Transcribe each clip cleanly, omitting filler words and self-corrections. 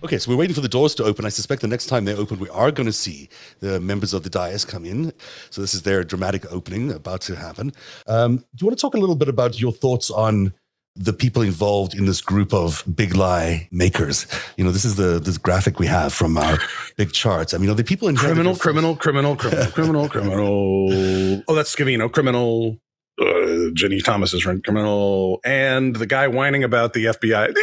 Okay, so we're waiting for the doors to open. I suspect the next time they open, we are going to see the members of the dais come in. So this is their dramatic opening about to happen. Do you want to talk a little bit about your thoughts on the people involved in this group of big lie makers? You know, this is this graphic we have from our big charts. I mean, are the people in criminal. Oh, that's Scavino. Criminal. Jenny Thomas is run criminal, and the guy whining about the FBI.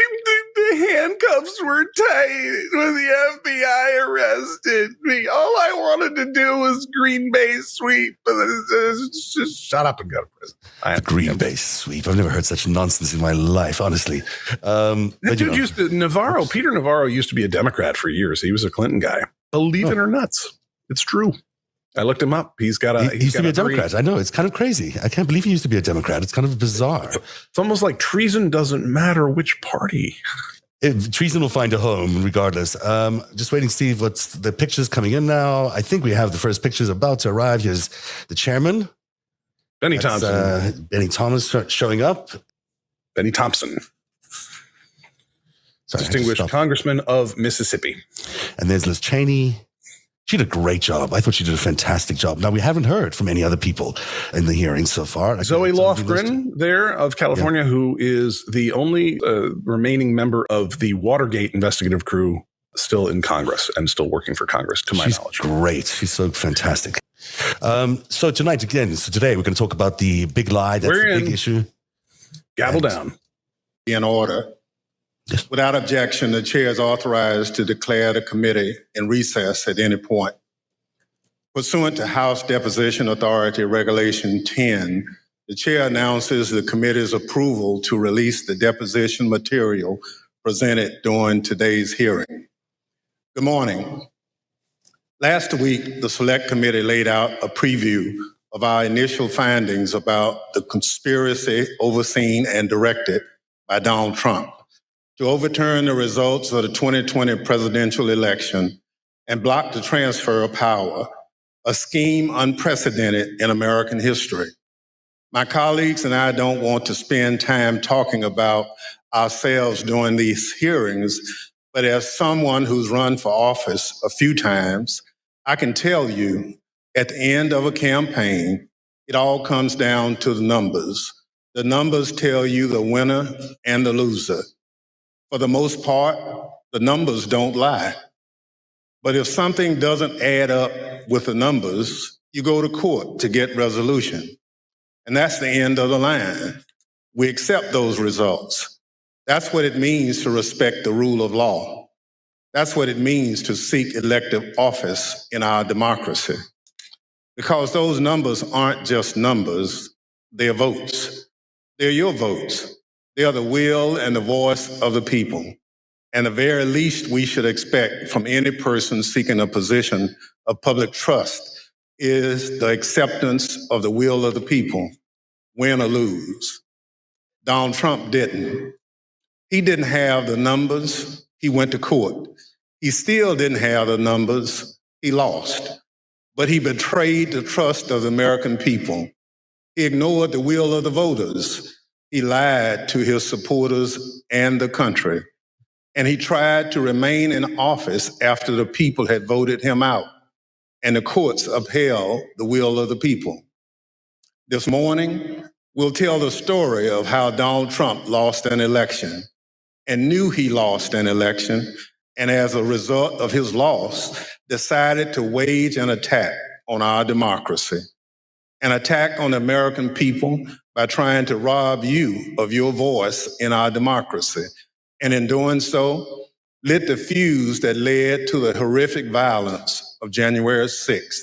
The handcuffs were tight when the FBI arrested me. All I wanted to do was Green Bay sweep. Just shut up and go to prison. The Green Bay sweep. I've never heard such nonsense in my life, honestly. That dude used to, Peter Navarro used to be a Democrat for years. He was a Clinton guy. Believe it or nuts. It's true. I looked him up. He used to be a Democrat. I know. It's kind of crazy. I can't believe he used to be a Democrat. It's kind of bizarre. It's almost like treason doesn't matter which party. Treason will find a home regardless. Just waiting, Steve. What's the pictures coming in now? I think we have the first pictures about to arrive. Here's the chairman. Benny Thompson. Benny Thomas showing up. Benny Thompson. Distinguished Congressman of Mississippi. And there's Liz Cheney. She did a great job. I thought she did a fantastic job. Now, we haven't heard from any other people in the hearing so far. Zoe Lofgren there of California, who is the only remaining member of the Watergate investigative crew still in Congress and still working for Congress, to my knowledge. She's great. She's so fantastic. So today, we're going to talk about the big lie. That's the big issue. Gavel down. In order. Yes. Without objection, the chair is authorized to declare the committee in recess at any point. Pursuant to House Deposition Authority Regulation 10, the chair announces the committee's approval to release the deposition material presented during today's hearing. Good morning. Last week, the Select Committee laid out a preview of our initial findings about the conspiracy overseen and directed by Donald Trump to overturn the results of the 2020 presidential election and block the transfer of power, a scheme unprecedented in American history. My colleagues and I don't want to spend time talking about ourselves during these hearings, but as someone who's run for office a few times, I can tell you at the end of a campaign, it all comes down to the numbers. The numbers tell you the winner and the loser. For the most part, the numbers don't lie. But if something doesn't add up with the numbers, you go to court to get resolution. And that's the end of the line. We accept those results. That's what it means to respect the rule of law. That's what it means to seek elective office in our democracy. Because those numbers aren't just numbers, they're votes. They're your votes. They are the will and the voice of the people. And the very least we should expect from any person seeking a position of public trust is the acceptance of the will of the people, win or lose. Donald Trump didn't. He didn't have the numbers. He went to court. He still didn't have the numbers. He lost. But he betrayed the trust of the American people. He ignored the will of the voters. He lied to his supporters and the country. And he tried to remain in office after the people had voted him out. And the courts upheld the will of the people. This morning, we'll tell the story of how Donald Trump lost an election and knew he lost an election, and as a result of his loss, decided to wage an attack on our democracy, an attack on the American people by trying to rob you of your voice in our democracy. And in doing so, lit the fuse that led to the horrific violence of January 6th,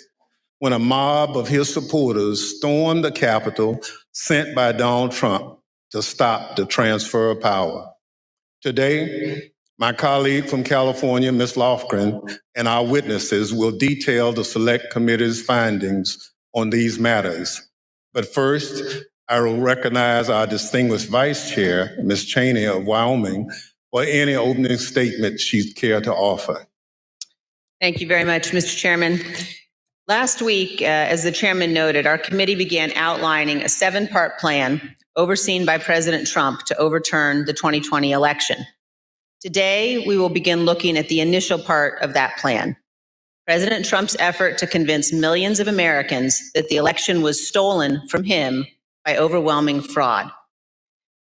when a mob of his supporters stormed the Capitol sent by Donald Trump to stop the transfer of power. Today, my colleague from California, Ms. Lofgren, and our witnesses will detail the Select Committee's findings on these matters. But first, I will recognize our distinguished Vice Chair, Ms. Cheney of Wyoming, for any opening statement she'd care to offer. Thank you very much, Mr. Chairman. Last week, as the chairman noted, our committee began outlining a 7-part plan overseen by President Trump to overturn the 2020 election. Today, we will begin looking at the initial part of that plan. President Trump's effort to convince millions of Americans that the election was stolen from him by overwhelming fraud.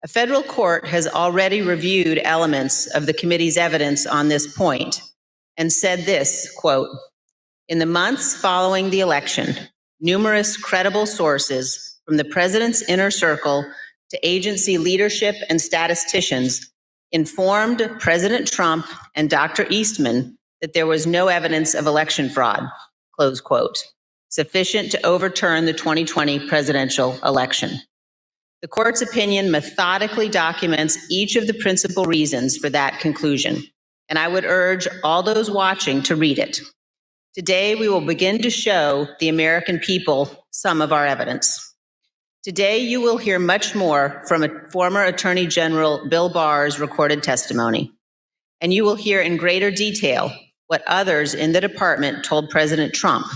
A federal court has already reviewed elements of the committee's evidence on this point and said this, quote, "In the months following the election, numerous credible sources from the president's inner circle to agency leadership and statisticians informed President Trump and Dr. Eastman that there was no evidence of election fraud," close quote, sufficient to overturn the 2020 presidential election. The court's opinion methodically documents each of the principal reasons for that conclusion, and I would urge all those watching to read it. Today, we will begin to show the American people some of our evidence. Today, you will hear much more from former Attorney General Bill Barr's recorded testimony, and you will hear in greater detail what others in the department told President Trump,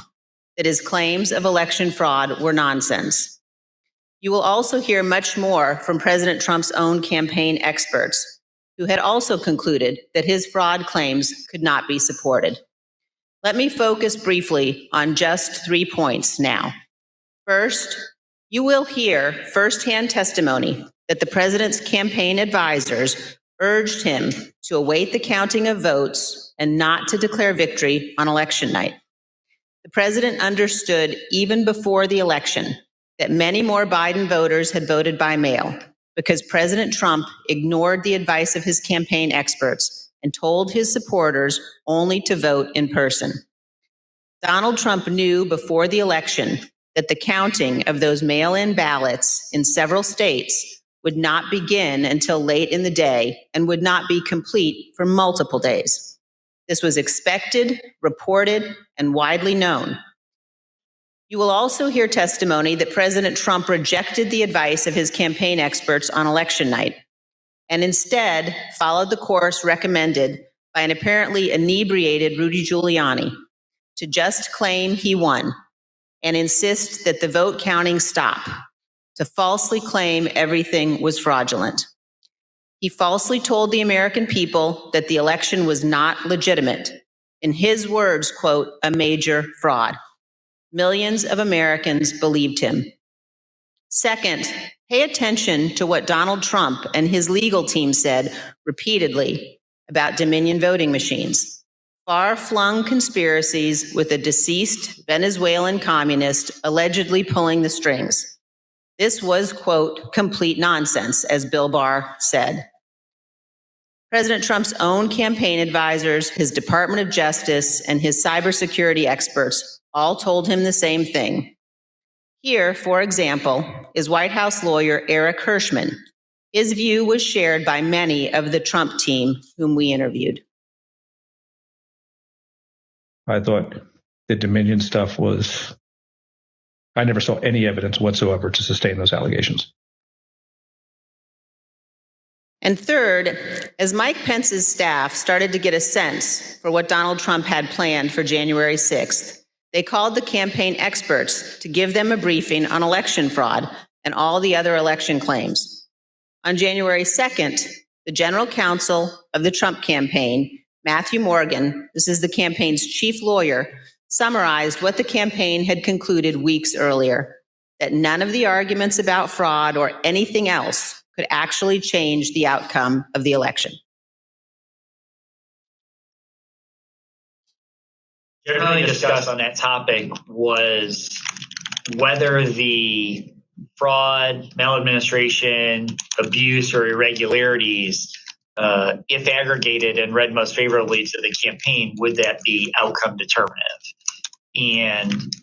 that his claims of election fraud were nonsense. You will also hear much more from President Trump's own campaign experts, who had also concluded that his fraud claims could not be supported. Let me focus briefly on just 3 points now. First, you will hear firsthand testimony that the president's campaign advisors urged him to await the counting of votes and not to declare victory on election night. The president understood even before the election that many more Biden voters had voted by mail because President Trump ignored the advice of his campaign experts and told his supporters only to vote in person. Donald Trump knew before the election that the counting of those mail-in ballots in several states would not begin until late in the day and would not be complete for multiple days. This was expected, reported, and widely known. You will also hear testimony that President Trump rejected the advice of his campaign experts on election night and instead followed the course recommended by an apparently inebriated Rudy Giuliani to just claim he won and insist that the vote counting stop, to falsely claim everything was fraudulent. He falsely told the American people that the election was not legitimate. In his words, quote, "a major fraud." Millions of Americans believed him. Second, pay attention to what Donald Trump and his legal team said repeatedly about Dominion voting machines. Far-flung conspiracies with a deceased Venezuelan communist allegedly pulling the strings. This was, quote, "complete nonsense," as Bill Barr said. President Trump's own campaign advisors, his Department of Justice, and his cybersecurity experts all told him the same thing. Here, for example, is White House lawyer Eric Hirschman. His view was shared by many of the Trump team whom we interviewed. I thought the Dominion stuff I never saw any evidence whatsoever to sustain those allegations. And third, as Mike Pence's staff started to get a sense for what Donald Trump had planned for January 6th, they called the campaign experts to give them a briefing on election fraud and all the other election claims. On January 2nd, the general counsel of the Trump campaign, Matthew Morgan, this is the campaign's chief lawyer, summarized what the campaign had concluded weeks earlier, that none of the arguments about fraud or anything else could actually change the outcome of the election. Generally discussed on that topic was whether the fraud, maladministration, abuse, or irregularities, if aggregated and read most favorably to the campaign, would that be outcome determinative? And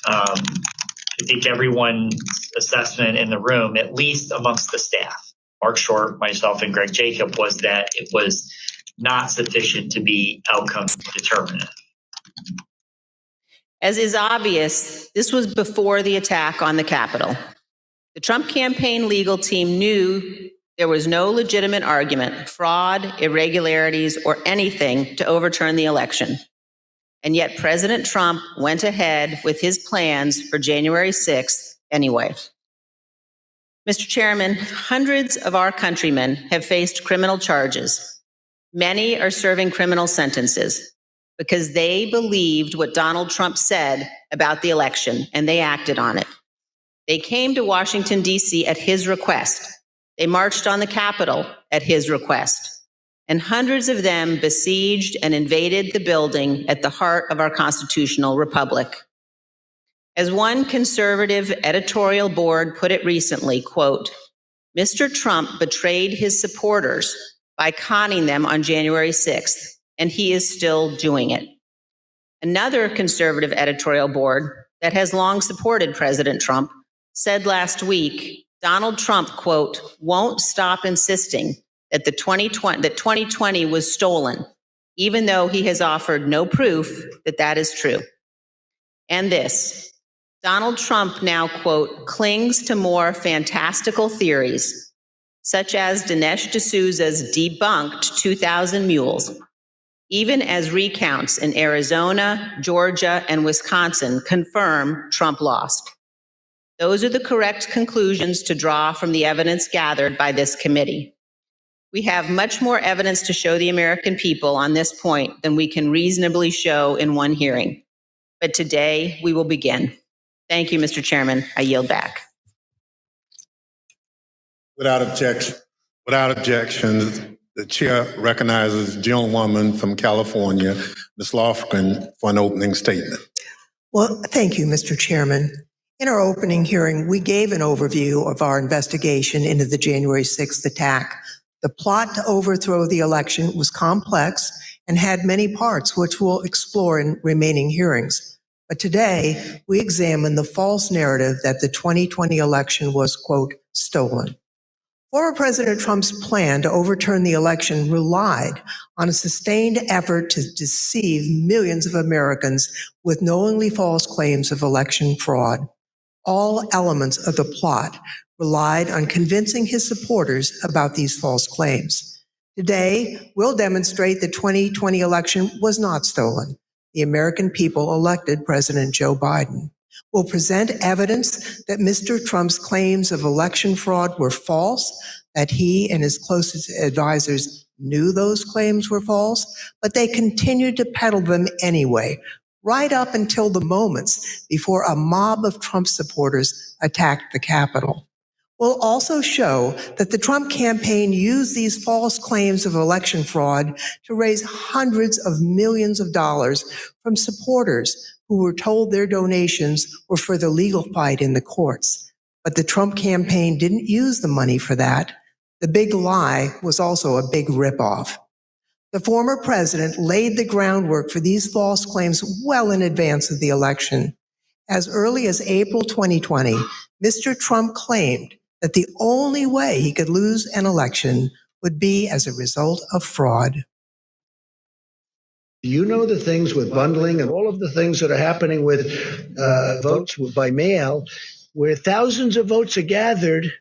I think everyone's assessment in the room, at least amongst the staff, Mark Short, myself, and Greg Jacob, was that it was not sufficient to be outcome determinative. As is obvious, this was before the attack on the Capitol. The Trump campaign legal team knew there was no legitimate argument, fraud, irregularities, or anything to overturn the election. And yet President Trump went ahead with his plans for January 6th anyway. Mr. Chairman, hundreds of our countrymen have faced criminal charges. Many are serving criminal sentences because they believed what Donald Trump said about the election and they acted on it. They came to Washington, D.C. at his request. They marched on the Capitol at his request. And hundreds of them besieged and invaded the building at the heart of our constitutional republic. As one conservative editorial board put it recently, quote, Mr. Trump betrayed his supporters by conning them on January 6th, and he is still doing it. Another conservative editorial board that has long supported President Trump said last week, Donald Trump, quote, won't stop insisting that 2020 was stolen, even though he has offered no proof that that is true. And this, Donald Trump now, quote, clings to more fantastical theories, such as Dinesh D'Souza's debunked 2,000 mules, even as recounts in Arizona, Georgia, and Wisconsin confirm Trump lost. Those are the correct conclusions to draw from the evidence gathered by this committee. We have much more evidence to show the American people on this point than we can reasonably show in one hearing. But today, we will begin. Thank you, Mr. Chairman. I yield back. Without objection, the chair recognizes the gentlewoman from California, Ms. Lofgren, for an opening statement. Well, thank you, Mr. Chairman. In our opening hearing, we gave an overview of our investigation into the January 6th attack. The plot to overthrow the election was complex and had many parts, which we'll explore in remaining hearings. But today, we examine the false narrative that the 2020 election was, quote, stolen. Former President Trump's plan to overturn the election relied on a sustained effort to deceive millions of Americans with knowingly false claims of election fraud. All elements of the plot relied on convincing his supporters about these false claims. Today, we'll demonstrate the 2020 election was not stolen. The American people elected President Joe Biden. We'll present evidence that Mr. Trump's claims of election fraud were false, that he and his closest advisors knew those claims were false, but they continued to peddle them anyway, right up until the moments before a mob of Trump supporters attacked the Capitol. We'll also show that the Trump campaign used these false claims of election fraud to raise hundreds of millions of dollars from supporters who were told their donations were for the legal fight in the courts. But the Trump campaign didn't use the money for that. The big lie was also a big ripoff. The former president laid the groundwork for these false claims well in advance of the election. As early as April 2020, Mr. Trump claimed that the only way he could lose an election would be as a result of fraud. You know the things with bundling and all of the things that are happening with votes by mail, where thousands of votes are gathered,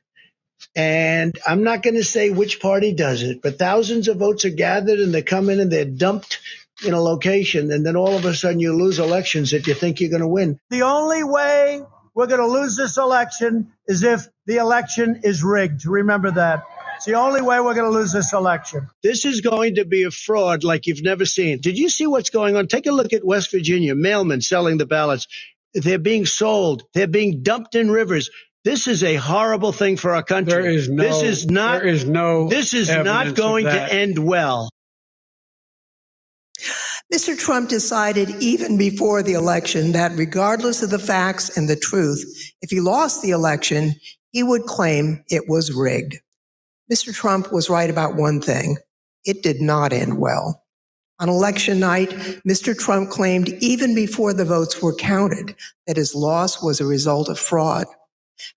and I'm not going to say which party does it, but thousands of votes are gathered and they come in and they're dumped in a location, and then all of a sudden you lose elections that you think you're going to win. The only way we're going to lose this election is if the election is rigged. Remember that. It's the only way we're going to lose this election. This is going to be a fraud like you've never seen. Did you see what's going on? Take a look at West Virginia, mailmen selling the ballots. They're being sold. They're being dumped in rivers. This is a horrible thing for our country. This is not going to end well. Mr. Trump decided even before the election that regardless of the facts and the truth, if he lost the election, he would claim it was rigged. Mr. Trump was right about one thing. It did not end well. On election night, Mr. Trump claimed even before the votes were counted that his loss was a result of fraud.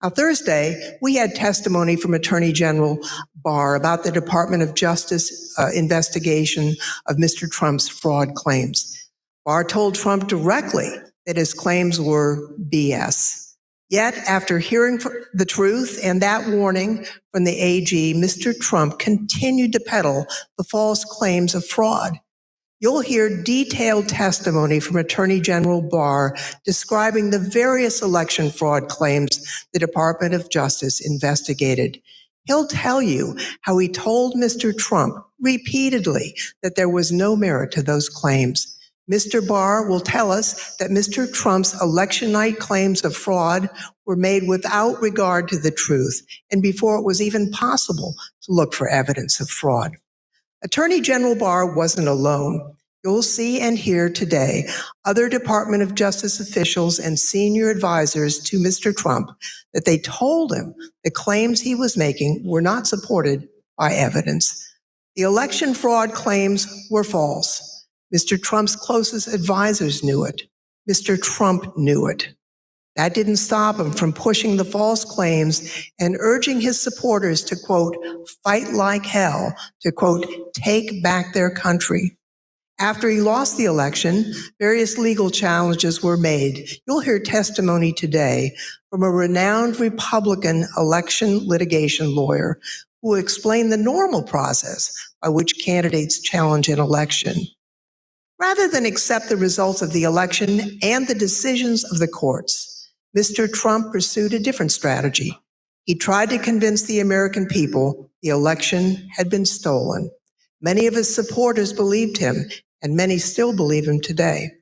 Now, Thursday, we had testimony from Attorney General Barr about the Department of Justice investigation of Mr. Trump's fraud claims. Barr told Trump directly that his claims were BS. Yet, after hearing the truth and that warning from the AG, Mr. Trump continued to peddle the false claims of fraud. You'll hear detailed testimony from Attorney General Barr describing the various election fraud claims the Department of Justice investigated. He'll tell you how he told Mr. Trump repeatedly that there was no merit to those claims. Mr. Barr will tell us that Mr. Trump's election night claims of fraud were made without regard to the truth and before it was even possible to look for evidence of fraud. Attorney General Barr wasn't alone. You'll see and hear today other Department of Justice officials and senior advisors to Mr. Trump that they told him the claims he was making were not supported by evidence. The election fraud claims were false. Mr. Trump's closest advisors knew it. Mr. Trump knew it. That didn't stop him from pushing the false claims and urging his supporters to, quote, fight like hell, to, quote, take back their country. After he lost the election, various legal challenges were made. You'll hear testimony today from a renowned Republican election litigation lawyer who will explain the normal process by which candidates challenge an election. Rather than accept the results of the election and the decisions of the courts, Mr. Trump pursued a different strategy. He tried to convince the American people the election had been stolen. Many of his supporters believed him, and many still believe him today.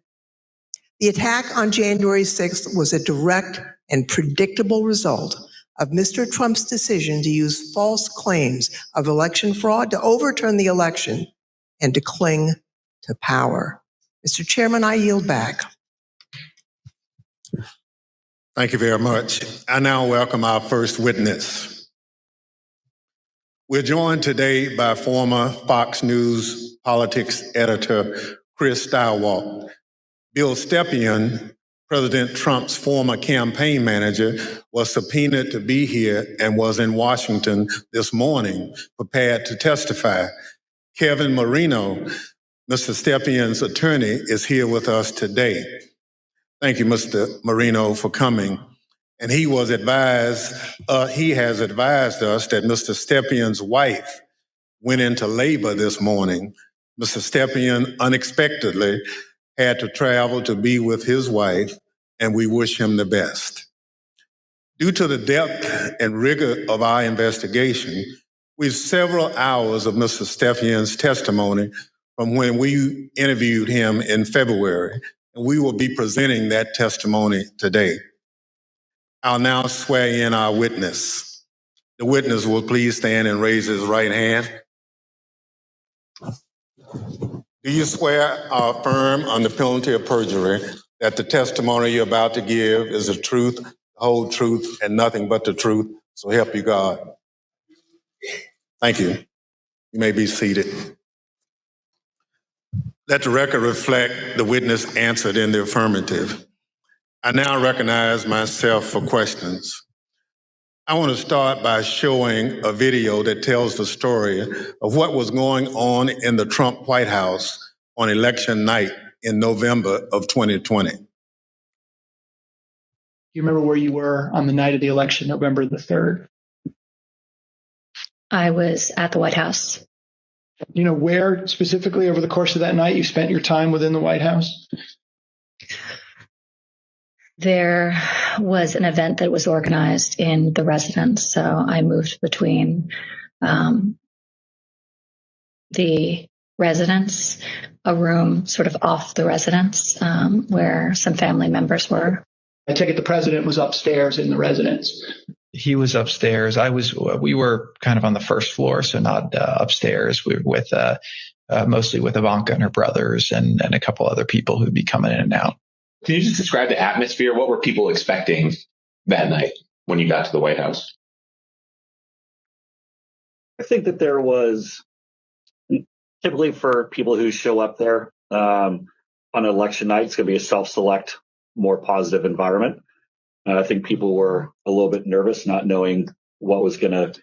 The attack on January 6th was a direct and predictable result of Mr. Trump's decision to use false claims of election fraud to overturn the election and to cling to power. Mr. Chairman, I yield back. Thank you very much. I now welcome our first witness. We're joined today by former Fox News politics editor Chris Stilwell. Bill Stepien, President Trump's former campaign manager, was subpoenaed to be here and was in Washington this morning, prepared to testify. Kevin Marino, Mr. Stepien's attorney, is here with us today. Thank you, Mr. Marino, for coming. And he has advised us that Mr. Stepien's wife went into labor this morning. Mr. Stepien unexpectedly had to travel to be with his wife, and we wish him the best. Due to the depth and rigor of our investigation, we have several hours of Mr. Stepien's testimony from when we interviewed him in February, and we will be presenting that testimony today. I'll now swear in our witness. The witness will please stand and raise his right hand. Do you swear or affirm under penalty of perjury that the testimony you're about to give is the truth, the whole truth, and nothing but the truth? So help you God. Thank you. You may be seated. Let the record reflect the witness answered in the affirmative. I now recognize myself for questions. I want to start by showing a video that tells the story of what was going on in the Trump White House on election night in November of 2020. Do you remember where you were on the night of the election, November the 3rd? I was at the White House. You know where specifically over the course of that night you spent your time within the White House? There was an event that was organized in the residence, so I moved between the residence, a room sort of off the residence where some family members were. I take it the president was upstairs in the residence. He was upstairs. We were kind of on the first floor, so not upstairs. We were with mostly with Ivanka and her brothers and a couple other people who'd be coming in and out. Can you just describe the atmosphere? What were people expecting that night when you got to the White House? I think that there was, typically for people who show up there on election night, it's going to be a self-select, more positive environment. I think people were a little bit nervous, not knowing what was going to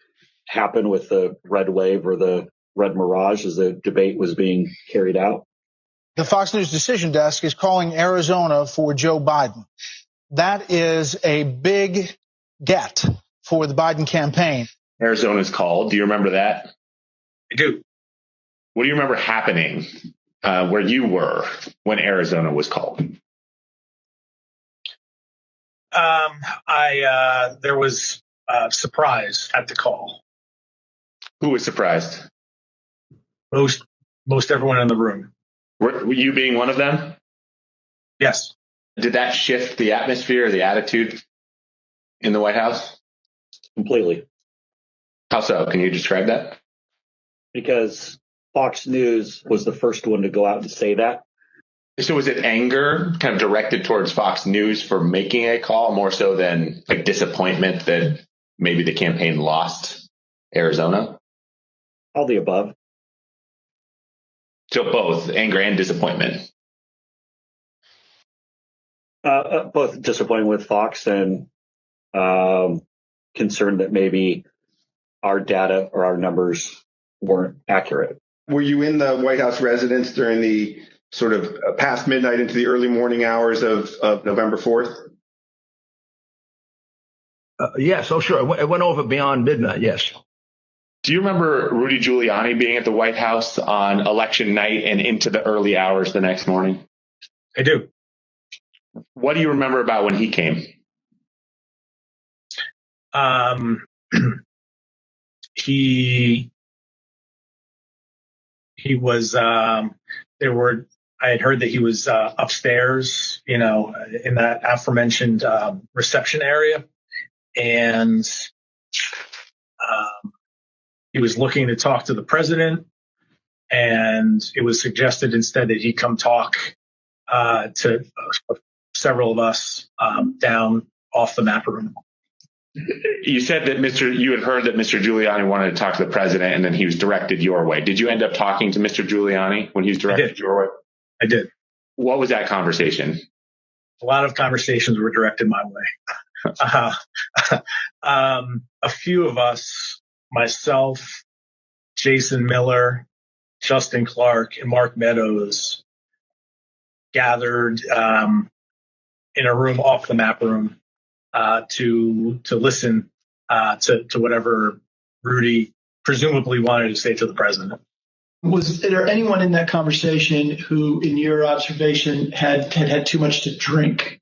happen with the red wave or the red mirage as the debate was being carried out. The Fox News Decision Desk is calling Arizona for Joe Biden. That is a big get for the Biden campaign. Arizona's called. Do you remember that? I do. What do you remember happening where you were when Arizona was called? There was surprise at the call. Who was surprised? Most everyone in the room. Were you being one of them? Yes. Did that shift the atmosphere or the attitude in the White House? Completely. How so? Can you describe that? Because Fox News was the first one to go out and say that. So was it anger kind of directed towards Fox News for making a call more so than like disappointment that maybe the campaign lost Arizona? All the above. So both anger and disappointment. Both disappointed with Fox and concerned that maybe our data or our numbers weren't accurate. Were you in the White House residence during the sort of past midnight into the early morning hours of November 4th? Yes. Oh, sure. It went over beyond midnight. Yes. Do you remember Rudy Giuliani being at the White House on election night and into the early hours the next morning? I do. What do you remember about when he came? He was I had heard that he was upstairs, in that aforementioned reception area, and he was looking to talk to the president, and it was suggested instead that he come talk to several of us down off the map room. You said that you had heard that Mr. Giuliani wanted to talk to the president, and then he was directed your way. Did you end up talking to Mr. Giuliani when he was directed your way? I did. What was that conversation? A lot of conversations were directed my way. A few of us, myself, Jason Miller, Justin Clark, and Mark Meadows, gathered in a room off the map room to listen to whatever Rudy presumably wanted to say to the president. Was there anyone in that conversation who, in your observation, had too much to drink?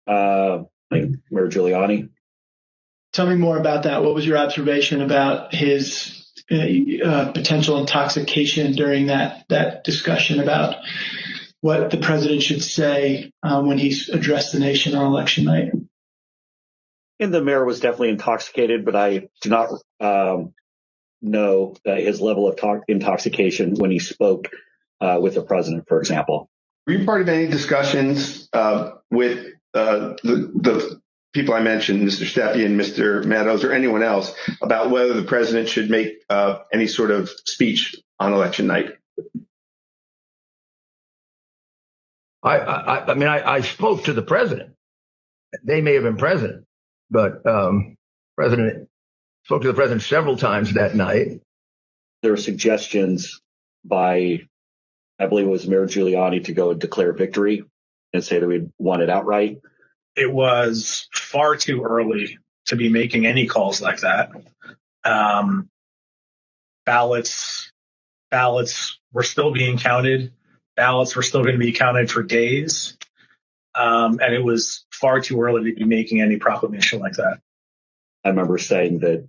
Like Mayor Giuliani. Tell me more about that. What was your observation about his potential intoxication during that discussion about what the president should say when he's addressed the nation on election night? And the mayor was definitely intoxicated, but I do not know his level of intoxication when he spoke with the president, for example. Were you part of any discussions with the people I mentioned, Mr. Stepien, Mr. Meadows, or anyone else, about whether the president should make any sort of speech on election night? I spoke to the president. They may have been present, but President spoke to the president several times that night. There were suggestions by, I believe it was Mayor Giuliani, to go and declare victory and say that we won it outright. It was far too early to be making any calls like that. Ballots were still being counted. Ballots were still going to be counted for days. And it was far too early to be making any proclamation like that. I remember saying that,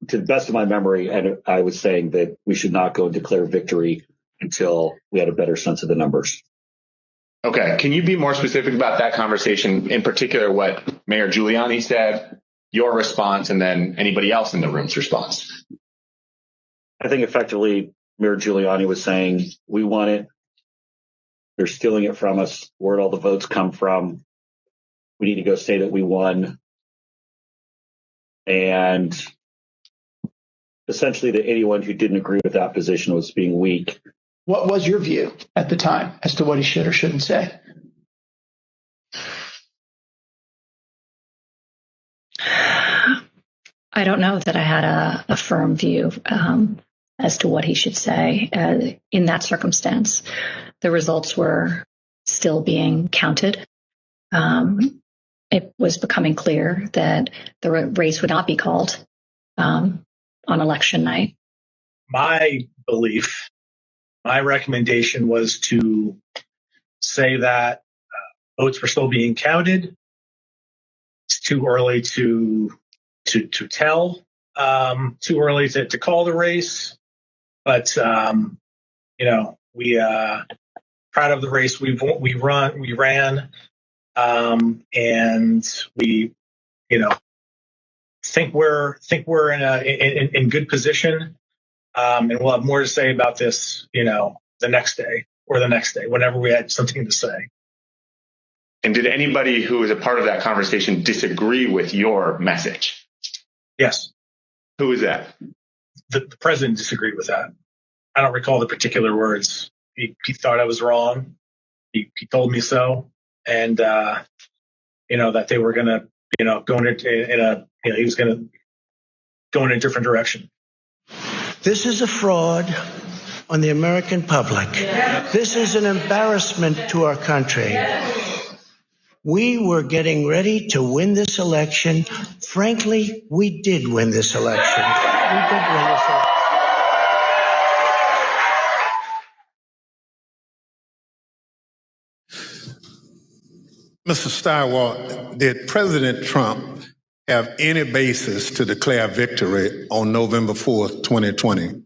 to the best of my memory, and I was saying that we should not go and declare victory until we had a better sense of the numbers. Okay. Can you be more specific about that conversation, in particular what Mayor Giuliani said, your response, and then anybody else in the room's response? I think effectively Mayor Giuliani was saying, we won it. They're stealing it from us. Where'd all the votes come from? We need to go say that we won. And essentially that anyone who didn't agree with that position was being weak. What was your view at the time as to what he should or shouldn't say? I don't know that I had a firm view as to what he should say. In that circumstance, the results were still being counted. It was becoming clear that the race would not be called on election night. My belief, my recommendation was to say that votes were still being counted, too early to tell, too early to call the race. But we proud of the race we ran, and we think we're in good position, and we'll have more to say about this the next day or the next day whenever we had something to say. And did anybody who was a part of that conversation disagree with your message? Yes. Who was that? The president disagreed with that. I don't recall the particular words. He thought I was wrong. He told me so, and that they were going to go in he was going to go in a different direction. This is a fraud on the American public. This is an embarrassment to our country. We were getting ready to win this election. Frankly, we did win this election. Mr. Steiwalt, did President Trump have any basis to declare victory on November 4th, 2020?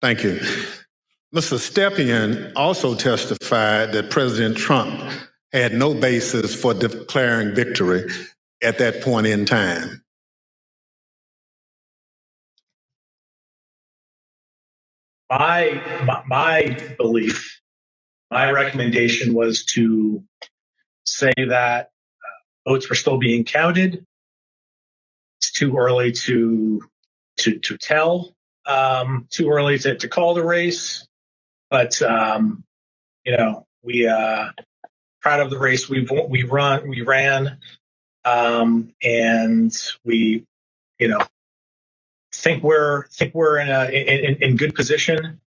Thank you. Mr. Stepien also testified that President Trump had no basis for declaring victory at that point in time. My belief, my recommendation was to say that votes were still being counted. It's too early to tell, too early to call the race. But we proud of the race we ran, and we think we're in good position,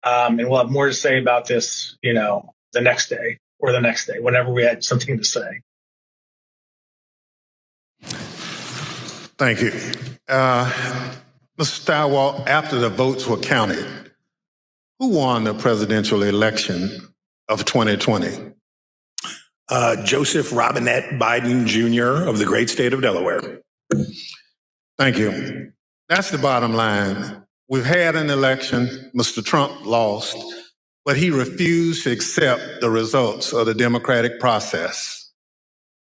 and we'll have more to say about this the next day or the next day whenever we had something to say. Thank you. Mr. Steiwalt, after the votes were counted, who won the presidential election of 2020? Joseph Robinette Biden Jr. of the great state of Delaware. Thank you. That's the bottom line. We've had an election. Mr. Trump lost, but he refused to accept the results of the democratic process.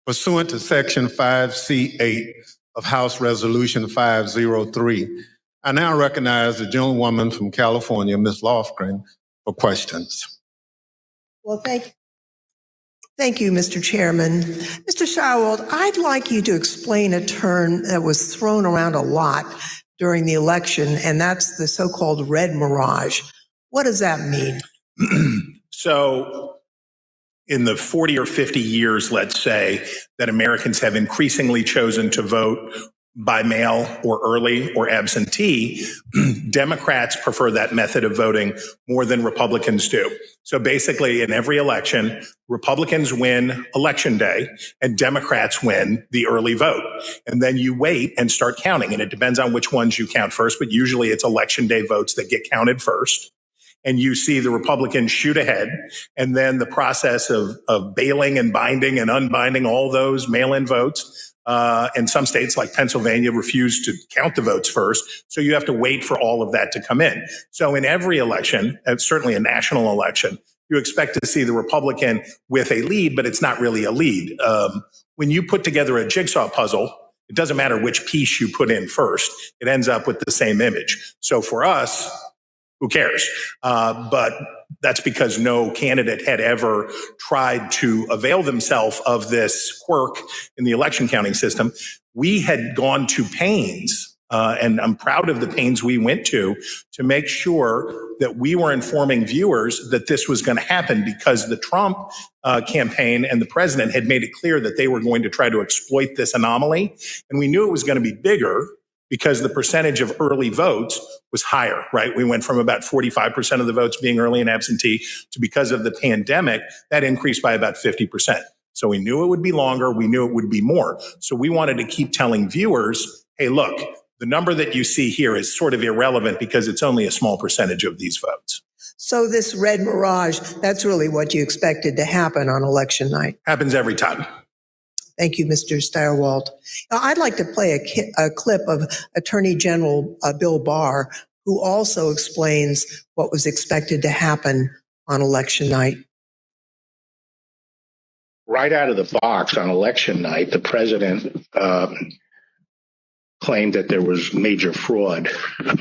Pursuant to Section 5C8 of House Resolution 503, I now recognize the gentlewoman from California, Ms. Lofgren, for questions. Well, thank you, Mr. Chairman. Mr. Steiwalt, I'd like you to explain a term that was thrown around a lot during the election, and that's the so-called red mirage. What does that mean? So in the 40 or 50 years, let's say, that Americans have increasingly chosen to vote by mail or early or absentee, Democrats prefer that method of voting more than Republicans do. So basically, in every election, Republicans win election day and Democrats win the early vote. And then you wait and start counting. And it depends on which ones you count first, but usually it's election day votes that get counted first. And you see the Republicans shoot ahead. And then the process of bailing and binding and unbinding all those mail-in votes. And some states like Pennsylvania refuse to count the votes first. So you have to wait for all of that to come in. So in every election, and certainly a national election, you expect to see the Republican with a lead, but it's not really a lead. When you put together a jigsaw puzzle, it doesn't matter which piece you put in first. It ends up with the same image. So for us, who cares? But that's because no candidate had ever tried to avail themselves of this quirk in the election counting system. We had gone to pains, and I'm proud of the pains we went to make sure that we were informing viewers that this was going to happen, because the Trump campaign and the president had made it clear that they were going to try to exploit this anomaly. And we knew it was going to be bigger because the percentage of early votes was higher, right? We went from about 45% of the votes being early and absentee to, because of the pandemic, that increased by about 50%. So we knew it would be longer. We knew it would be more. So we wanted to keep telling viewers, hey, look, the number that you see here is sort of irrelevant because it's only a small percentage of these votes. So this red mirage, that's really what you expected to happen on election night. Happens every time. Thank you, Mr. Steyerwalt. Now, I'd like to play a clip of Attorney General Bill Barr, who also explains what was expected to happen on election night. Right out of the box on election night, the president claimed that there was major fraud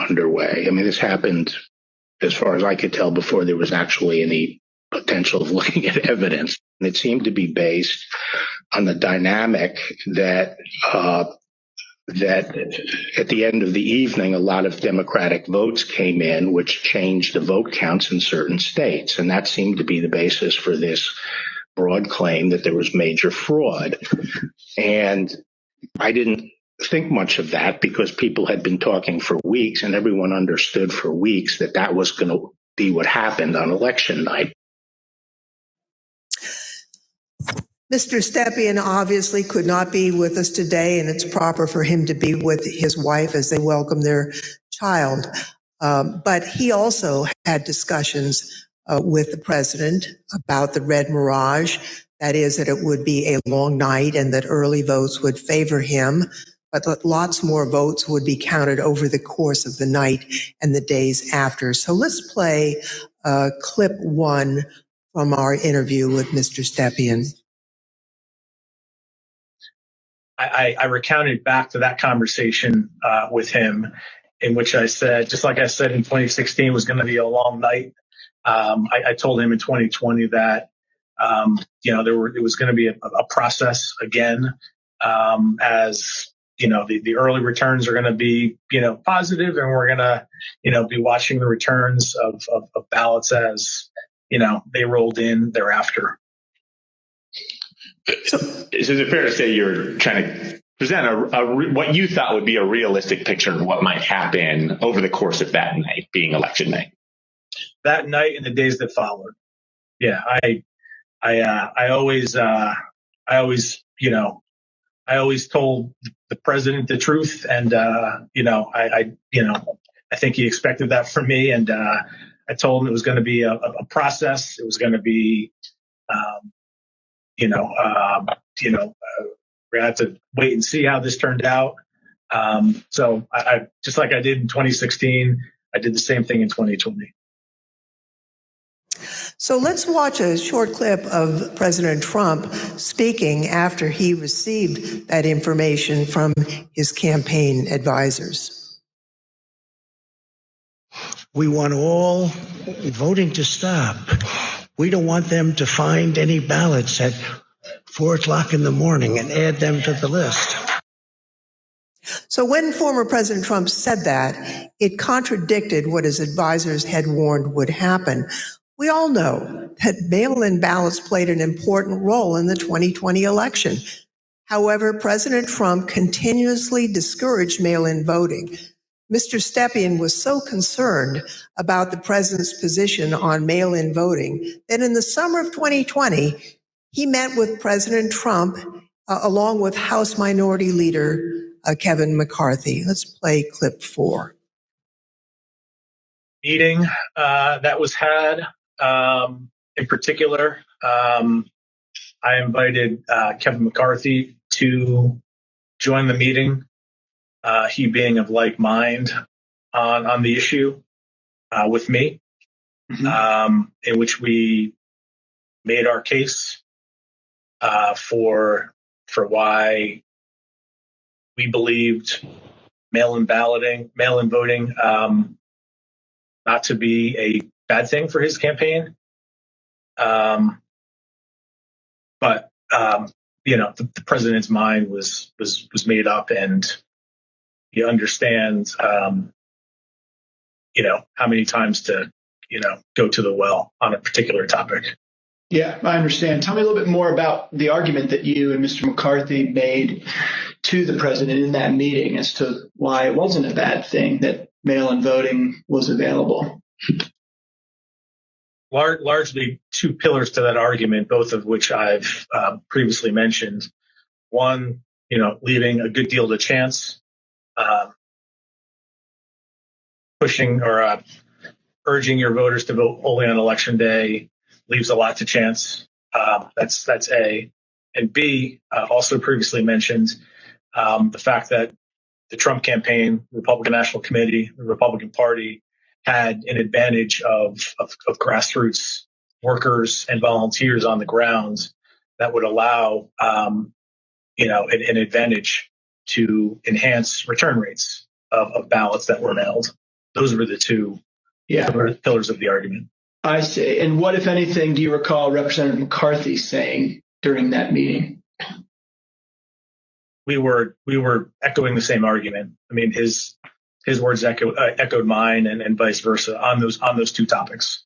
underway. I mean, this happened, as far as I could tell, before there was actually any potential of looking at evidence. And it seemed to be based on the dynamic that at the end of the evening, a lot of Democratic votes came in, which changed the vote counts in certain states. And that seemed to be the basis for this broad claim that there was major fraud. And I didn't think much of that because people had been talking for weeks and everyone understood for weeks that that was going to be what happened on election night. Mr. Stepien obviously could not be with us today, and it's proper for him to be with his wife as they welcome their child. But he also had discussions with the president about the red mirage. That is, that it would be a long night and that early votes would favor him, but that lots more votes would be counted over the course of the night and the days after. So let's play clip 1 from our interview with Mr. Stepien. I recounted back to that conversation with him, in which I said, just like I said in 2016 was going to be a long night. I told him in 2020 that it was going to be a process again, as the early returns are going to be positive, and we're going to be watching the returns of ballots as they rolled in thereafter. So is it fair to say you're trying to present what you thought would be a realistic picture of what might happen over the course of that night, being election night? That night and the days that followed. Yeah, I always told the president the truth, and I think he expected that from me, and I told him it was going to be a process. It was going to be we're going to have to wait and see how this turned out. So I just like I did in 2016, I did the same thing in 2020. So let's watch a short clip of President Trump speaking after he received that information from his campaign advisors. We want all voting to stop. We don't want them to find any ballots at 4 o'clock in the morning and add them to the list. So when former President Trump said that, it contradicted what his advisors had warned would happen. We all know that mail-in ballots played an important role in the 2020 election. However, President Trump continuously discouraged mail-in voting. Mr. Stepien was so concerned about the president's position on mail-in voting that in the summer of 2020, he met with President Trump along with House Minority Leader Kevin McCarthy. Let's play clip 4. Meeting that was had, in particular, I invited Kevin McCarthy to join the meeting, he being of like mind on the issue with me, in which we made our case for why we believed mail-in voting not to be a bad thing for his campaign. But the president's mind was made up, and he understands, how many times to, go to the well on a particular topic. Yeah, I understand. Tell me a little bit more about the argument that you and Mr. McCarthy made to the president in that meeting as to why it wasn't a bad thing that mail-in voting was available. Largely two pillars to that argument, both of which I've previously mentioned. One, leaving a good deal to chance, pushing or urging your voters to vote only on election day leaves a lot to chance. That's A. And B, also previously mentioned, the fact that the Trump campaign, the Republican National Committee, the Republican Party had an advantage of grassroots workers and volunteers on the ground that would allow, an advantage to enhance return rates of ballots that were mailed. Those were the two pillars of the argument. I see. And what, if anything, do you recall Representative McCarthy saying during that meeting? We were echoing the same argument. I mean, his words echoed mine, and vice versa on those two topics.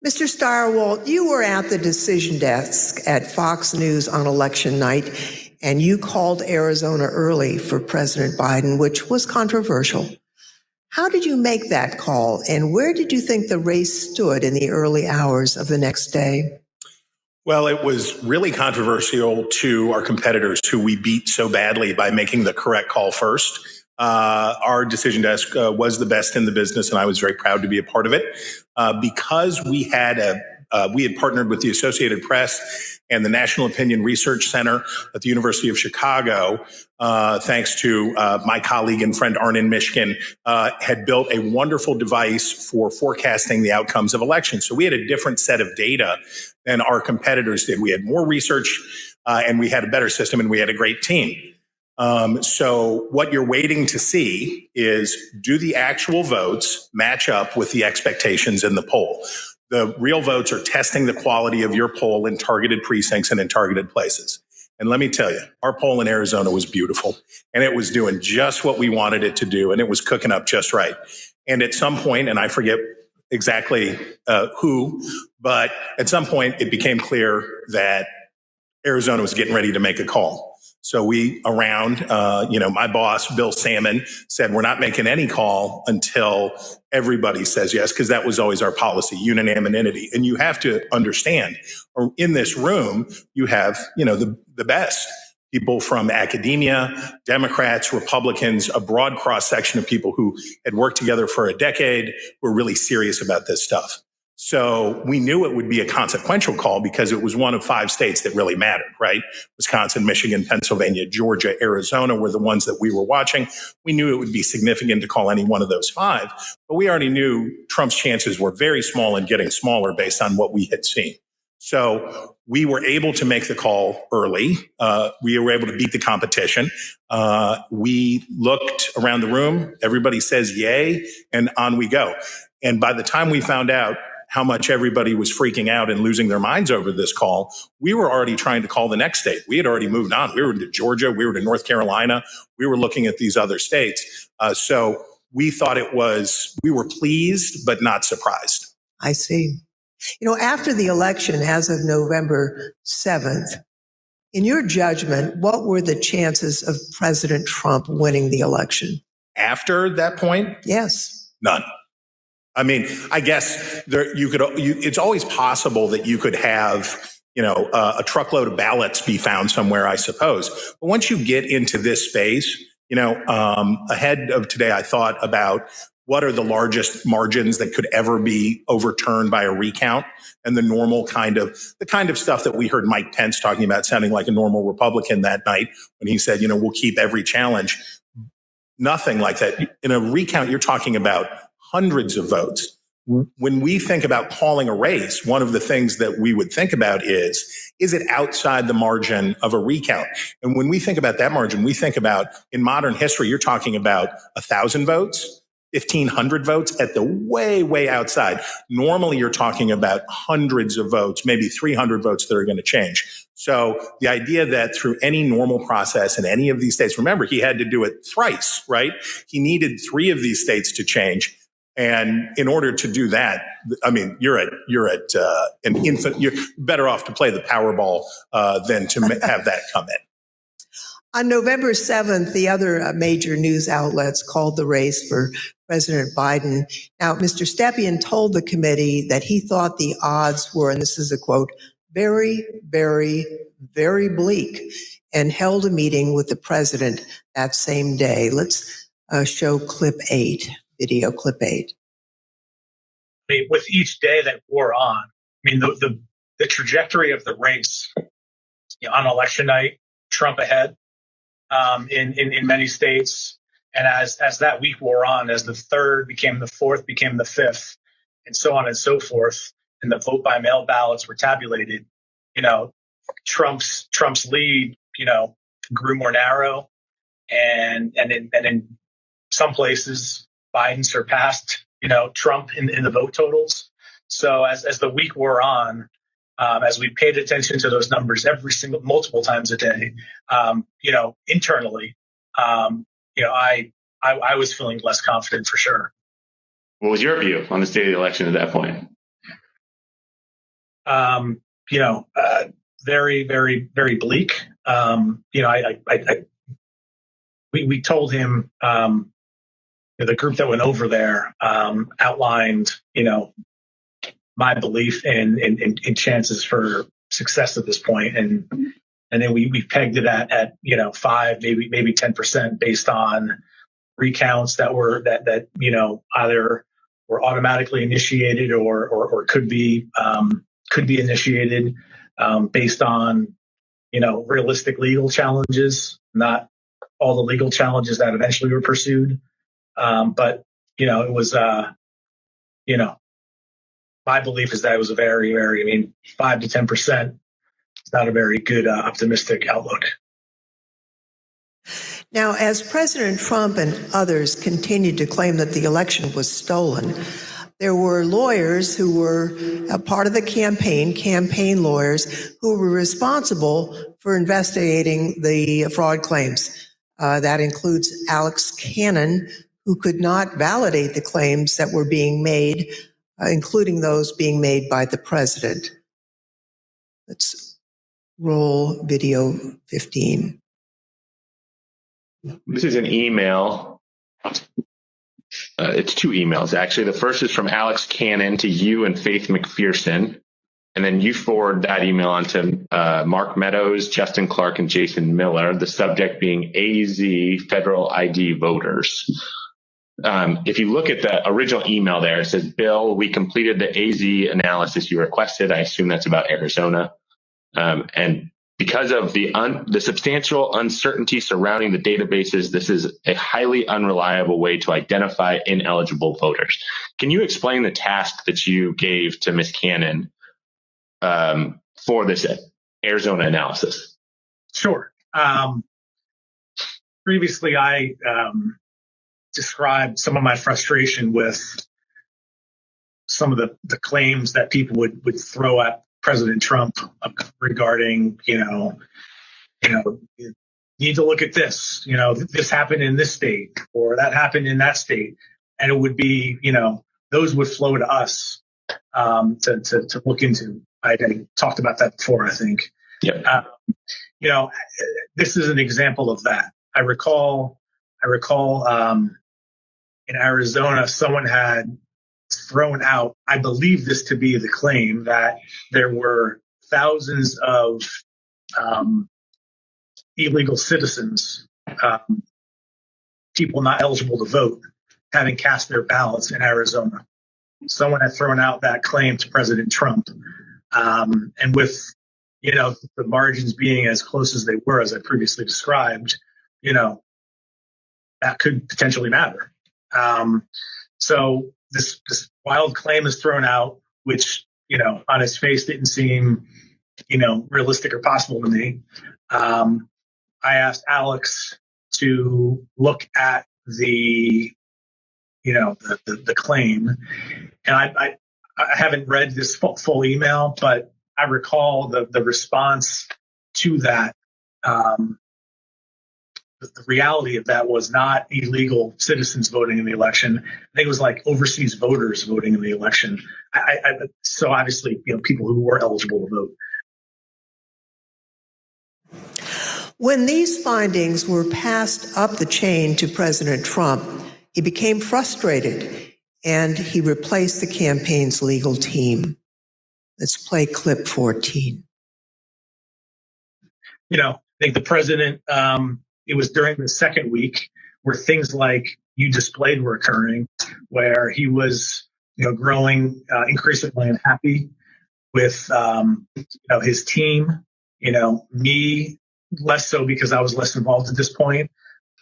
Mr. Stirewalt, you were at the decision desk at Fox News on election night, and you called Arizona early for President Biden, which was controversial. How did you make that call, and where did you think the race stood in the early hours of the next day? Well, it was really controversial to our competitors who we beat so badly by making the correct call first. Our decision desk was the best in the business, and I was very proud to be a part of it because we had partnered with the Associated Press and the National Opinion Research Center at the University of Chicago, thanks to my colleague and friend Arnon Mishkin, had built a wonderful device for forecasting the outcomes of elections. So we had a different set of data than our competitors did. We had more research, and we had a better system, and we had a great team. So what you're waiting to see is, do the actual votes match up with the expectations in the poll? The real votes are testing the quality of your poll in targeted precincts and in targeted places. And let me tell you, our poll in Arizona was beautiful, and it was doing just what we wanted it to do, and it was cooking up just right. And at some point, and I forget exactly who, but at some point it became clear that Arizona was getting ready to make a call. So we my boss, Bill Salmon, said, we're not making any call until everybody says yes, because that was always our policy, unanimity. And you have to understand, or in this room, you have, the best people from academia, Democrats, Republicans, a broad cross section of people who had worked together for a decade, were really serious about this stuff. So we knew it would be a consequential call because it was one of 5 states that really mattered, right? Wisconsin, Michigan, Pennsylvania, Georgia, Arizona were the ones that we were watching. We knew it would be significant to call any one of those 5, but we already knew Trump's chances were very small and getting smaller based on what we had seen. So we were able to make the call early. We were able to beat the competition. We looked around the room. Everybody says yay, and on we go. And by the time we found out how much everybody was freaking out and losing their minds over this call, we were already trying to call the next state. We had already moved on. We were to Georgia. We were to North Carolina. We were looking at these other states. So we thought we were pleased, but not surprised. I see. After the election, as of November 7th, in your judgment, what were the chances of President Trump winning the election? After that point? Yes. None. I mean, I guess it's always possible that you could have, a truckload of ballots be found somewhere, I suppose. But once you get into this space, ahead of today, I thought about what are the largest margins that could ever be overturned by a recount, and the kind of stuff that we heard Mike Pence talking about, sounding like a normal Republican that night when he said, we'll keep every challenge. Nothing like that. In a recount, you're talking about hundreds of votes. When we think about calling a race, one of the things that we would think about is it outside the margin of a recount? And when we think about that margin, we think about, in modern history, you're talking about 1,000 votes, 1,500 votes at the way, way outside. Normally, you're talking about hundreds of votes, maybe 300 votes that are going to change. So the idea that through any normal process in any of these states, remember, he had to do it thrice, right? He needed 3 of these states to change. And in order to do that, I mean, you're at an infant. You're better off to play the Powerball than to have that come in. On November 7th, the other major news outlets called the race for President Biden. Now, Mr. Stepien told the committee that he thought the odds were, and this is a quote, very, very, very bleak, and held a meeting with the president that same day. Let's show clip 8. video clip 8. I mean, with each day that wore on, I mean, the trajectory of the race, on election night, Trump ahead in many states. And as that week wore on, as the third became the fourth, became the fifth, and so on and so forth, and the vote by mail ballots were tabulated, Trump's lead, grew more narrow, and in some places, Biden surpassed, Trump in the vote totals. So as the week wore on, as we paid attention to those numbers multiple times a day, internally, I was feeling less confident for sure. What was your view on the state of the election at that point? Very, very, very bleak. We told him, the group that went over there outlined, my belief in chances for success at this point, and then we pegged it at 5, maybe 10% based on recounts that were that either were automatically initiated or could be initiated based on realistic legal challenges, not all the legal challenges that eventually were pursued. But it was my belief is that it was a very, very, 5 to 10%. It's not a very good optimistic outlook. Now, as President Trump and others continued to claim that the election was stolen, there were lawyers who were a part of the campaign lawyers who were responsible for investigating the fraud claims. That includes Alex Cannon, who could not validate the claims that were being made, including those being made by the president. Let's roll video 15. This is an email. It's 2 emails, actually. The first is from Alex Cannon to you and Faith McPherson. And then you forward that email on to Mark Meadows, Justin Clark, and Jason Miller, the subject being AZ federal ID voters. If you look at the original email there, it says, Bill, we completed the AZ analysis you requested. I assume that's about Arizona. And because of the substantial uncertainty surrounding the databases, this is a highly unreliable way to identify ineligible voters. Can you explain the task that you gave to Ms. Cannon for this Arizona analysis? Sure. Previously, I described some of my frustration with some of the claims that people would throw at President Trump regarding, you need to look at this, this happened in this state or that happened in that state. And it would be, those would flow to us to look into. I talked about that before, I think. Yep. This is an example of that. I recall in Arizona, someone had thrown out, I believe this to be the claim, that there were thousands of illegal citizens, people not eligible to vote, having cast their ballots in Arizona. Someone had thrown out that claim to President Trump. And with, the margins being as close as they were, as I previously described, that could potentially matter. So this wild claim is thrown out, which, on its face didn't seem, realistic or possible to me. I asked Alex to look at the claim, and I haven't read this full email, but I recall the response to that. The reality of that was not illegal citizens voting in the election. I think it was like overseas voters voting in the election. So obviously, people who were eligible to vote. When these findings were passed up the chain to President Trump, he became frustrated and he replaced the campaign's legal team. Let's play clip 14. I think the president, it was during the second week where things like, you displayed were occurring, where he was, growing increasingly unhappy with, his team. Me less so because I was less involved at this point,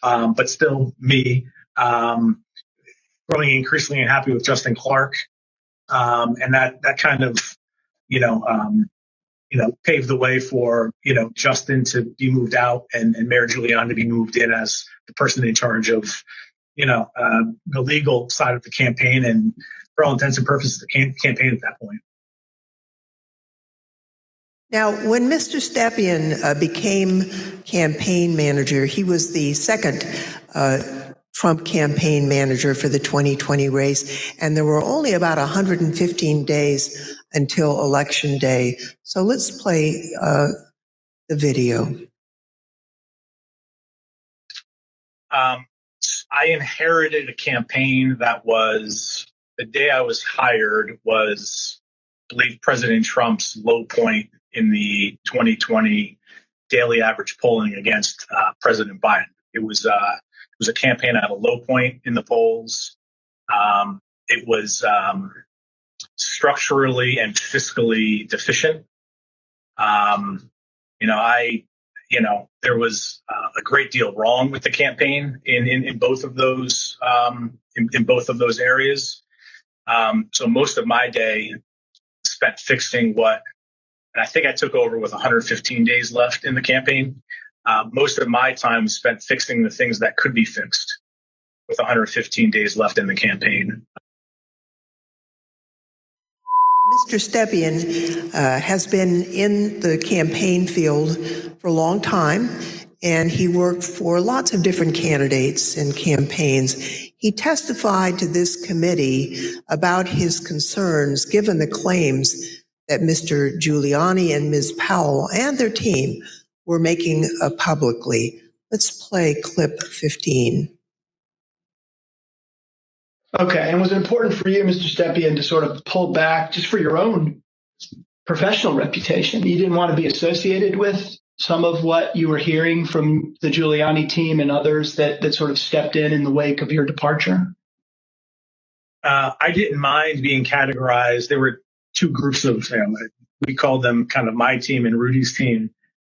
but still me. Growing increasingly unhappy with Justin Clark, and that kind of, paved the way for, Justin to be moved out and Mayor Giuliani to be moved in as the person in charge of, the legal side of the campaign, and for all intents and purposes, the campaign at that point. Now, when Mr. Stepien became campaign manager, he was the second Trump campaign manager for the 2020 race, and there were only about 115 days until Election Day. So let's play the video. I inherited a campaign that was, the day I was hired was, I believe, President Trump's low point in the 2020 daily average polling against President Biden. It was a campaign at a low point in the polls. It was structurally and fiscally deficient. There was a great deal wrong with the campaign in both of those in both of those areas. So most of my day spent fixing what, and I think I took over with 115 days left in the campaign. Most of my time was spent fixing the things that could be fixed with 115 days left in the campaign. Mr. Stepien has been in the campaign field for a long time, and he worked for lots of different candidates and campaigns. He testified to this committee about his concerns given the claims that Mr. Giuliani and Ms. Powell and their team were making publicly. Let's play clip 15. Okay, and was it important for you, Mr. Stepien, to sort of pull back just for your own professional reputation? You didn't want to be associated with some of what you were hearing from the Giuliani team and others that sort of stepped in the wake of your departure? I didn't mind being categorized. There were two groups of, we called them kind of my team and Rudy's team.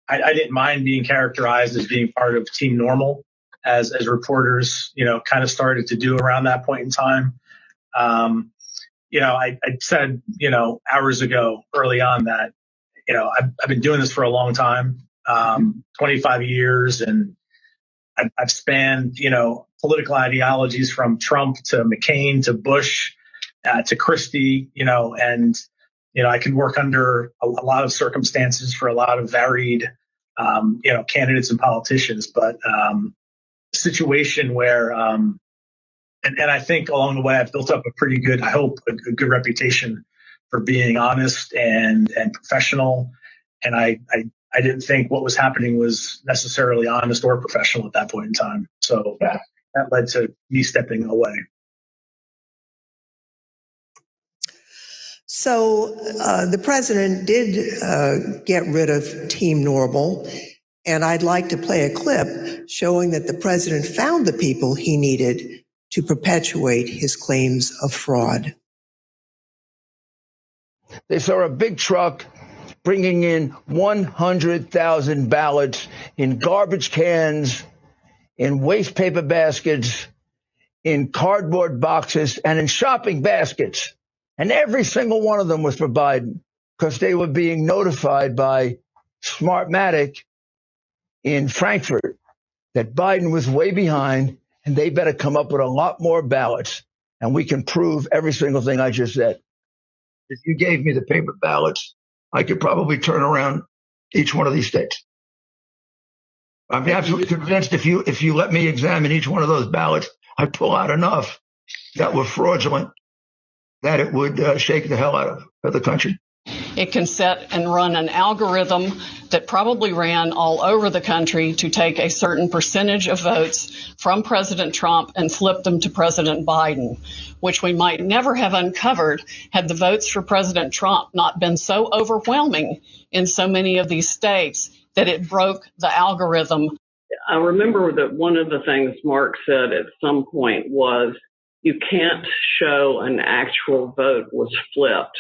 I didn't mind being characterized as being part of Team Normal, as reporters, kind of started to do around that point in time. I said, hours ago, early on, that, I've been doing this for a long time, 25 years, and I've spanned, political ideologies from Trump to McCain to Bush to Christie, and, I can work under a lot of circumstances for a lot of varied, candidates and politicians, but situation where, and I think along the way I've built up a pretty good, I hope, a good reputation for being honest and professional. And I didn't think what was happening was necessarily honest or professional at that point in time. So that led to me stepping away. So the president did get rid of Team Normal, and I'd like to play a clip showing that the president found the people he needed to perpetuate his claims of fraud. They saw a big truck bringing in 100,000 ballots in garbage cans, in waste paper baskets, in cardboard boxes, and in shopping baskets. And every single one of them was for Biden because they were being notified by Smartmatic in Frankfurt that Biden was way behind and they better come up with a lot more ballots. And we can prove every single thing I just said. If you gave me the paper ballots, I could probably turn around each one of these states. I'm absolutely convinced if you let me examine each one of those ballots, I'd pull out enough that were fraudulent that it would shake the hell out of the country. It can set and run an algorithm that probably ran all over the country to take a certain percentage of votes from President Trump and flip them to President Biden, which we might never have uncovered had the votes for President Trump not been so overwhelming in so many of these states that it broke the algorithm. I remember that one of the things Mark said at some point was you can't show an actual vote was flipped,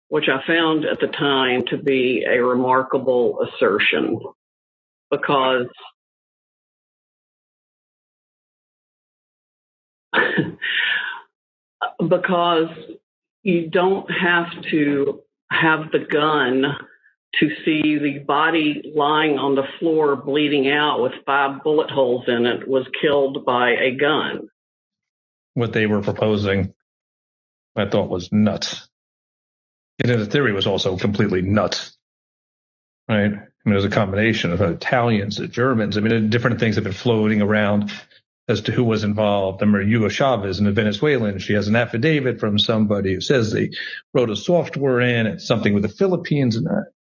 which I found at the time to be a remarkable assertion because because you don't have to have the gun to see the body lying on the floor bleeding out with 5 bullet holes in it was killed by a gun. What they were proposing, I thought was nuts. And the theory was also completely nuts, right? I mean, there's a combination of Italians, the Germans. I mean, different things have been floating around as to who was involved. I remember Hugo Chavez and the Venezuelan. She has an affidavit from somebody who says they wrote a software in and something with the Philippines and that.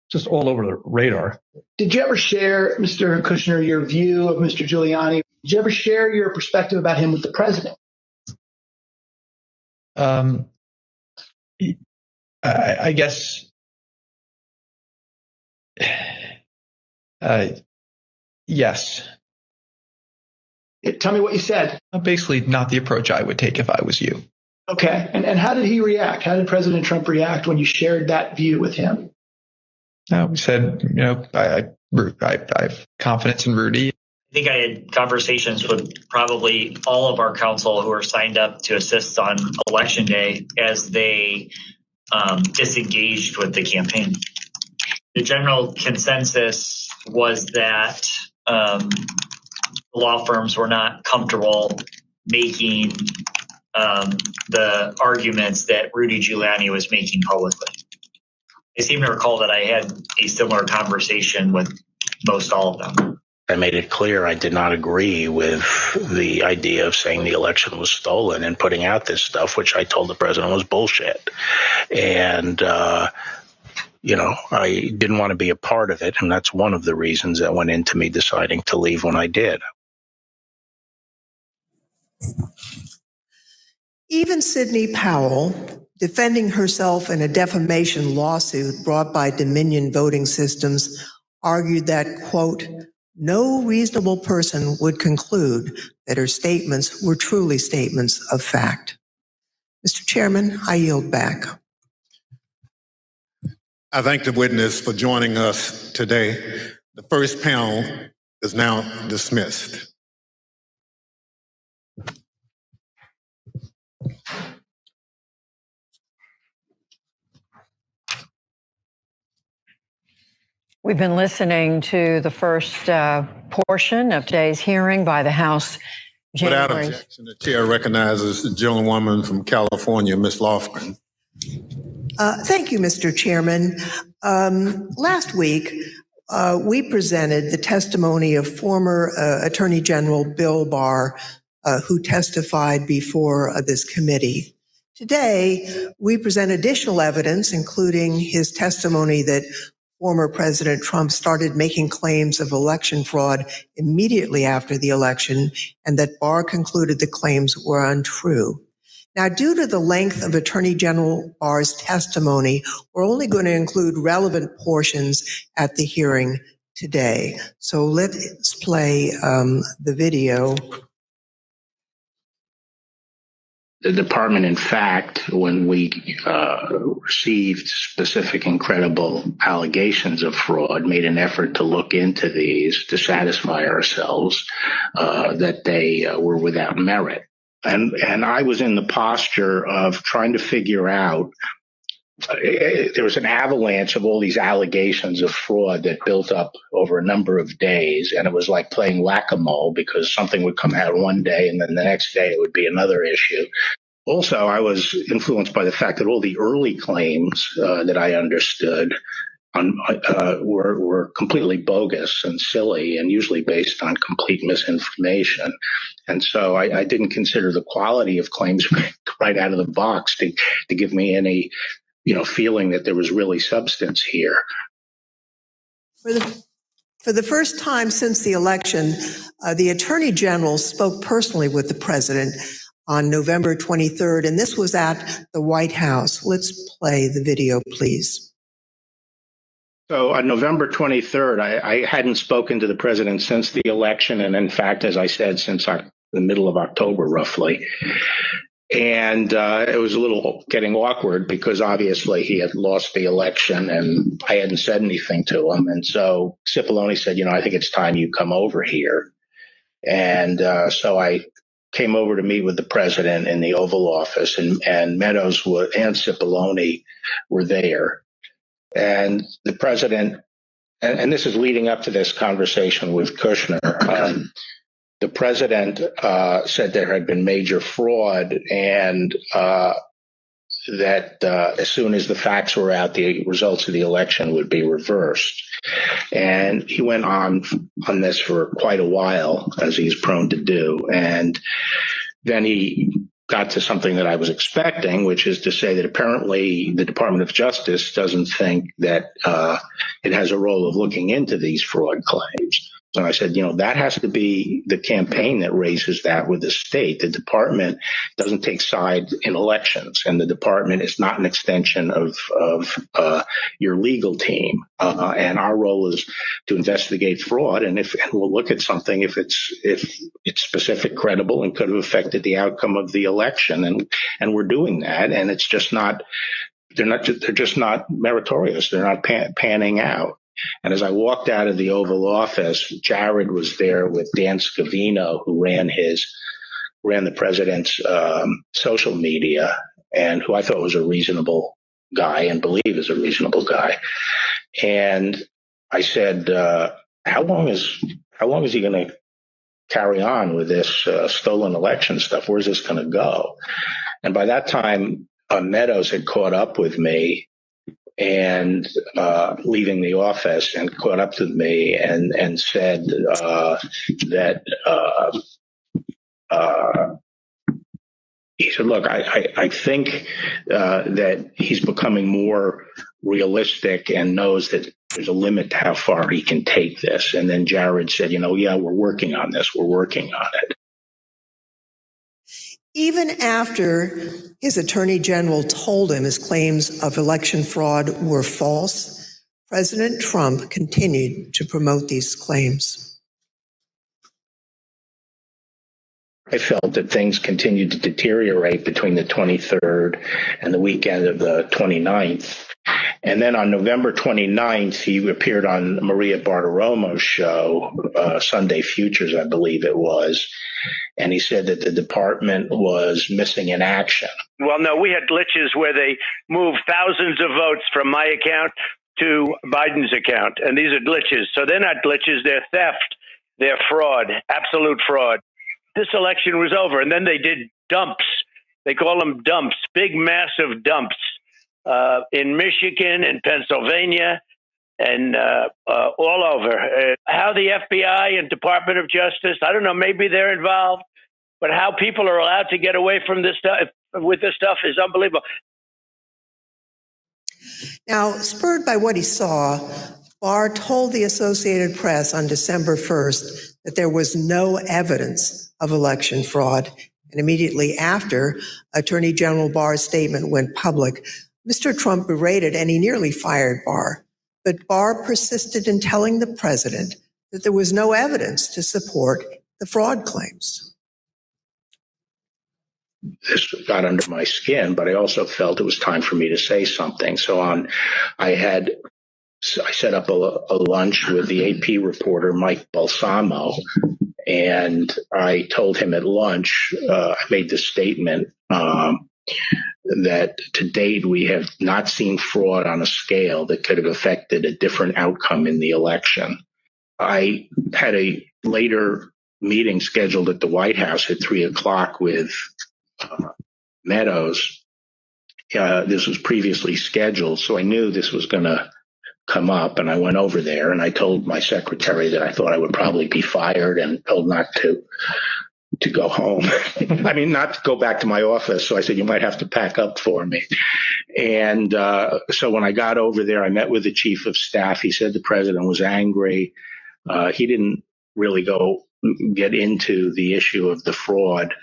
Just all over the radar. Did you ever share, Mr. Kushner, your view of Mr. Giuliani? Did you ever share your perspective about him with the president? I guess, yes. Tell me what you said. Basically, not the approach I would take if I was you. Okay. And how did he react? How did President Trump react when you shared that view with him? We said, I have confidence in Rudy. I think I had conversations with probably all of our council who are signed up to assist on Election Day as they disengaged with the campaign. The general consensus was that law firms were not comfortable making the arguments that Rudy Giuliani was making publicly. I seem to recall that I had a similar conversation with most all of them. I made it clear I did not agree with the idea of saying the election was stolen and putting out this stuff, which I told the president was bullshit. And, I didn't want to be a part of it. And that's one of the reasons that went into me deciding to leave when I did. Even Sidney Powell, defending herself in a defamation lawsuit brought by Dominion Voting Systems, argued that, quote, no reasonable person would conclude that her statements were truly statements of fact. Mr. Chairman, I yield back. I thank the witness for joining us today. The first panel is now dismissed. We've been listening to the first portion of today's hearing by the House. Without objection, the chair recognizes the gentlewoman from California, Ms. Lofgren. Thank you, Mr. Chairman. Last week, we presented the testimony of former Attorney General Bill Barr, who testified before this committee. Today, we present additional evidence, including his testimony that former President Trump started making claims of election fraud immediately after the election, and that Barr concluded the claims were untrue. Now, due to the length of Attorney General Barr's testimony, we're only going to include relevant portions at the hearing today. So let's play the video. The department, in fact, when we received specific and credible allegations of fraud, made an effort to look into these to satisfy ourselves that they were without merit. And I was in the posture of trying to figure out, there was an avalanche of all these allegations of fraud that built up over a number of days. And it was like playing whack-a-mole because something would come out one day and then the next day it would be another issue. Also, I was influenced by the fact that all the early claims that I understood were completely bogus and silly and usually based on complete misinformation. And so I didn't consider the quality of claims right out of the box to give me any feeling that there was really substance here. For the first time since the election, the Attorney General spoke personally with the president on November 23rd, and this was at the White House. Let's play the video, please. So on November 23rd, I hadn't spoken to the president since the election. And in fact, as I said, since the middle of October, roughly. And it was a little getting awkward because obviously he had lost the election and I hadn't said anything to him. And so Cipollone said, I think it's time you come over here. And so I came over to meet with the president in the Oval Office, and Meadows and Cipollone were there. And the president, and this is leading up to this conversation with Kushner, the president said there had been major fraud and that as soon as the facts were out, the results of the election would be reversed. And he went on this for quite a while, as he's prone to do. And then he got to something that I was expecting, which is to say that apparently the Department of Justice doesn't think that it has a role of looking into these fraud claims. So I said, that has to be the campaign that raises that with the state. The department doesn't take sides in elections, and the department is not an extension of your legal team. And our role is to investigate fraud, and we'll look at something if it's specific, credible, and could have affected the outcome of the election. And we're doing that, and it's just not. They're just not meritorious. They're not panning out. And as I walked out of the Oval Office, Jared was there with Dan Scavino, who ran the president's social media, and who I thought was a reasonable guy and believe is a reasonable guy. And I said, how long is he going to carry on with this stolen election stuff? Where's this going to go? And by that time, Meadows had caught up with me and leaving the office, and caught up with me and said that he said, look, I think that he's becoming more realistic and knows that there's a limit to how far he can take this. And then Jared said, yeah, we're working on this. We're working on it. Even after his attorney general told him his claims of election fraud were false, President Trump continued to promote these claims. I felt that things continued to deteriorate between the 23rd and the weekend of the 29th. And then on November 29th, he appeared on Maria Bartiromo's show, Sunday Futures, I believe it was. And he said that the department was missing in action. Well, no, we had glitches where they moved thousands of votes from my account to Biden's account. And these are glitches. So they're not glitches. They're theft. They're fraud, absolute fraud. This election was over. And then they did dumps. They call them dumps, big, massive dumps in Michigan and Pennsylvania and all over. How the FBI and Department of Justice, I don't know, maybe they're involved, but how people are allowed to get away from this stuff with this stuff is unbelievable. Now, spurred by what he saw, Barr told the Associated Press on December 1st that there was no evidence of election fraud. And immediately after Attorney General Barr's statement went public, Mr. Trump berated and he nearly fired Barr. But Barr persisted in telling the president that there was no evidence to support the fraud claims. This got under my skin, but I also felt it was time for me to say something. So I set up a lunch with the AP reporter, Mike Balsamo, and I told him at lunch, I made this statement that to date we have not seen fraud on a scale that could have affected a different outcome in the election. I had a later meeting scheduled at the White House at 3:00 with Meadows. This was previously scheduled, so I knew this was going to come up, and I went over there and I told my secretary that I thought I would probably be fired and told not to go home. I mean, not to go back to my office. So I said, you might have to pack up for me. And so when I got over there, I met with the chief of staff. He said the president was angry. He didn't really get into the issue of the fraud.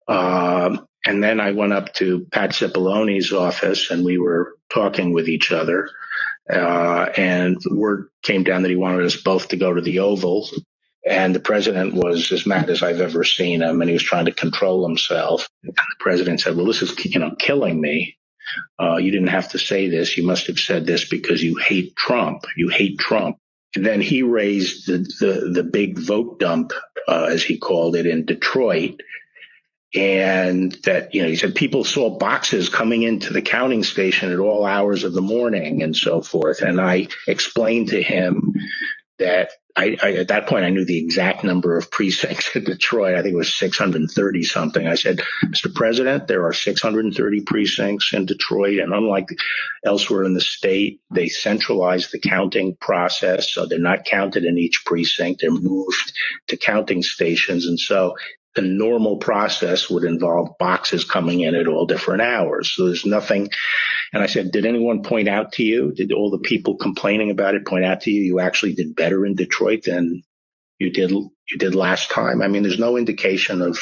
And then I went up to Pat Cipollone's office and we were talking with each other. And word came down that he wanted us both to go to the Oval. And the president was as mad as I've ever seen him, and he was trying to control himself. And the president said, well, this is, killing me. You didn't have to say this. You must have said this because you hate Trump. You hate Trump. And then he raised the big vote dump, as he called it, in Detroit. And that, he said people saw boxes coming into the counting station at all hours of the morning and so forth. And I explained to him that I at that point, I knew the exact number of precincts in Detroit. I think it was 630 something. I said, Mr. President, there are 630 precincts in Detroit. And unlike elsewhere in the state, they centralized the counting process. So they're not counted in each precinct. They're moved to counting stations. And so the normal process would involve boxes coming in at all different hours. So there's nothing. And I said, did anyone point out to you? Did all the people complaining about it point out to you? You actually did better in Detroit than you did last time. I mean, there's no indication of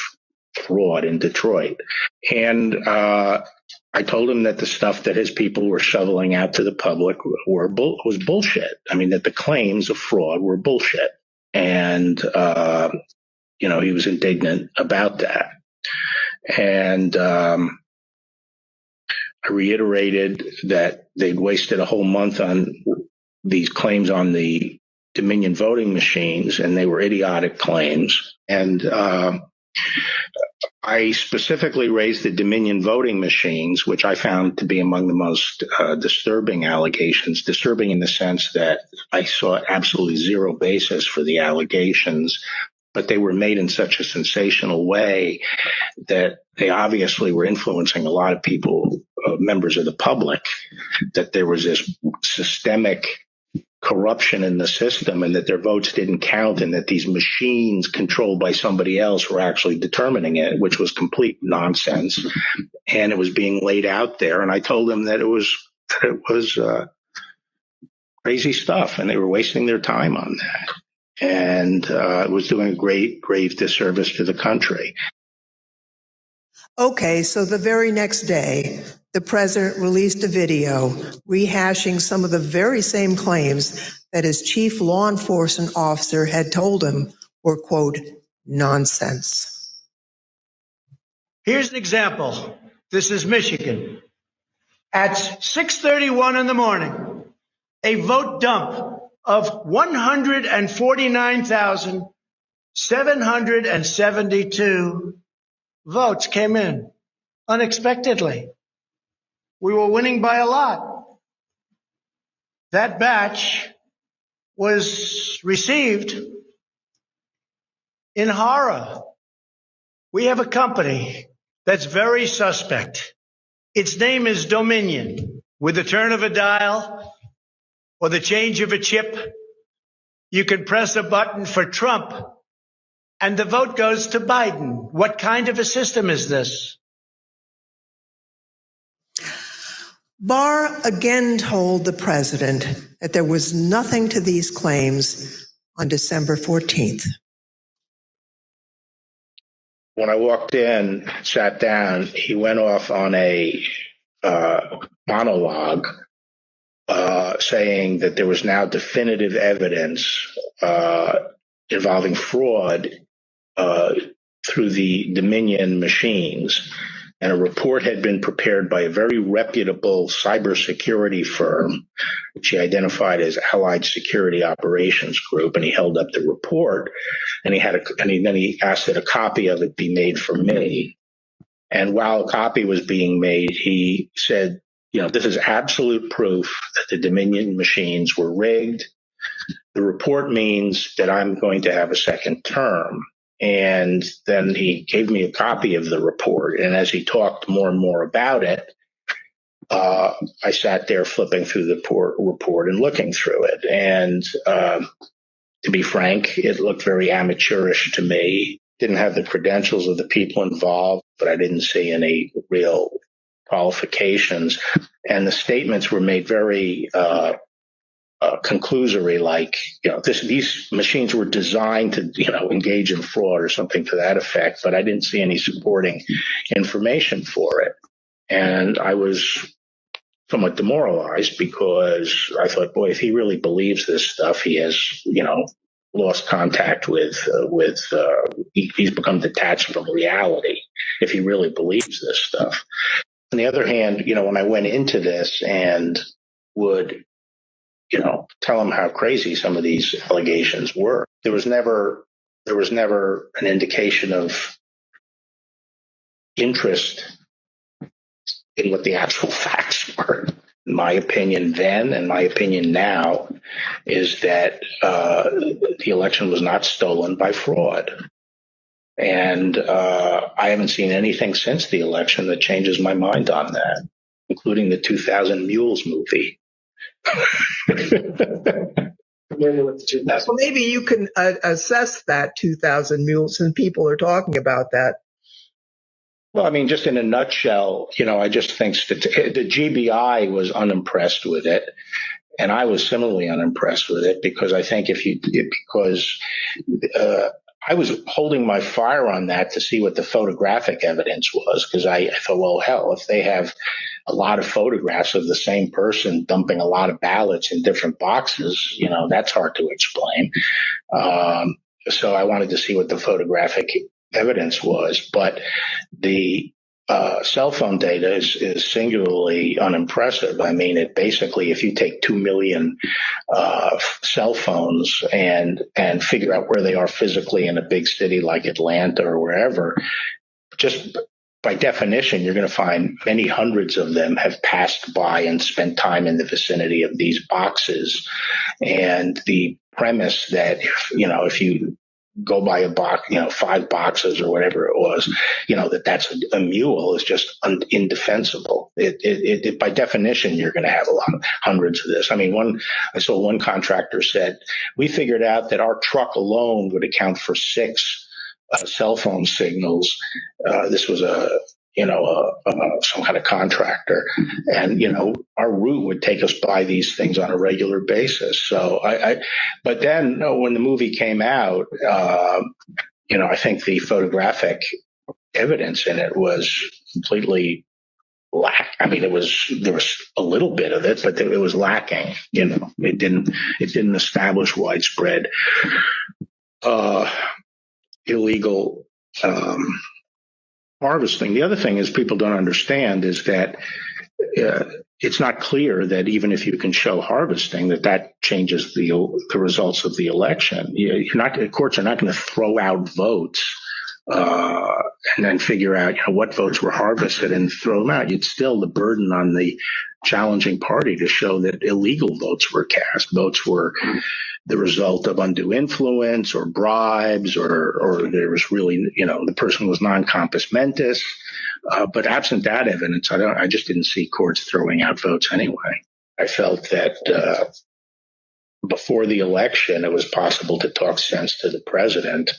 fraud in Detroit. And I told him that the stuff that his people were shoveling out to the public was bullshit. I mean, that the claims of fraud were bullshit. And he was indignant about that. And I reiterated that they'd wasted a whole month on these claims on the Dominion voting machines, and they were idiotic claims. And I specifically raised the Dominion voting machines, which I found to be among the most disturbing allegations, disturbing in the sense that I saw absolutely zero basis for the allegations, but they were made in such a sensational way that they obviously were influencing a lot of people, members of the public, that there was this systemic corruption in the system and that their votes didn't count and that these machines controlled by somebody else were actually determining it, which was complete nonsense. And it was being laid out there. And I told them that it was crazy stuff and they were wasting their time on that. And it was doing a grave disservice to the country. Okay, so the very next day, the president released a video rehashing some of the very same claims that his chief law enforcement officer had told him were, quote, nonsense. Here's an example. This is Michigan. At 6:31 in the morning, a vote dump of 149,772 votes came in unexpectedly. We were winning by a lot. That batch was received in horror. We have a company that's very suspect. Its name is Dominion. With the turn of a dial or the change of a chip, you can press a button for Trump and the vote goes to Biden. What kind of a system is this? Barr again told the president that there was nothing to these claims on December 14th. When I walked in, sat down, he went off on a monologue saying that there was now definitive evidence involving fraud through the Dominion machines. And a report had been prepared by a very reputable cybersecurity firm, which he identified as Allied Security Operations Group. And he held up the report, and then he asked that a copy of it be made for me. And while a copy was being made, he said, this is absolute proof that the Dominion machines were rigged. The report means that I'm going to have a second term. And then he gave me a copy of the report. And as he talked more and more about it, I sat there flipping through the report and looking through it. And to be frank, it looked very amateurish to me. Didn't have the credentials of the people involved, but I didn't see any real qualifications. And the statements were made very conclusory, like, these machines were designed to, engage in fraud or something to that effect, but I didn't see any supporting information for it. And I was somewhat demoralized because I thought, boy, if he really believes this stuff, he has, lost contact with he's become detached from reality if he really believes this stuff. On the other hand, when I went into this and would, tell him how crazy some of these allegations were, there was never an indication of interest in what the actual facts were. My opinion then and my opinion now is that the election was not stolen by fraud. And I haven't seen anything since the election that changes my mind on that, including the 2000 Mules movie. Well, maybe you can assess that 2000 Mules, and people are talking about that. Well, I mean, just in a nutshell, I just think the GBI was unimpressed with it. And I was similarly unimpressed with it because I think I was holding my fire on that to see what the photographic evidence was, because I thought, well, hell, if they have a lot of photographs of the same person dumping a lot of ballots in different boxes, that's hard to explain. So I wanted to see what the photographic evidence was, but the cell phone data is singularly unimpressive. I mean, it basically, if you take 2 million cell phones and figure out where they are physically in a big city like Atlanta or wherever, just by definition, you're going to find many hundreds of them have passed by and spent time in the vicinity of these boxes. And the premise that, if you go by a box, 5 boxes or whatever it was, that's a mule is just indefensible. It by definition, you're going to have hundreds of this. I mean, I saw one contractor said, we figured out that our truck alone would account for 6 cell phone signals. This was some kind of contractor, and our route would take us by these things on a regular basis. So but then when the movie came out, I think the photographic evidence in it was completely I mean, there was a little bit of it, but it was lacking. It didn't establish widespread illegal harvesting. The other thing is people don't understand is that it's not clear that even if you can show harvesting, that changes the results of the election. The courts are not going to throw out votes and then figure out what votes were harvested and throw them out. It's still the burden on the challenging party to show that illegal votes were cast. Votes were the result of undue influence or bribes, or there was really, the person was non-compos mentis. But absent that evidence, I just didn't see courts throwing out votes anyway. I felt that before the election, it was possible to talk sense to the president.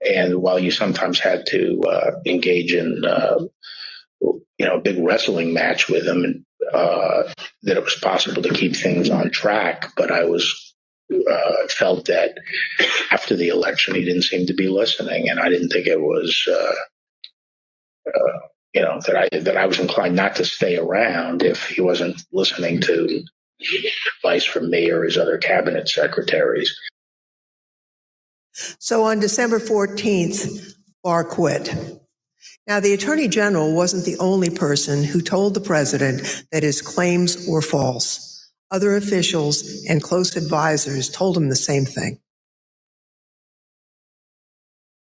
And while you sometimes had to engage in a big wrestling match with him, that it was possible to keep things on track. But I felt that after the election, he didn't seem to be listening, and I didn't think it was, that I was inclined not to stay around if he wasn't listening to advice from me or his other cabinet secretaries. So on December 14th, Barr quit. Now, the Attorney General wasn't the only person who told the president that his claims were false. Other officials and close advisors told him the same thing.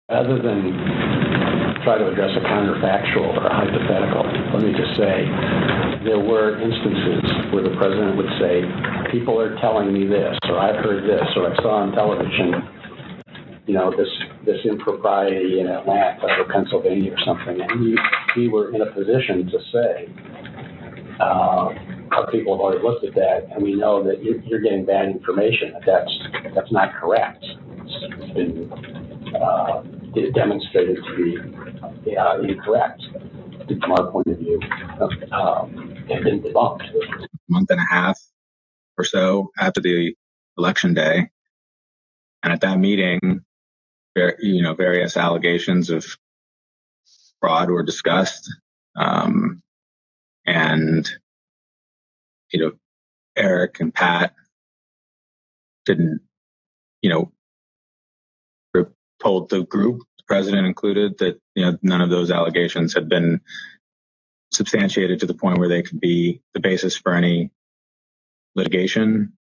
Rather than try to address a counterfactual or a hypothetical, let me just say there were instances where the president would say, people are telling me this, or I've heard this, or I saw on television, this impropriety in Atlanta or Pennsylvania or something. And we were in a position to say, our people have already looked at that, and we know that you're getting bad information. That's not correct. It's been demonstrated to be incorrect from our point of view, and been debunked. A month and a half or so after the election day, and at that meeting, various allegations of fraud were discussed. And, Eric and Pat didn't, told the group, the president included, that, none of those allegations had been substantiated to the point where they could be the basis for any litigation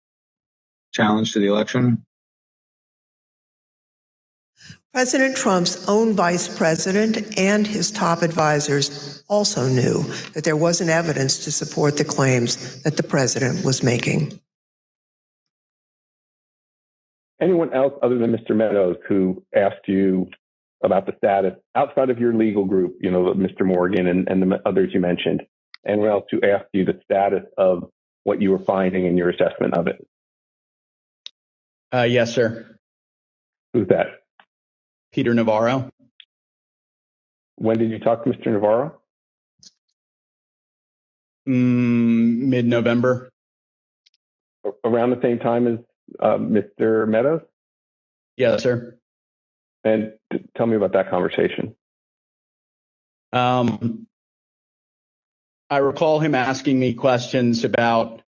challenge to the election. President Trump's own vice president and his top advisors also knew that there wasn't evidence to support the claims that the president was making. Anyone else other than Mr. Meadows who asked you about the status outside of your legal group, Mr. Morgan and the others you mentioned? Anyone else who asked you the status of what you were finding in your assessment of it? Yes, sir. Who's that? Peter Navarro. When did you talk to Mr. Navarro? Mid-November. Around the same time as Mr. Meadows? Yes, sir. And tell me about that conversation. I recall him asking me questions about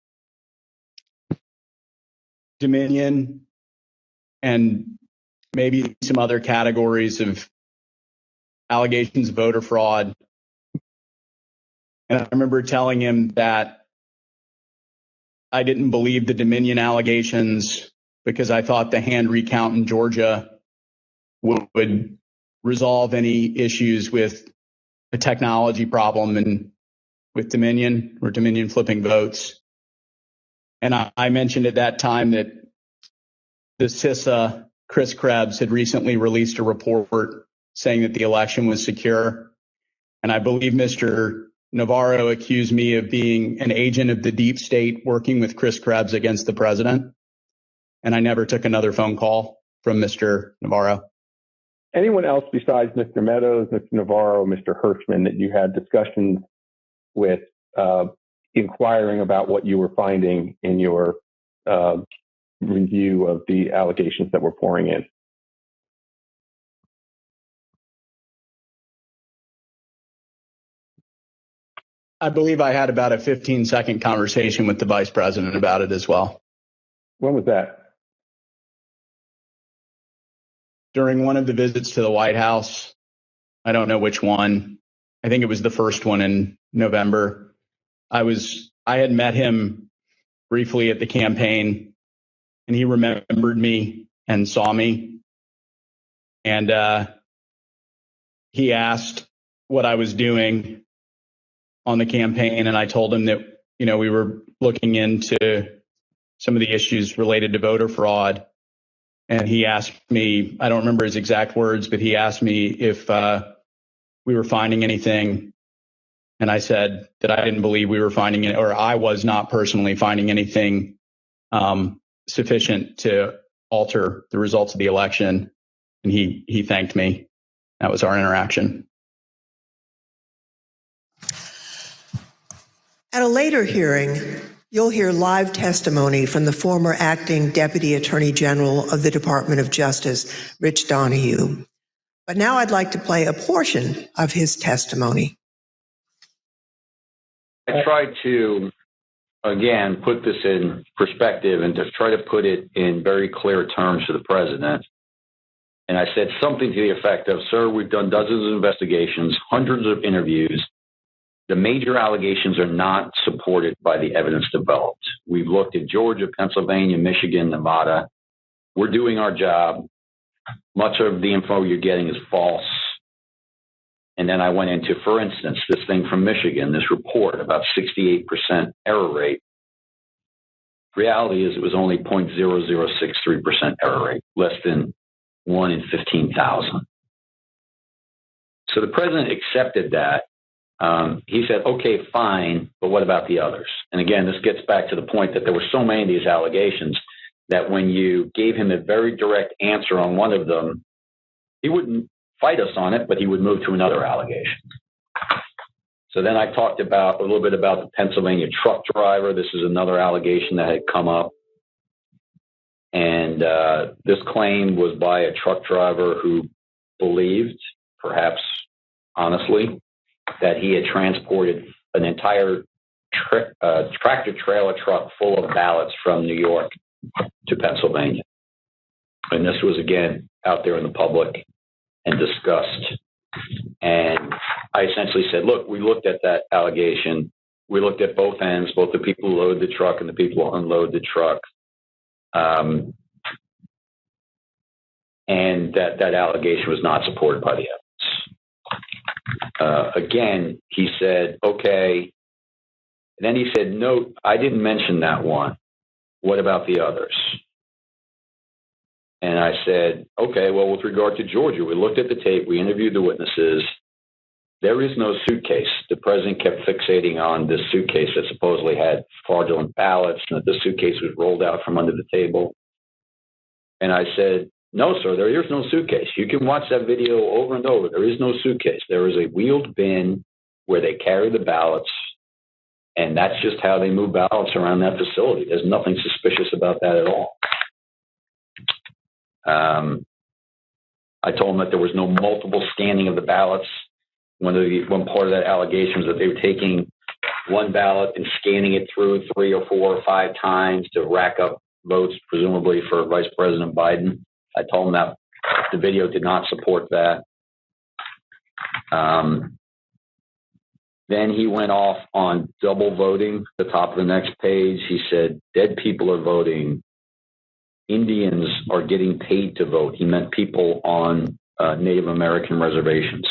Dominion and maybe some other categories of allegations of voter fraud. And I remember telling him that I didn't believe the Dominion allegations because I thought the hand recount in Georgia would resolve any issues with a technology problem and with Dominion or Dominion flipping votes. And I mentioned at that time that the CISA, Chris Krebs, had recently released a report saying that the election was secure. And I believe Mr. Navarro accused me of being an agent of the deep state working with Chris Krebs against the president. And I never took another phone call from Mr. Navarro. Anyone else besides Mr. Meadows, Mr. Navarro, Mr. Hirschman that you had discussions with inquiring about what you were finding in your review of the allegations that were pouring in? I believe I had about a 15-second conversation with the vice president about it as well. When was that? During one of the visits to the White House. I don't know which one. I think it was the first one in November. I had met him briefly at the campaign, and he remembered me and saw me. And he asked what I was doing on the campaign, and I told him that, we were looking into some of the issues related to voter fraud. And he asked me, I don't remember his exact words, but he asked me if we were finding anything. And I said that I didn't believe we were finding it, or I was not personally finding anything sufficient to alter the results of the election. And he thanked me. That was our interaction. At a later hearing, you'll hear live testimony from the former acting Deputy Attorney General of the Department of Justice, Rich Donahue. But now I'd like to play a portion of his testimony. I tried to, again, put this in perspective and to try to put it in very clear terms to the president. And I said something to the effect of, sir, we've done dozens of investigations, hundreds of interviews. The major allegations are not supported by the evidence developed. We've looked at Georgia, Pennsylvania, Michigan, Nevada. We're doing our job. Much of the info you're getting is false. And then I went into, for instance, this thing from Michigan, this report about 68% error rate. Reality is it was only 0.0063% error rate, less than 1 in 15,000. So the president accepted that. He said, okay, fine, but what about the others? And again, this gets back to the point that there were so many of these allegations that when you gave him a very direct answer on one of them, he wouldn't fight us on it, but he would move to another allegation. So then I talked about a little bit about the Pennsylvania truck driver. This is another allegation that had come up. And this claim was by a truck driver who believed, perhaps honestly, that he had transported an entire tractor trailer truck full of ballots from New York to Pennsylvania. And this was, again, out there in the public and discussed. And I essentially said, look, we looked at that allegation. We looked at both ends, both the people who load the truck and the people who unload the truck. And that allegation was not supported by the evidence. Again, he said, okay. And then he said, no, I didn't mention that one. What about the others? And I said, okay, well, with regard to Georgia, we looked at the tape, we interviewed the witnesses. There is no suitcase. The president kept fixating on this suitcase that supposedly had fraudulent ballots and that the suitcase was rolled out from under the table. And I said, no, sir, there is no suitcase. You can watch that video over and over. There is no suitcase. There is a wheeled bin where they carry the ballots, and that's just how they move ballots around that facility. There's nothing suspicious about that at all. I told them that there was no multiple scanning of the ballots. One part of that allegation was that they were taking one ballot and scanning it through 3 or 4 or 5 times to rack up votes, presumably for Vice President Biden. I told them that the video did not support that. Then he went off on double voting. The top of the next page, he said, dead people are voting. Indians are getting paid to vote. He meant people on Native American reservations.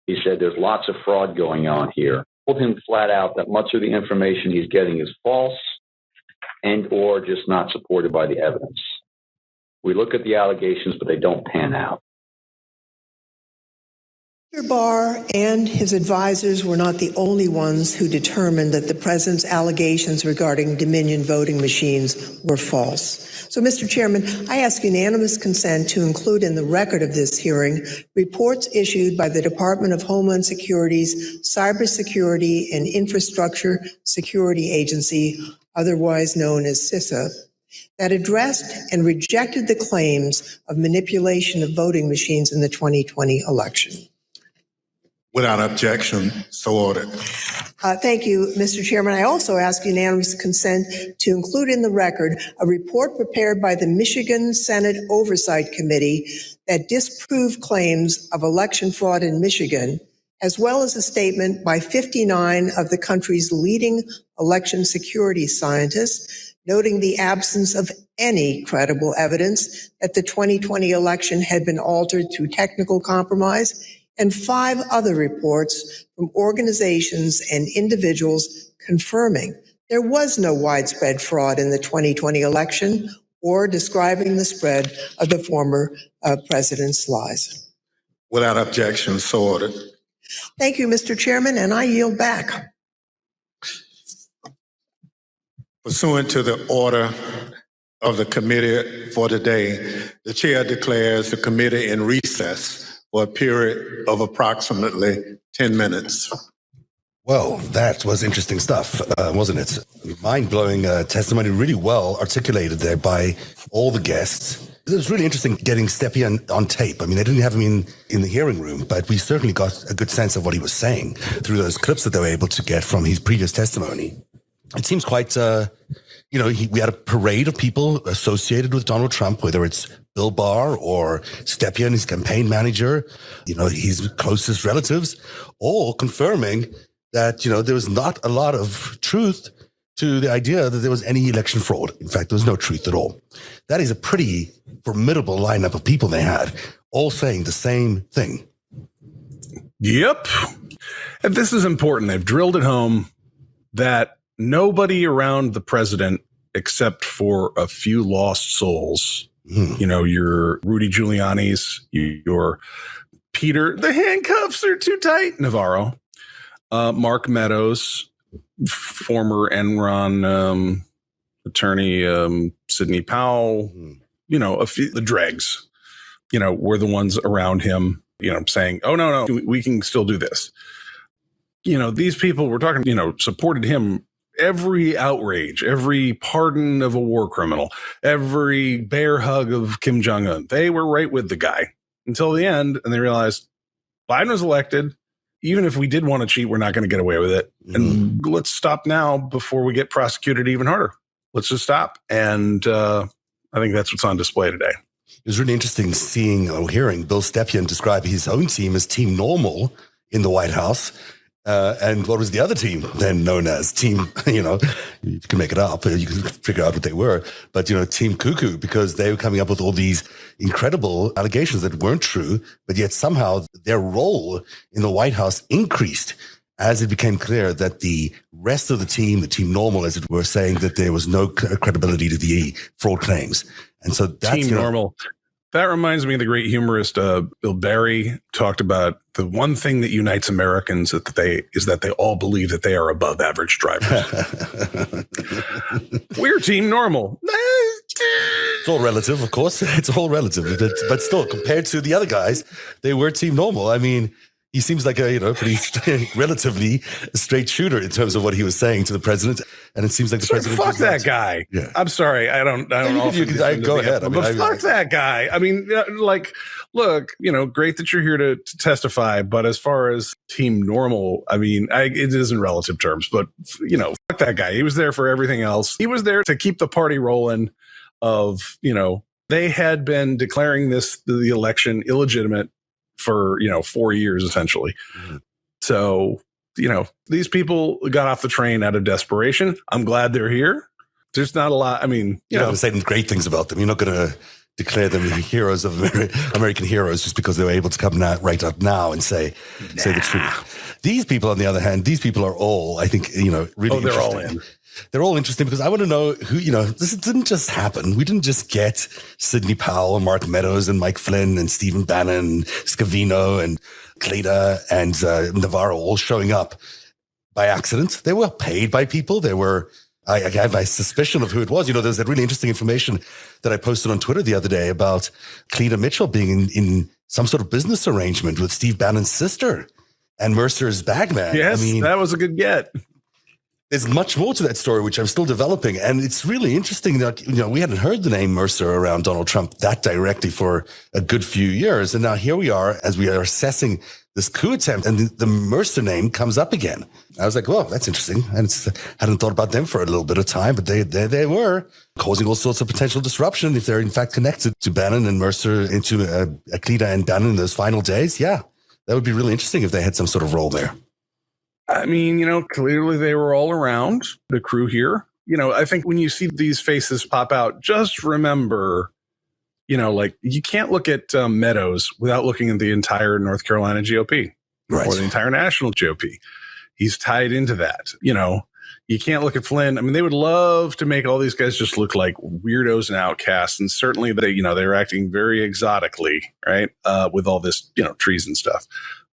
He said there's lots of fraud going on here. Told him flat out that much of the information he's getting is false and or just not supported by the evidence. We look at the allegations, but they don't pan out. Mr. Barr and his advisors were not the only ones who determined that the president's allegations regarding Dominion voting machines were false. So, Mr. Chairman, I ask unanimous consent to include in the record of this hearing reports issued by the Department of Homeland Security's Cybersecurity and Infrastructure Security Agency, otherwise known as CISA, that addressed and rejected the claims of manipulation of voting machines in the 2020 election. Without objection, so ordered. Thank you, Mr. Chairman. I also ask unanimous consent to include in the record a report prepared by the Michigan Senate Oversight Committee that disproved claims of election fraud in Michigan, as well as a statement by 59 of the country's leading election security scientists, noting the absence of any credible evidence that the 2020 election had been altered through technical compromise, and 5 other reports from organizations and individuals confirming there was no widespread fraud in the 2020 election or describing the spread of the former president's lies. Without objection, so ordered. Thank you, Mr. Chairman, and I yield back. Pursuant to the order of the committee for today, the chair declares the committee in recess for a period of approximately 10 minutes. Well, that was interesting stuff, wasn't it? Mind-blowing testimony, really well articulated there by all the guests. It was really interesting getting Stepien on tape. I mean, they didn't have him in the hearing room, but we certainly got a good sense of what he was saying through those clips that they were able to get from his previous testimony. It seems quite, we had a parade of people associated with Donald Trump, whether it's Bill Barr or Stepien, his campaign manager, his closest relatives, all confirming that, there was not a lot of truth to the idea that there was any election fraud. In fact, there was no truth at all. That is a pretty formidable lineup of people they had, all saying the same thing. Yep. And this is important. They've drilled it home that nobody around the president, except for a few lost souls, your Rudy Giuliani's, your Peter, the handcuffs are too tight, Navarro, Mark Meadows, former Enron attorney Sidney Powell, a few, the dregs, were the ones around him, saying, oh, no, we can still do this. These people we're talking, supported him. Every outrage, every pardon of a war criminal, every bear hug of Kim Jong-un, they were right with the guy until the end. And they realized Biden was elected. even if we did want to cheat, we're not going to get away with it. And let's stop now before we get prosecuted even harder. Let's just stop. And I think that's what's on display today. It was really interesting seeing or hearing Bill Stepien describe his own team as Team Normal in the White House. And what was the other team then known as? Team, you can make it up, you can figure out what they were, but, Team Cuckoo, because they were coming up with all these incredible allegations that weren't true, but yet somehow their role in the White House increased as it became clear that the rest of the Team Normal, as it were, saying that there was no credibility to the fraud claims. And so that's Team Normal. That reminds me of the great humorist Bill Barry talked about the one thing that unites Americans is that they all believe that they are above average drivers. We're Team Normal. It's all relative, of course. It's all relative, but still, compared to the other guys, they were Team Normal. I mean, he seems like a pretty relatively straight shooter in terms of what he was saying to the president, and it seems like the president. Fuck that guy. Yeah. I'm sorry, I don't. Go ahead. Fuck that guy. I mean, look, great that you're here to testify, but as far as Team Normal, I mean, it is in relative terms, but fuck that guy. He was there for everything else. He was there to keep the party rolling. They had been declaring the election illegitimate for 4 years essentially. So these people got off the train out of desperation. I'm glad they're here. There's not a lot. I mean, you're not going to say great things about them. You're not going to declare them heroes of American heroes just because they were able to come right up now and say the truth. These people, on the other hand, are all, I think, really they're interesting. all in. They're all interesting because I want to know who, this didn't just happen. We didn't just get Sidney Powell, Mark Meadows, and Mike Flynn, and Stephen Bannon, Scavino, and Cleda, and Navarro all showing up by accident. They were paid by people. I have my suspicion of who it was. There's that really interesting information that I posted on Twitter the other day about Cleda Mitchell being in some sort of business arrangement with Steve Bannon's sister and Mercer's bagman. Yes, that was a good get. There's much more to that story, which I'm still developing. And it's really interesting that, we hadn't heard the name Mercer around Donald Trump that directly for a good few years. And now here we are as we are assessing this coup attempt and the Mercer name comes up again. I was like, well, that's interesting. I hadn't thought about them for a little bit of time, but they were causing all sorts of potential disruption if they're in fact connected to Bannon and Mercer into Cleda and Bannon in those final days. Yeah, that would be really interesting if they had some sort of role there. I mean, clearly they were all around the crew here. I think when you see these faces pop out, just remember, you can't look at Meadows without looking at the entire North Carolina GOP or the entire national GOP. He's tied into that. You can't look at Flynn. I mean, they would love to make all these guys just look like weirdos and outcasts. And certainly they're acting very exotically, right? With all this, treason stuff.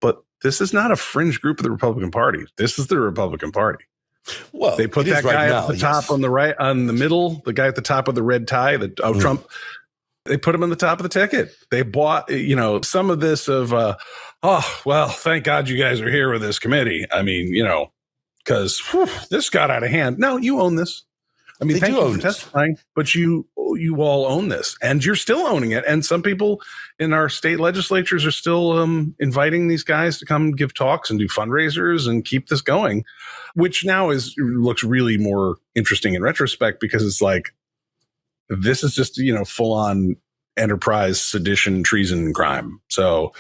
But this is not a fringe group of the Republican Party. This is the Republican Party. Well, they put that guy at the top on the right, on the middle, the guy at the top of the red tie, Trump. They put him on the top of the ticket. They bought, some of this of, thank God you guys are here with this committee. I mean, because this got out of hand. No, you own this. I mean, thank you for testifying, but you all own this, and you're still owning it. And some people in our state legislatures are still inviting these guys to come give talks and do fundraisers and keep this going, which now looks really more interesting in retrospect because it's like this is just full on enterprise, sedition, treason, crime. So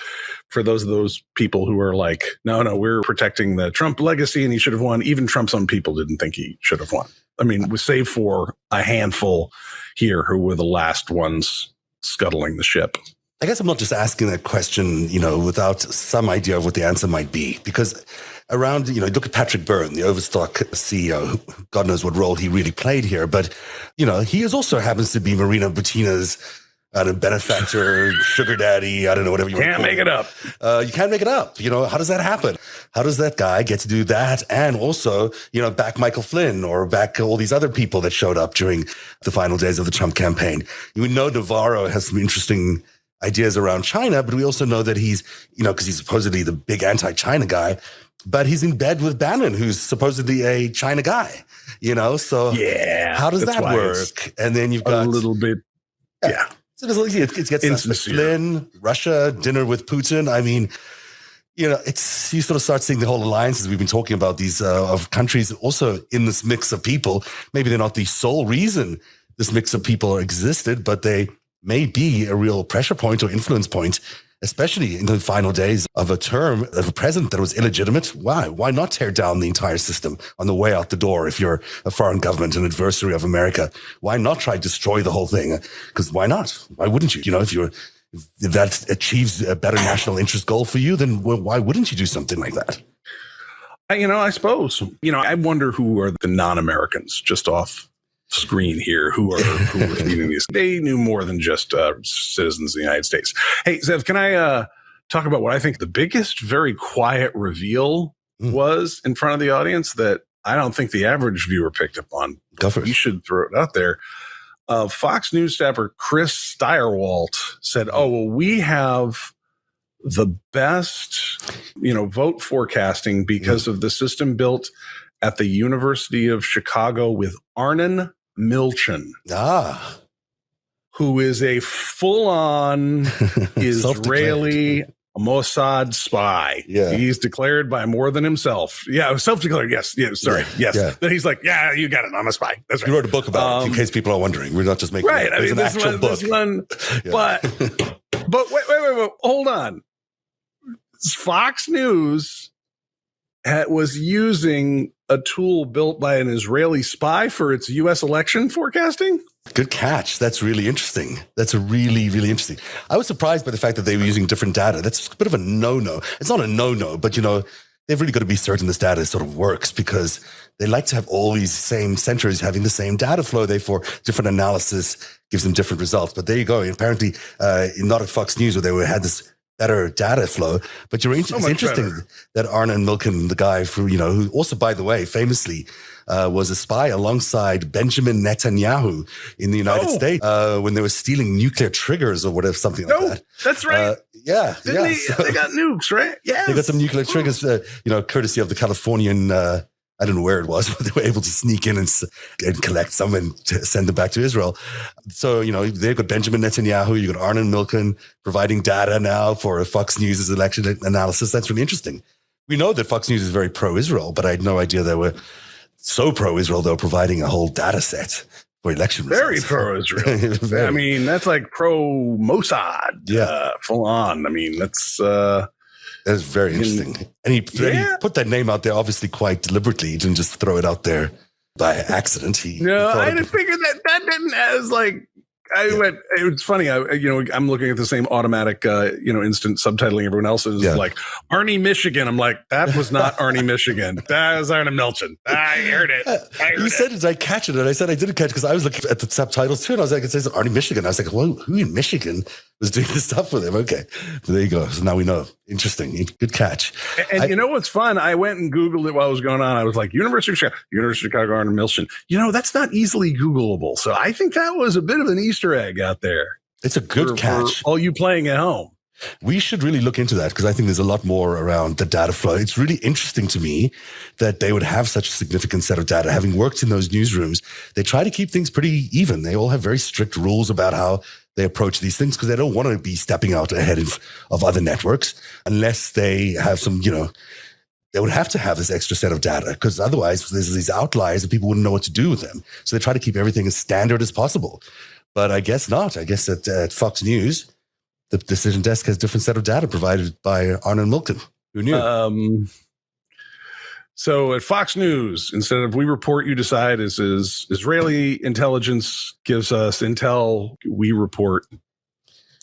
for those people who are like, no, we're protecting the Trump legacy and he should have won. Even Trump's own people didn't think he should have won. I mean, save for a handful here who were the last ones scuttling the ship. I guess I'm not just asking that question, without some idea of what the answer might be. Because around, look at Patrick Byrne, the Overstock CEO, God knows what role he really played here. But, he also happens to be Marina Buttina's benefactor, sugar daddy, I don't know, whatever you want to call it. Can't make it up. You can't make it up. How does that happen? How does that guy get to do that? And also, back Michael Flynn or back all these other people that showed up during the final days of the Trump campaign. We know Navarro has some interesting ideas around China, but we also know that he's, because he's supposedly the big anti-China guy, but he's in bed with Bannon, who's supposedly a China guy, so yeah, how does that work? And then you've got a little bit. Yeah. So it gets Flynn, Russia, dinner with Putin. I mean, it's, you sort of start seeing the whole alliances we've been talking about, these of countries also in this mix of people. Maybe they're not the sole reason this mix of people existed, but they may be a real pressure point or influence point, especially in the final days of a term of a president that was illegitimate. Why not tear down the entire system on the way out the door? If you're a foreign government, an adversary of America, why not try to destroy the whole thing? Because why not? Why wouldn't you? If that achieves a better national interest goal for you, then why wouldn't you do something like that? I suppose, I wonder who are the non-Americans just off screen here who are reading these. They knew more than just citizens of the United States. Hey, Zev, can I talk about what I think the biggest, very quiet reveal was in front of the audience that I don't think the average viewer picked up on? You should throw it out there. Fox News staffer Chris Steyerwalt said, we have the best, vote forecasting because of the system built at the University of Chicago with Arnon Milchan. Who is a full-on Israeli Mossad spy. Yeah. He's declared by more than himself. Yeah, self-declared. Yes. Yeah, sorry. Yes. Yeah. Then he's like, yeah, you got it. I'm a spy. That's right. You wrote a book about it, in case people are wondering. We're not just making right. There's an actual book. This one, but wait. Hold on. Fox News was using a tool built by an Israeli spy for its U.S. election forecasting? Good catch. That's really interesting. That's a really, really interesting. I was surprised by the fact that they were using different data. That's a bit of a no-no. It's not a no-no, but, they've really got to be certain this data sort of works because they like to have all these same centers having the same data flow. Therefore, different analysis gives them different results. But there you go. Apparently, not at Fox News where they had this better data flow, but it's interesting better. That Arnon Milchan, the guy who also, by the way, famously was a spy alongside Benjamin Netanyahu in the United States when they were stealing nuclear triggers or whatever, something like that. That's right. They got nukes, right? Yeah, they got some nuclear triggers, courtesy of the Californian. I don't know where it was, but they were able to sneak in and collect some and send them back to Israel. So, they've got Benjamin Netanyahu, you've got Arnon Milchan providing data now for Fox News' election analysis. That's really interesting. We know that Fox News is very pro-Israel, but I had no idea they were so pro-Israel, they were providing a whole data set for election results. Very pro-Israel. I mean, that's like pro-Mossad, full on. I mean, that's very interesting. And he put that name out there, obviously quite deliberately. He didn't just throw it out there by accident. I didn't figure that didn't as like, it's funny. I'm looking at the same automatic, instant subtitling everyone else is like Arnie, Michigan. I'm like, that was not Arnie, Michigan. That was Arnie Milchan. I heard it. You said, did I catch it? And I said, I didn't catch it because I was looking at the subtitles too. And I was like, it says Arnie, Michigan. I was like, well, who in Michigan was doing this stuff with him? Okay. So there you go. So now we know. Interesting. Good catch. And you know what's fun? I went and Googled it while it was going on. I was like, University of Chicago, Arnie Milchan. That's not easily Googleable. So I think that was a bit of an Easter egg out there. It's a good catch. For all you playing at home. We should really look into that because I think there's a lot more around the data flow. It's really interesting to me that they would have such a significant set of data. Having worked in those newsrooms, they try to keep things pretty even. They all have very strict rules about how they approach these things because they don't want to be stepping out ahead of other networks unless they have some, they would have to have this extra set of data because otherwise there's these outliers and people wouldn't know what to do with them. So they try to keep everything as standard as possible. But I guess not. I guess at Fox News, the decision desk has a different set of data provided by Arnon Milchan. Who knew? So at Fox News, instead of we report, you decide, is Israeli intelligence gives us intel, we report,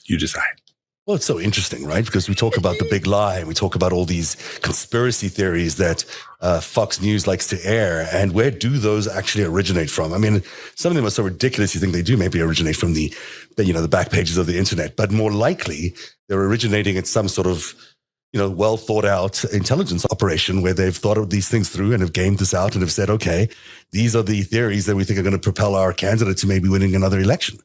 you decide. Well, it's so interesting, right? Because we talk about the big lie and we talk about all these conspiracy theories that Fox News likes to air. And where do those actually originate from? I mean, some of them are so ridiculous you think they do maybe originate from the back pages of the internet. But more likely, they're originating at some sort of well thought out intelligence operation where they've thought of these things through and have gamed this out and have said, okay, these are the theories that we think are going to propel our candidate to maybe winning another election.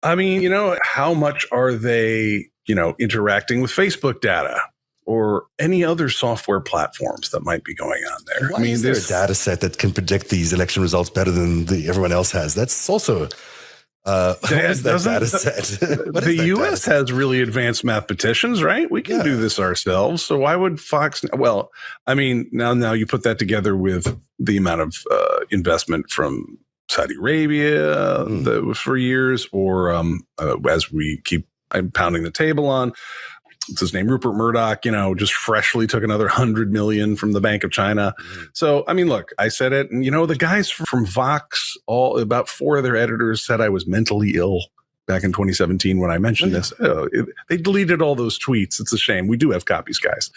I mean, how much are they, interacting with Facebook data or any other software platforms that might be going on there? Why is there a data set that can predict these election results better than everyone else has? That's also What was that data set? The U.S. has really advanced mathematicians, right? We can do this ourselves. So why would Fox? Well, I mean, now you put that together with the amount of investment from Saudi Arabia for years, or as we keep pounding the table on, what's his name, Rupert Murdoch, just freshly took another 100 million from the Bank of China. So, I mean, look, I said it, and the guys from Vox, about 4 of their editors said I was mentally ill back in 2017 when I mentioned this. They deleted all those tweets. It's a shame. We do have copies, guys.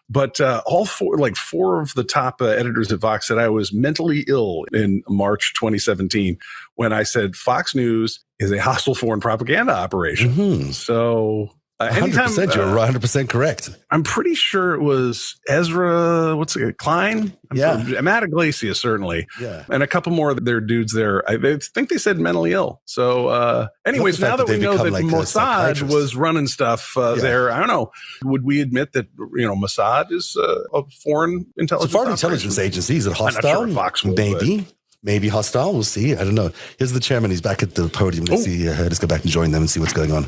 But all 4 of the top editors at Vox said I was mentally ill in March 2017 when I said Fox News is a hostile foreign propaganda operation. So 100%, you're 100% correct. I'm pretty sure it was Ezra, Klein? Matt Iglesias, certainly. Yeah. And a couple more of their dudes there. I think they said mentally ill. So anyways, now that we know that Mossad was running stuff there, I don't know, would we admit that, Mossad is a foreign intelligence It's a foreign intelligence agency. Is it hostile? I'm not sure Fox will, Maybe hostile. We'll see. I don't know. Here's the chairman. He's back at the podium. Let's see. Let's go back and join them and see what's going on.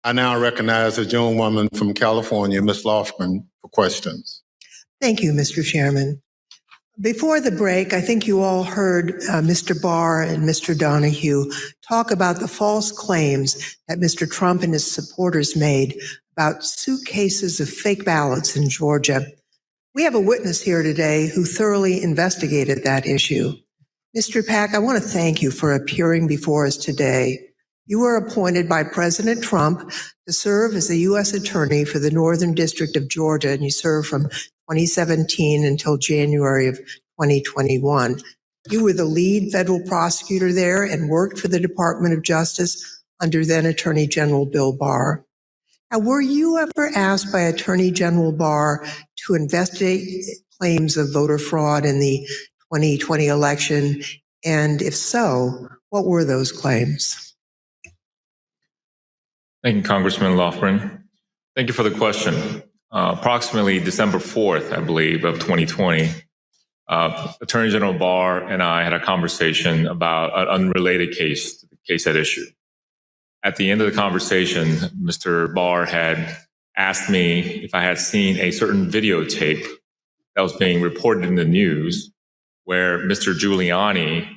I now recognize the gentlewoman from California, Ms. Lofgren, for questions. Thank you, Mr. Chairman. Before the break, I think you all heard Mr. Barr and Mr. Donahue talk about the false claims that Mr. Trump and his supporters made about suitcases of fake ballots in Georgia. We have a witness here today who thoroughly investigated that issue. Mr. Pack, I want to thank you for appearing before us today. You were appointed by President Trump to serve as the U.S. Attorney for the Northern District of Georgia, and you served from 2017 until January of 2021. You were the lead federal prosecutor there and worked for the Department of Justice under then Attorney General Bill Barr. Now, were you ever asked by Attorney General Barr to investigate claims of voter fraud in the 2020 election? And if so, what were those claims? Thank you, Congressman Lofgren. Thank you for the question. Approximately December 4th, I believe, of 2020, Attorney General Barr and I had a conversation about an unrelated case to the case at issue. At the end of the conversation, Mr. Barr had asked me if I had seen a certain videotape that was being reported in the news where Mr. Giuliani,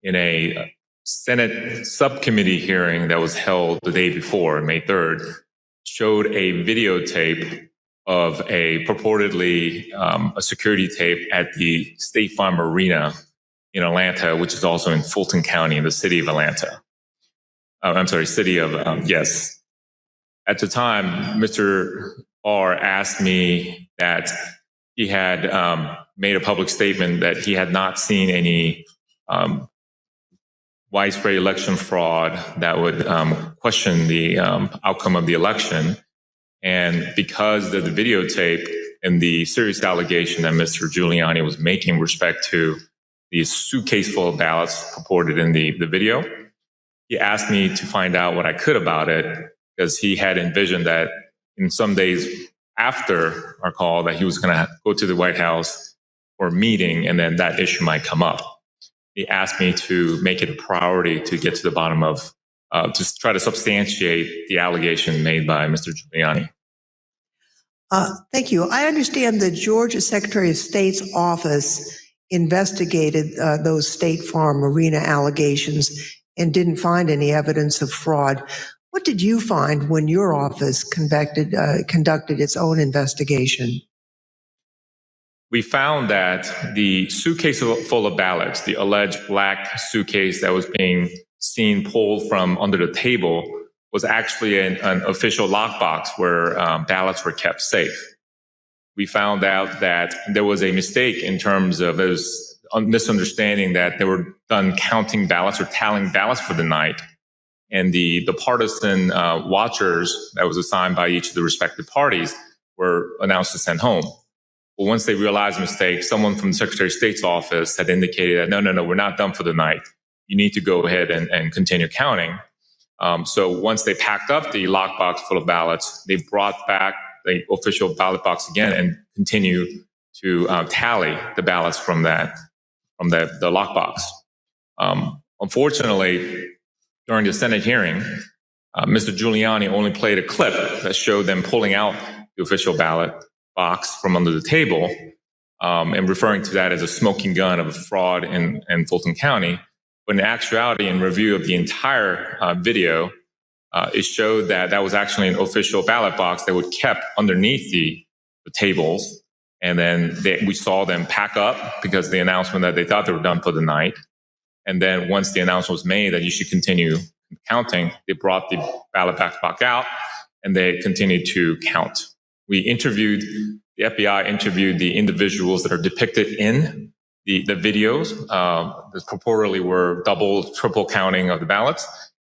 in a Senate subcommittee hearing that was held the day before, May 3rd, showed a videotape of a purportedly a security tape at the State Farm Arena in Atlanta, which is also in Fulton County in the city of Atlanta. City of, yes. At the time, Mr. Barr asked me that he had made a public statement that he had not seen any widespread election fraud that would question the outcome of the election. And because of the videotape and the serious allegation that Mr. Giuliani was making with respect to the suitcase full of ballots purported in the video, he asked me to find out what I could about it, because he had envisioned that in some days after our call that he was going to go to the White House for a meeting, and then that issue might come up. He asked me to make it a priority to get to the bottom of, to try to substantiate the allegation made by Mr. Giuliani. Thank you. I understand the Georgia Secretary of State's office investigated those State Farm Arena allegations and didn't find any evidence of fraud. What did you find when your office conducted its own investigation? We found that the suitcase full of ballots, the alleged black suitcase that was being seen pulled from under the table, was actually an official lockbox where ballots were kept safe. We found out that there was a mistake in terms of there was a misunderstanding that they were done counting ballots or tallying ballots for the night. And the partisan watchers that was assigned by each of the respective parties were announced to send home. Well, once they realized the mistake, someone from the Secretary of State's office had indicated that, no, we're not done for the night. You need to go ahead and continue counting. So once they packed up the lockbox full of ballots, they brought back the official ballot box again and continued to tally the ballots from the lockbox. Unfortunately, during the Senate hearing, Mr. Giuliani only played a clip that showed them pulling out the official ballot box from under the table and referring to that as a smoking gun of a fraud in Fulton County. But in actuality, in review of the entire video, it showed that that was actually an official ballot box that was kept underneath the tables. And then we saw them pack up because of the announcement that they thought they were done for the night. And then once the announcement was made that you should continue counting, they brought the ballot box out and they continued to count. The FBI interviewed the individuals that are depicted in the videos that purportedly were double, triple counting of the ballots,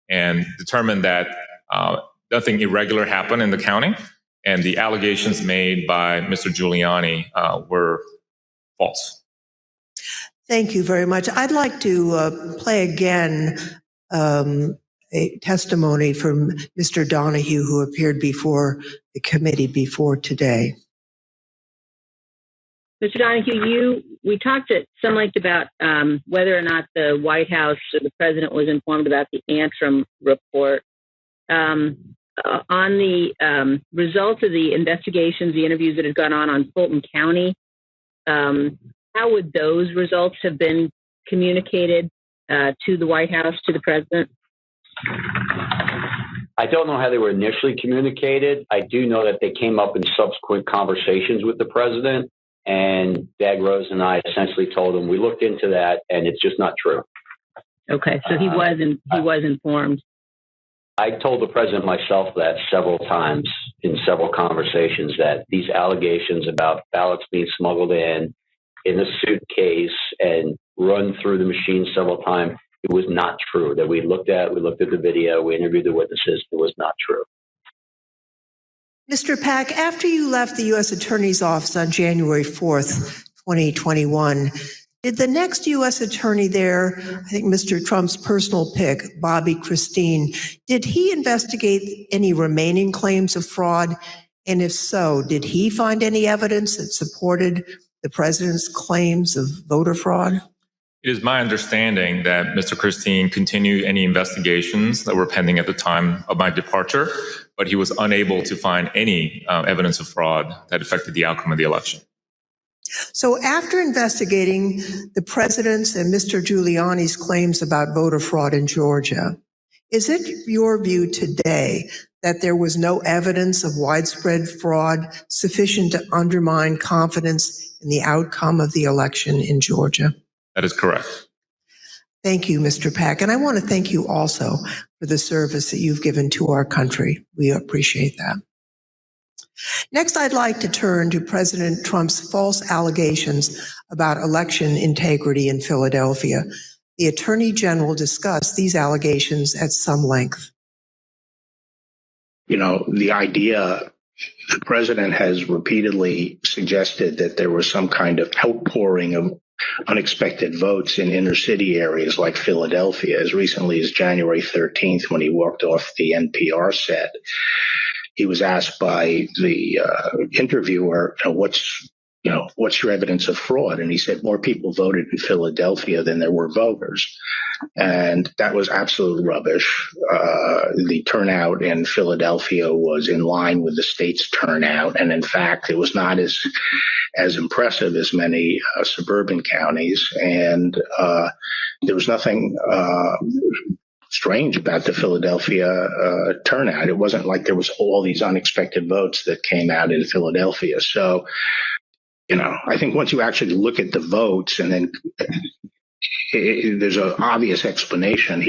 and determined that nothing irregular happened in the counting, and the allegations made by Mr. Giuliani were false. Thank you very much. I'd like to play again a testimony from Mr. Donahue, who appeared before the committee before today. Mr. Donahue, we talked at some length about whether or not the White House or the president was informed about the Antrim report. On the results of the investigations, the interviews that had gone on Fulton County, how would those results have been communicated to the White House, to the president? I don't know how they were initially communicated. I do know that they came up in subsequent conversations with the president. And Dag Rose and I essentially told him we looked into that, and it's just not true. Okay, so he was informed. I told the president myself that several times in several conversations, that these allegations about ballots being smuggled in a suitcase and run through the machine several times, it was not true. That we looked at the video, we interviewed the witnesses, it was not true. Mr. Pack, after you left the U.S. Attorney's Office on January 4th, 2021, did the next U.S. Attorney there, I think Mr. Trump's personal pick, Bobby Christine, did he investigate any remaining claims of fraud? And if so, did he find any evidence that supported the president's claims of voter fraud? It is my understanding that Mr. Christine continued any investigations that were pending at the time of my departure, but he was unable to find any evidence of fraud that affected the outcome of the election. So after investigating the president's and Mr. Giuliani's claims about voter fraud in Georgia, is it your view today that there was no evidence of widespread fraud sufficient to undermine confidence in the outcome of the election in Georgia? That is correct. Thank you, Mr. Pack. And I want to thank you also for the service that you've given to our country. We appreciate that. Next, I'd like to turn to President Trump's false allegations about election integrity in Philadelphia. The Attorney General discussed these allegations at some length. You know, the idea, the president has repeatedly suggested that there was some kind of outpouring of unexpected votes in inner city areas like Philadelphia as recently as January 13th when he walked off the NPR set. He was asked by the interviewer, what's your evidence of fraud? And he said more people voted in Philadelphia than there were voters. And that was absolute rubbish. The turnout in Philadelphia was in line with the state's turnout. And in fact, it was not as impressive as many suburban counties. And there was nothing strange about the Philadelphia turnout. It wasn't like there was all these unexpected votes that came out in Philadelphia. So, I think once you actually look at the votes and then there's an obvious explanation.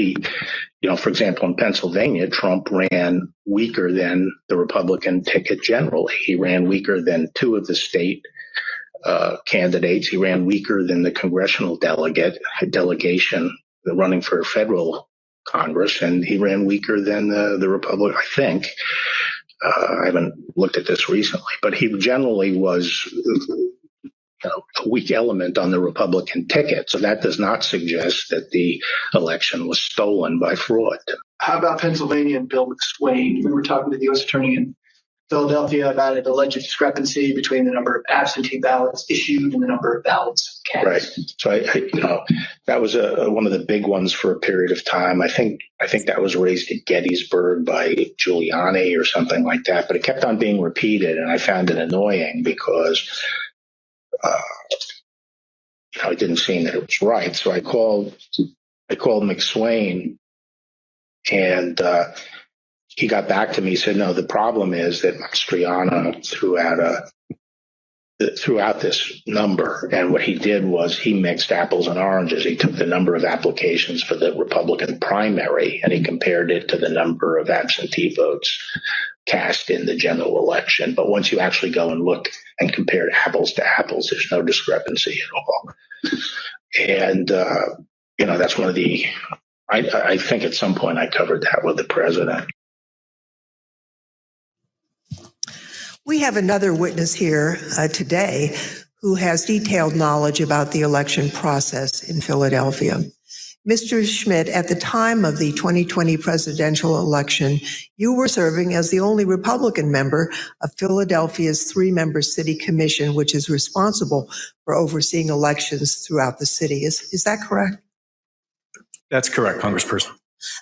For example, in Pennsylvania, Trump ran weaker than the Republican ticket generally. He ran weaker than two of the state candidates. He ran weaker than the congressional delegation running for federal Congress, and he ran weaker than the Republican, I think. I haven't looked at this recently, but he generally was a weak element on the Republican ticket. So that does not suggest that the election was stolen by fraud. How about Pennsylvania and Bill McSwain? We were talking to the U.S. Attorney in Philadelphia about an alleged discrepancy between the number of absentee ballots issued and the number of ballots Right. So that was one of the big ones for a period of time. I think that was raised at Gettysburg by Giuliani or something like that, but it kept on being repeated, and I found it annoying because it didn't seem that it was right. So I called McSwain, and he got back to me. He said, no, the problem is that Mastriano threw out this number, and what he did was he mixed apples and oranges. He took the number of applications for the Republican primary and he compared it to the number of absentee votes cast in the general election. But once you actually go and look and compare apples to apples, there's no discrepancy at all. And that's one of the I think at some point I covered that with the president. We have another witness here today who has detailed knowledge about the election process in Philadelphia. Mr. Schmidt, at the time of the 2020 presidential election, you were serving as the only Republican member of Philadelphia's 3-member city commission, which is responsible for overseeing elections throughout the city. Is that correct? That's correct, Congressperson.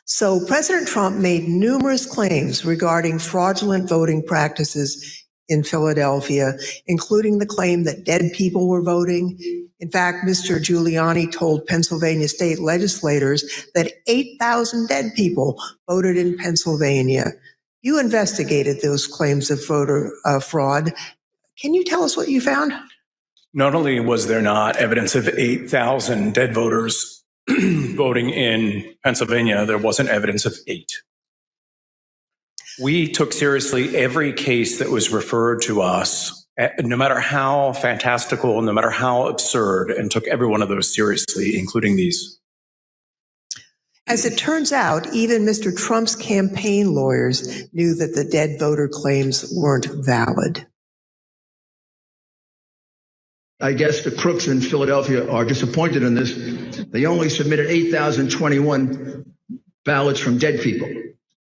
So President Trump made numerous claims regarding fraudulent voting practices in Philadelphia, including the claim that dead people were voting. In fact, Mr. Giuliani told Pennsylvania state legislators that 8,000 dead people voted in Pennsylvania. You investigated those claims of voter fraud. Can you tell us what you found? Not only was there not evidence of 8,000 dead voters voting in Pennsylvania, there wasn't evidence of 8. We took seriously every case that was referred to us, no matter how fantastical, no matter how absurd, and took every one of those seriously, including these. As it turns out, even Mr. Trump's campaign lawyers knew that the dead voter claims weren't valid. I guess the crooks in Philadelphia are disappointed in this. They only submitted 8,021 ballots from dead people,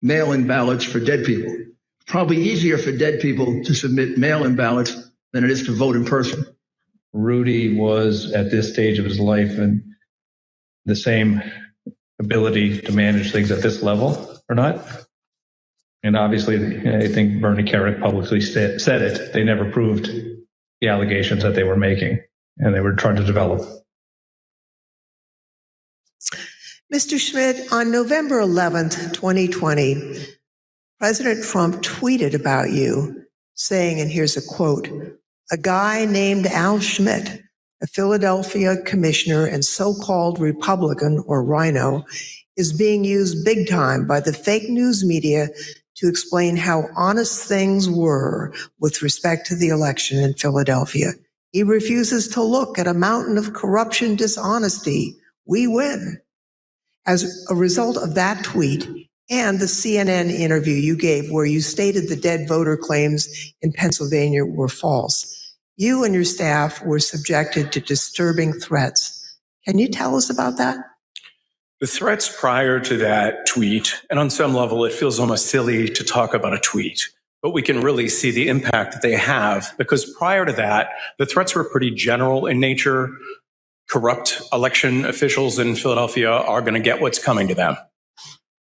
mail-in ballots for dead people. Probably easier for dead people to submit mail-in ballots than it is to vote in person. Rudy was at this stage of his life and the same ability to manage things at this level or not. And obviously, I think Bernie Kerik publicly said it. They never proved the allegations that they were making, and they were trying to develop. Mr. Schmidt, on November 11th, 2020, President Trump tweeted about you, saying, and here's a quote, "A guy named Al Schmidt, a Philadelphia commissioner and so-called Republican or rhino, is being used big time by the fake news media to explain how honest things were with respect to the election in Philadelphia. He refuses to look at a mountain of corruption, dishonesty. We win." As a result of that tweet and the CNN interview you gave where you stated the dead voter claims in Pennsylvania were false, you and your staff were subjected to disturbing threats. Can you tell us about that? The threats prior to that tweet, and on some level it feels almost silly to talk about a tweet, but we can really see the impact that they have, because prior to that, the threats were pretty general in nature. Corrupt election officials in Philadelphia are going to get what's coming to them.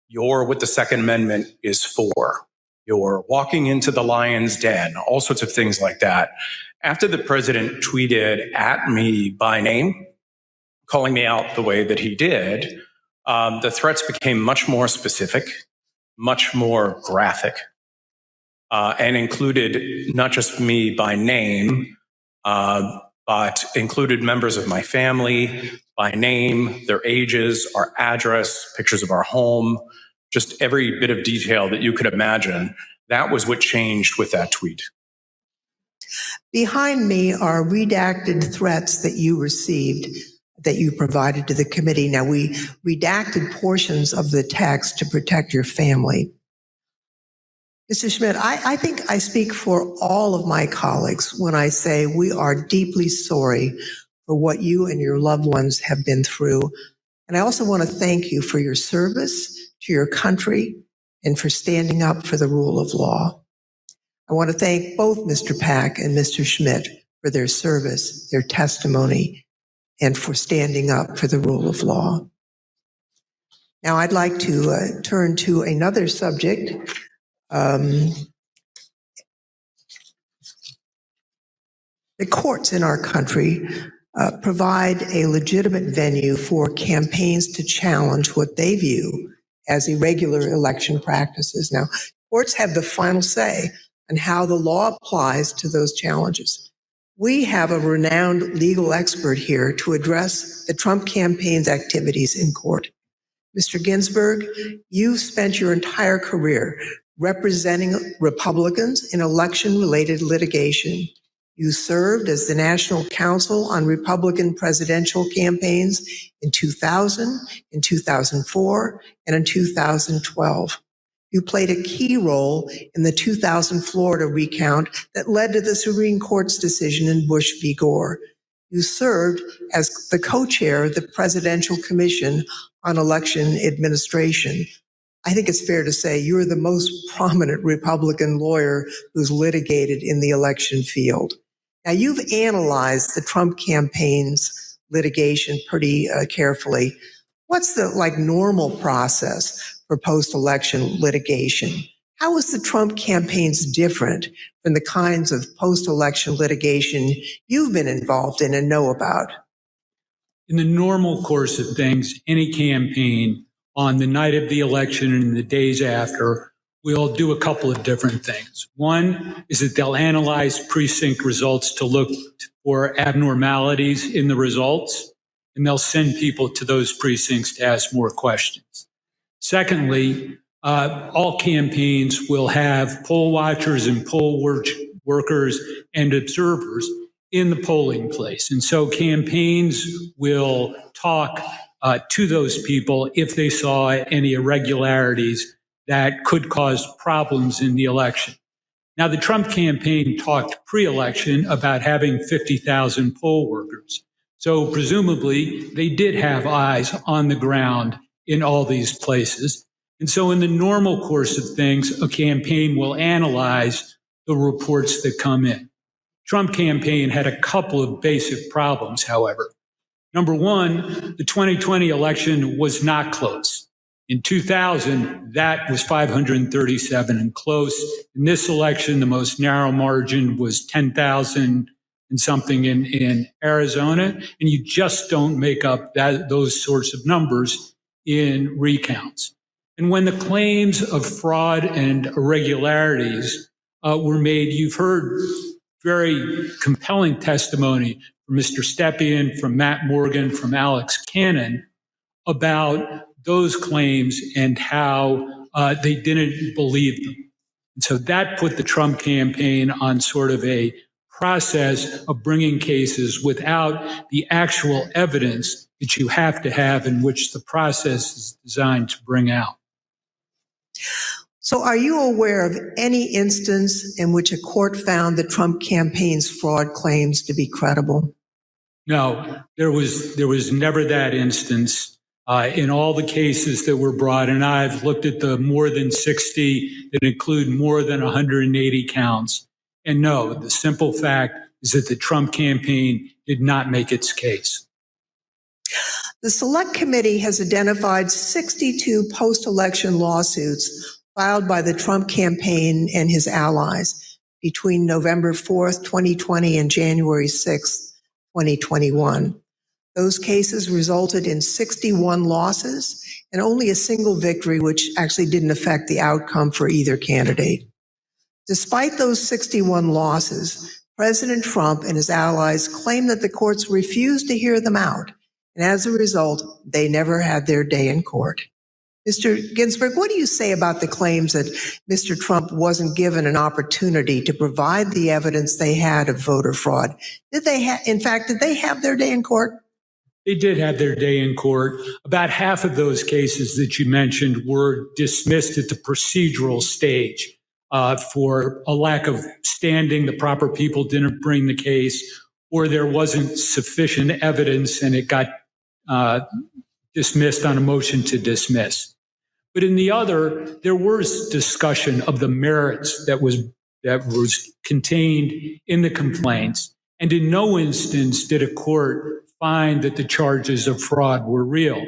You're what the Second Amendment is for. You're walking into the lion's den, all sorts of things like that. After the president tweeted at me by name, calling me out the way that he did, the threats became much more specific, much more graphic, and included not just me by name, but included members of my family by name, their ages, our address, pictures of our home, just every bit of detail that you could imagine. That was what changed with that tweet. Behind me are redacted threats that you received, that you provided to the committee. Now, we redacted portions of the text to protect your family. Mr. Schmidt, I think I speak for all of my colleagues when I say we are deeply sorry for what you and your loved ones have been through. And I also want to thank you for your service to your country and for standing up for the rule of law. I want to thank both Mr. Pack and Mr. Schmidt for their service, their testimony, and for standing up for the rule of law. Now, I'd like to turn to another subject. The courts in our country provide a legitimate venue for campaigns to challenge what they view as irregular election practices. Now, courts have the final say on how the law applies to those challenges. We have a renowned legal expert here to address the Trump campaign's activities in court. Mr. Ginsburg, you've spent your entire career representing Republicans in election-related litigation. You served as the National Counsel on Republican presidential campaigns in 2000, in 2004, and in 2012. You played a key role in the 2000 Florida recount that led to the Supreme Court's decision in Bush v. Gore. You served as the co-chair of the Presidential Commission on Election Administration. I think it's fair to say you're the most prominent Republican lawyer who's litigated in the election field. Now, you've analyzed the Trump campaign's litigation pretty carefully. What's the normal process for post-election litigation? How is the Trump campaigns different from the kinds of post-election litigation you've been involved in and know about? In the normal course of things, any campaign on the night of the election and the days after will do a couple of different things. One is that they'll analyze precinct results to look for abnormalities in the results, and they'll send people to those precincts to ask more questions. Secondly, all campaigns will have poll watchers and poll workers and observers in the polling place. And so campaigns will talk to those people if they saw any irregularities that could cause problems in the election. Now, the Trump campaign talked pre-election about having 50,000 poll workers. So presumably they did have eyes on the ground in all these places. And so in the normal course of things, a campaign will analyze the reports that come in. Trump campaign had a couple of basic problems, however. Number one, the 2020 election was not close. In 2000, that was 537 and close. In this election, the most narrow margin was 10,000 and something in Arizona. And you just don't make up those sorts of numbers in recounts. And when the claims of fraud and irregularities were made, you've heard very compelling testimony from Mr. Stepien, from Matt Morgan, from Alex Cannon about those claims and how they didn't believe them. And so that put the Trump campaign on sort of a process of bringing cases without the actual evidence that you have to have in which the process is designed to bring out. So are you aware of any instance in which a court found the Trump campaign's fraud claims to be credible? No, there was never that instance. In all the cases that were brought, and I've looked at the more than 60 that include more than 180 counts. And no, the simple fact is that the Trump campaign did not make its case. The Select Committee has identified 62 post-election lawsuits filed by the Trump campaign and his allies between November 4th, 2020 and January 6th, 2021. Those cases resulted in 61 losses and only a single victory, which actually didn't affect the outcome for either candidate. Despite those 61 losses, President Trump and his allies claim that the courts refused to hear them out, and as a result, they never had their day in court. Mr. Ginsburg, what do you say about the claims that Mr. Trump wasn't given an opportunity to provide the evidence they had of voter fraud? Did they have their day in court? They did have their day in court. About half of those cases that you mentioned were dismissed at the procedural stage for a lack of standing. The proper people didn't bring the case, or there wasn't sufficient evidence and it got dismissed on a motion to dismiss. But in the other, there was discussion of the merits that was contained in the complaints. And in no instance did a court find that the charges of fraud were real.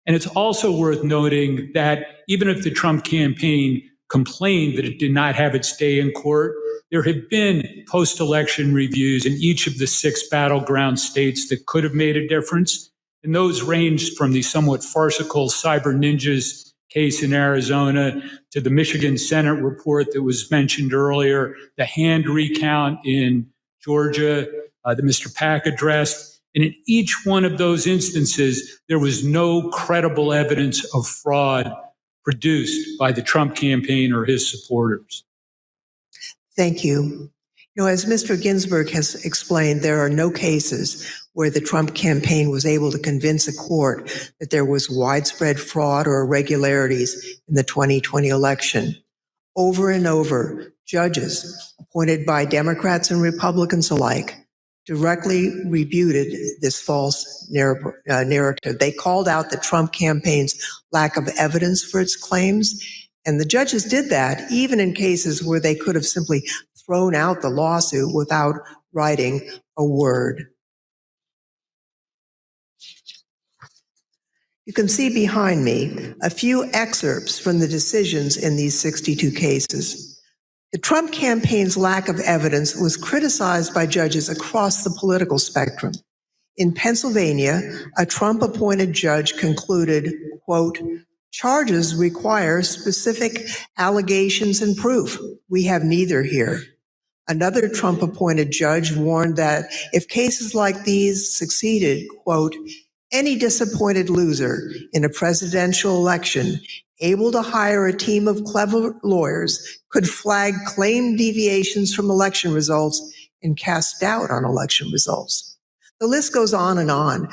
And it's also worth noting that even if the Trump campaign complained that it did not have its day in court, there have been post-election reviews in each of the 6 battleground states that could have made a difference. And those ranged from the somewhat farcical Cyber Ninjas case in Arizona to the Michigan Senate report that was mentioned earlier, the hand recount in Georgia that Mr. Pack addressed. And in each one of those instances, there was no credible evidence of fraud produced by the Trump campaign or his supporters. Thank you. As Mr. Ginsburg has explained, there are no cases where the Trump campaign was able to convince a court that there was widespread fraud or irregularities in the 2020 election. Over and over, judges appointed by Democrats and Republicans alike directly refuted this false narrative. They called out the Trump campaign's lack of evidence for its claims, and the judges did that even in cases where they could have simply thrown out the lawsuit without writing a word. You can see behind me a few excerpts from the decisions in these 62 cases. The Trump campaign's lack of evidence was criticized by judges across the political spectrum. In Pennsylvania, a Trump-appointed judge concluded, quote, "Charges require specific allegations and proof. We have neither here." Another Trump-appointed judge warned that if cases like these succeeded, quote, "Any disappointed loser in a presidential election able to hire a team of clever lawyers could flag claim deviations from election results and cast doubt on election results." The list goes on and on.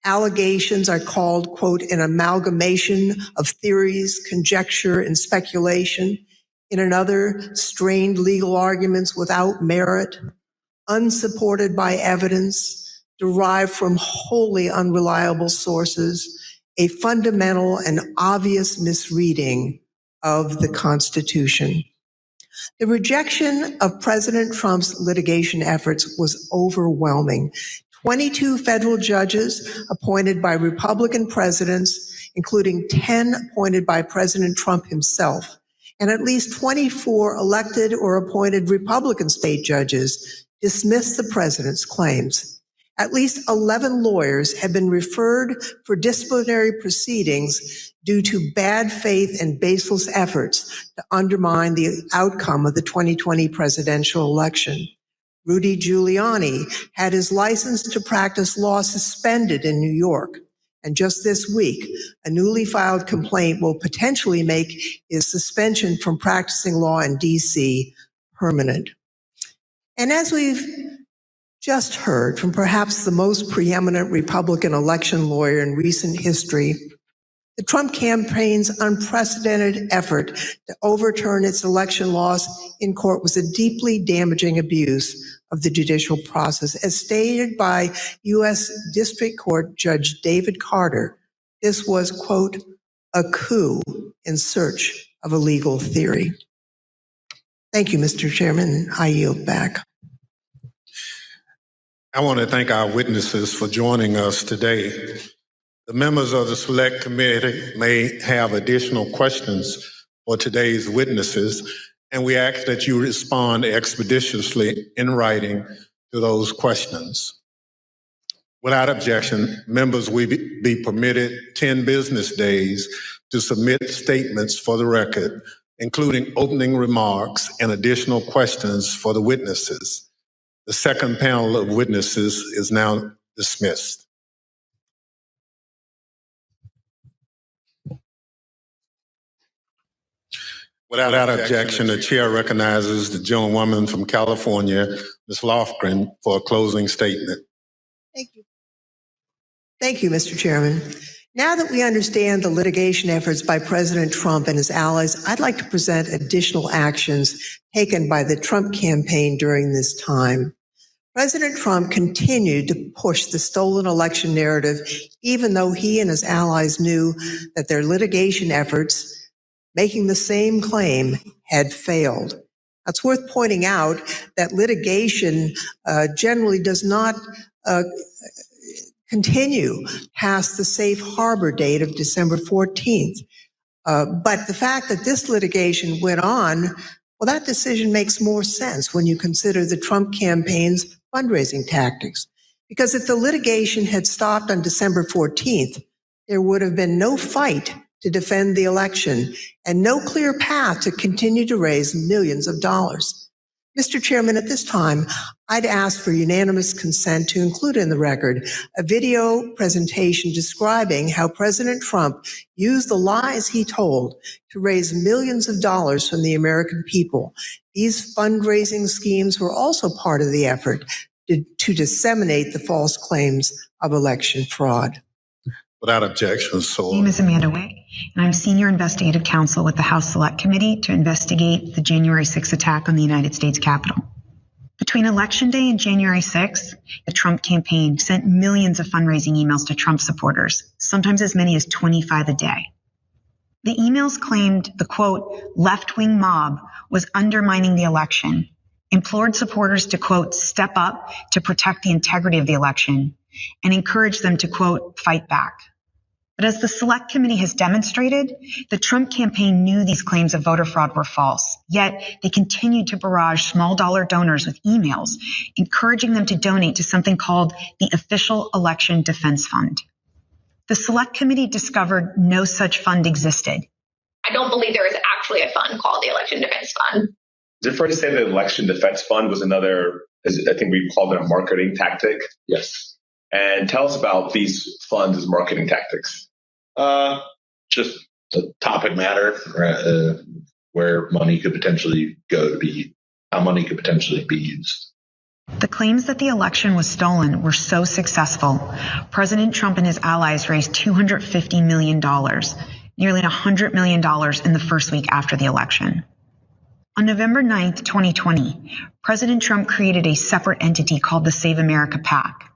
Allegations are called, quote, "an amalgamation of theories, conjecture, and speculation." In another, strained legal arguments without merit, unsupported by evidence, derived from wholly unreliable sources, a fundamental and obvious misreading of the Constitution. The rejection of President Trump's litigation efforts was overwhelming. 22 federal judges appointed by Republican presidents, including 10 appointed by President Trump himself, and at least 24 elected or appointed Republican state judges dismissed the president's claims. At least 11 lawyers have been referred for disciplinary proceedings due to bad faith and baseless efforts to undermine the outcome of the 2020 presidential election. Rudy Giuliani had his license to practice law suspended in New York. And just this week, a newly filed complaint will potentially make his suspension from practicing law in D.C. permanent. And as we've just heard from perhaps the most preeminent Republican election lawyer in recent history, the Trump campaign's unprecedented effort to overturn its election laws in court was a deeply damaging abuse of the judicial process. As stated by U.S. District Court Judge David Carter, this was, quote, "a coup in search of a legal theory." Thank you, Mr. Chairman. I yield back. I want to thank our witnesses for joining us today. The members of the Select Committee may have additional questions for today's witnesses, and we ask that you respond expeditiously in writing to those questions. Without objection, members will be permitted 10 business days to submit statements for the record, including opening remarks and additional questions for the witnesses. The second panel of witnesses is now dismissed. Without objection, the chair recognizes the gentlewoman from California, Ms. Lofgren, for a closing statement. Thank you. Thank you, Mr. Chairman. Now that we understand the litigation efforts by President Trump and his allies, I'd like to present additional actions taken by the Trump campaign during this time. President Trump continued to push the stolen election narrative, even though he and his allies knew that their litigation efforts, making the same claim, had failed. It's worth pointing out that litigation generally does not continue past the safe harbor date of December 14th. But the fact that this litigation went on, well, that decision makes more sense when you consider the Trump campaign's fundraising tactics. Because if the litigation had stopped on December 14th, there would have been no fight to defend the election and no clear path to continue to raise millions of dollars. Mr. Chairman, at this time, I'd ask for unanimous consent to include in the record a video presentation describing how President Trump used the lies he told to raise millions of dollars from the American people. These fundraising schemes were also part of the effort to disseminate the false claims of election fraud. Without objection, so. My name is Amanda Wick, and I'm Senior Investigative Counsel with the House Select Committee to investigate the January 6th attack on the United States Capitol. Between Election Day and January 6th, the Trump campaign sent millions of fundraising emails to Trump supporters, sometimes as many as 25 a day. The emails claimed the, quote, left-wing mob was undermining the election, implored supporters to, quote, step up to protect the integrity of the election, and encouraged them to, quote, fight back. But as the Select Committee has demonstrated, the Trump campaign knew these claims of voter fraud were false, yet they continued to barrage small dollar donors with emails, encouraging them to donate to something called the Official Election Defense Fund. The Select Committee discovered no such fund existed. I don't believe there is actually a fund called the Election Defense Fund. Is it fair to say the Election Defense Fund was another, I think we called it a marketing tactic? Yes. And tell us about these funds as marketing tactics. Just the topic matter, where money could potentially go to be, how money could potentially be used. The claims that the election was stolen were so successful, President Trump and his allies raised $250 million, nearly $100 million in the first week after the election. On November 9th, 2020, President Trump created a separate entity called the Save America PAC.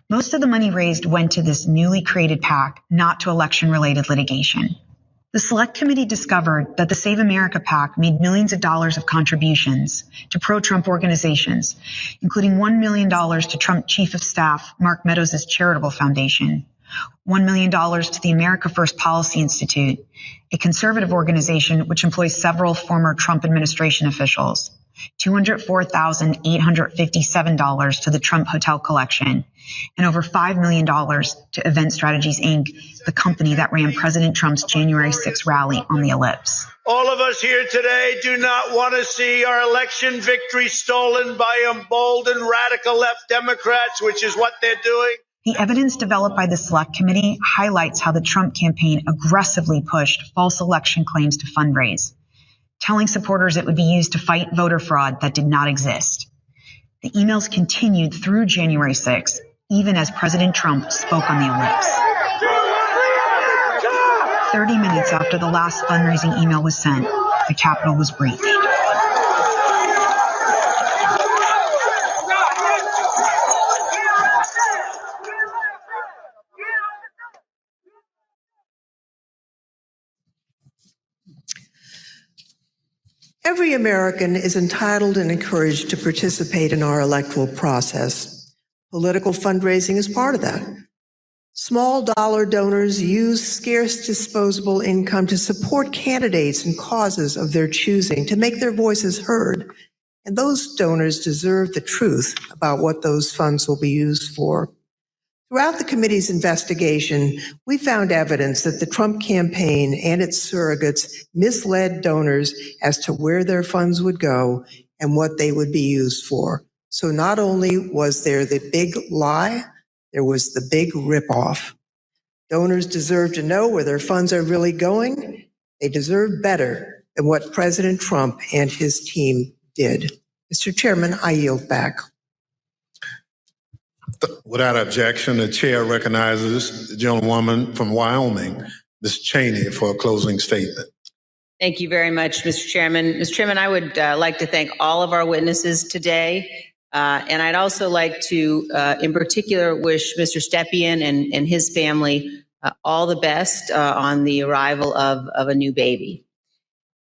Most of the money raised went to this newly created PAC, not to election-related litigation. The Select Committee discovered that the Save America PAC made millions of dollars of contributions to pro-Trump organizations, including $1 million to Trump Chief of Staff Mark Meadows' charitable foundation, $1 million to the America First Policy Institute, a conservative organization which employs several former Trump administration officials, $204,857 to the Trump Hotel Collection, and over $5 million to Event Strategies, Inc., the company that ran President Trump's January 6th rally on the Ellipse. All of us here today do not want to see our election victory stolen by emboldened radical left Democrats, which is what they're doing. The evidence developed by the Select Committee highlights how the Trump campaign aggressively pushed false election claims to fundraise, telling supporters it would be used to fight voter fraud that did not exist. The emails continued through January 6th, even as President Trump spoke on the Ellipse. 30 minutes after the last fundraising email was sent, the Capitol was breached. Every American is entitled and encouraged to participate in our electoral process. Political fundraising is part of that. Small dollar donors use scarce disposable income to support candidates and causes of their choosing, to make their voices heard. And those donors deserve the truth about what those funds will be used for. Throughout the committee's investigation, we found evidence that the Trump campaign and its surrogates misled donors as to where their funds would go and what they would be used for. So not only was there the big lie, there was the big ripoff. Donors deserve to know where their funds are really going. They deserve better than what President Trump and his team did. Mr. Chairman, I yield back. Without objection, the chair recognizes the gentlewoman from Wyoming, Ms. Cheney, for a closing statement. Thank you very much, Mr. Chairman. Mr. Chairman, I would like to thank all of our witnesses today. And I'd also like to, in particular, wish Mr. Stepien and his family all the best on the arrival of a new baby.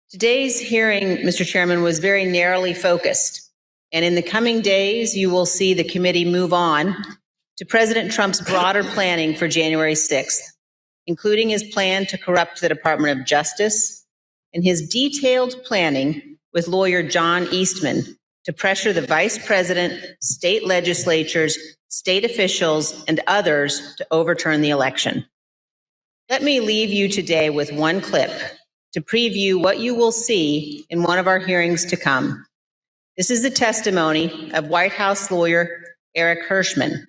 Today's hearing, Mr. Chairman, was very narrowly focused. And in the coming days, you will see the committee move on to President Trump's broader planning for January 6th, including his plan to corrupt the Department of Justice and his detailed planning with lawyer John Eastman to pressure the vice president, state legislatures, state officials, and others to overturn the election. Let me leave you today with one clip to preview what you will see in one of our hearings to come. This is the testimony of White House lawyer Eric Hirschman.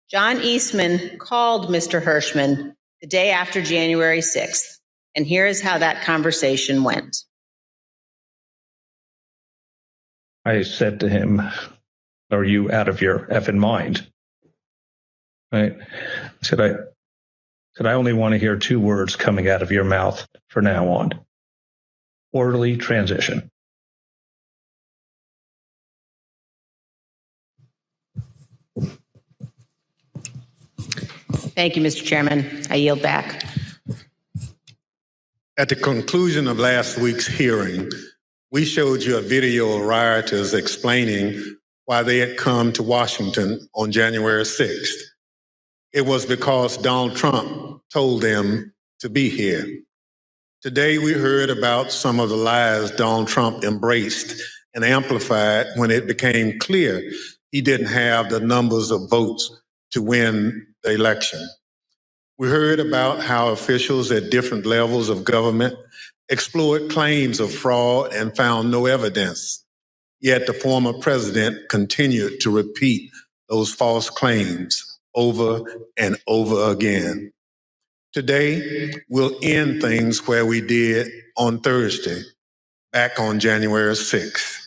John Eastman called Mr. Hirschman the day after January 6th, and here is how that conversation went. I said to him, "Are you out of your effing mind?" Right? I said, I only want to hear two words coming out of your mouth from now on. Orderly transition. Thank you, Mr. Chairman. I yield back. At the conclusion of last week's hearing, we showed you a video of rioters explaining why they had come to Washington on January 6th. It was because Donald Trump told them to be here. Today, we heard about some of the lies Donald Trump embraced and amplified when it became clear he didn't have the numbers of votes to win the election. We heard about how officials at different levels of government explored claims of fraud and found no evidence. Yet the former president continued to repeat those false claims over and over again. Today, we'll end things where we did on Thursday, back on January 6th,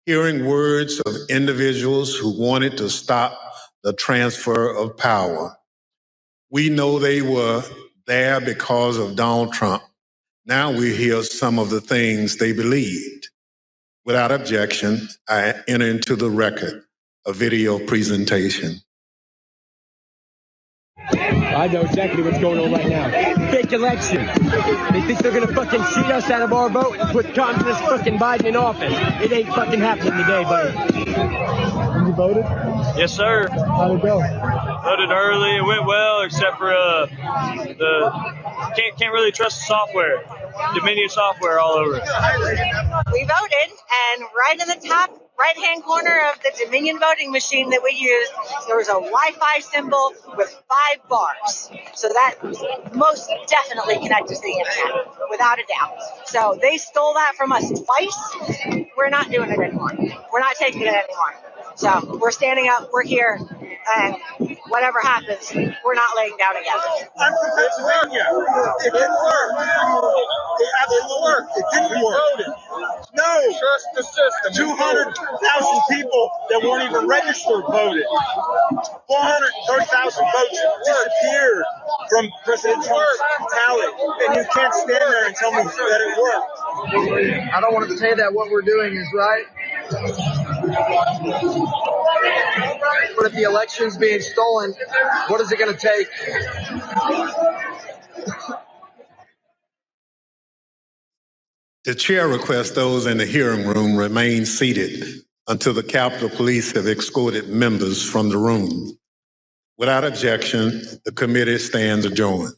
hearing words of individuals who wanted to stop the transfer of power. We know they were there because of Donald Trump. Now we hear some of the things they believed. Without objection, I enter into the record a video presentation. I know exactly what's going on right now. Fake election. They think they're going to fucking cheat us out of our vote and put communist fucking Biden in office. It ain't fucking happening today, buddy. You voted? Yes, sir. How'd it go? Voted early. It went well, except for can't really trust the software. Dominion software all over it. We voted, and right in the top right-hand corner of the Dominion voting machine that we used, there was a Wi-Fi symbol with 5 bars. So that most definitely connected to the internet, without a doubt. So they stole that from us twice. We're not doing it anymore. We're not taking it anymore. So we're standing up, we're here, and whatever happens, we're not laying down again. I'm from Pennsylvania. It didn't work. It absolutely worked. It didn't work. No. Trust the system. 200,000 people that weren't even registered voted. 430,000 votes disappeared from President Trump's tally. And you can't stand there and tell me that it worked. I don't want to say that what we're doing is right. But if the election's being stolen, what is it going to take? The chair requests those in the hearing room remain seated until the Capitol Police have escorted members from the room. Without objection, the committee stands adjourned.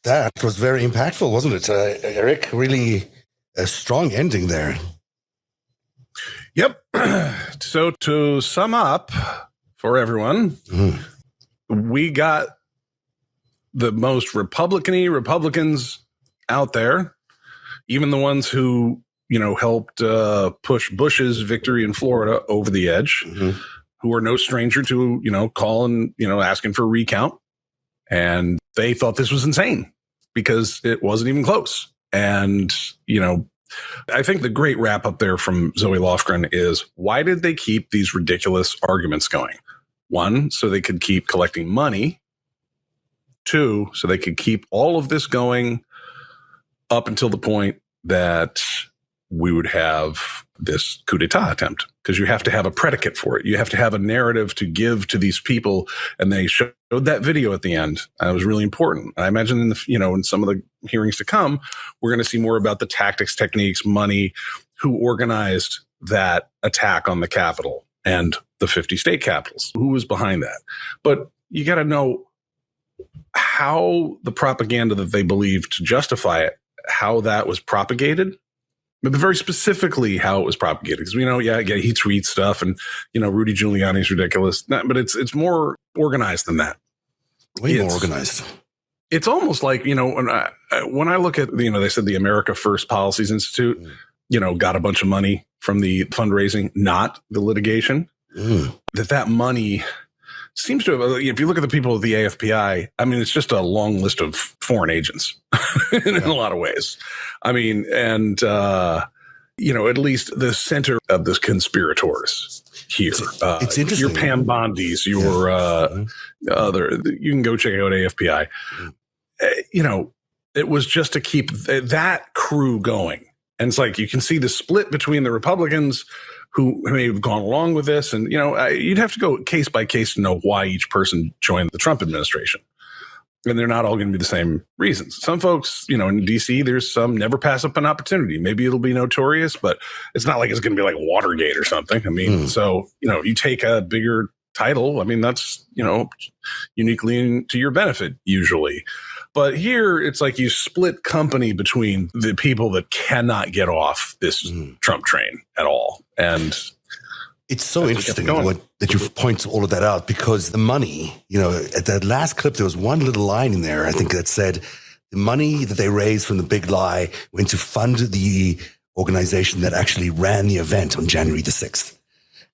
That was very impactful, wasn't it, Eric? Really a strong ending there. Yep. So to sum up for everyone, we got the most Republican-y Republicans out there, even the ones who, helped push Bush's victory in Florida over the edge, who are no stranger to, calling, asking for a recount. And they thought this was insane because it wasn't even close. And, I think the great wrap up there from Zoe Lofgren is, why did they keep these ridiculous arguments going? 1, so they could keep collecting money. 2, so they could keep all of this going up until the point that we would have this coup d'etat attempt, because you have to have a predicate for it. You have to have a narrative to give to these people. And they showed that video at the end. It was really important. I imagine in in some of the hearings to come, we're going to see more about the tactics, techniques, money, who organized that attack on the Capitol. and the 50 state capitals. Who was behind that? But you got to know how the propaganda that they believed to justify it, how that was propagated, but very specifically how it was propagated. Because we know, he tweets stuff, and Rudy Giuliani's ridiculous, but it's more organized than that. Way more organized. It's almost like, when I look at, they said the America First Policies Institute, got a bunch of money from the fundraising, not the litigation. That money seems to have, if you look at the people of the AFPI, I mean, it's just a long list of foreign agents in a lot of ways. I mean, and, at least the center of the conspirators here. It's interesting. Your Pam Bondis, your other, you can go check out AFPI. It was just to keep that crew going. And it's like you can see the split between the Republicans who may have gone along with this. And, you'd have to go case by case to know why each person joined the Trump administration. And they're not all going to be the same reasons. Some folks, in D.C., there's some never pass up an opportunity. Maybe it'll be notorious, but it's not like it's going to be like Watergate or something. I mean, so, you take a bigger title. I mean, that's, uniquely to your benefit usually. But here it's like you split company between the people that cannot get off this Trump train at all. And it's so interesting that you point all of that out, because the money, at that last clip, there was one little line in there, I think, that said the money that they raised from the big lie went to fund the organization that actually ran the event on January the 6th.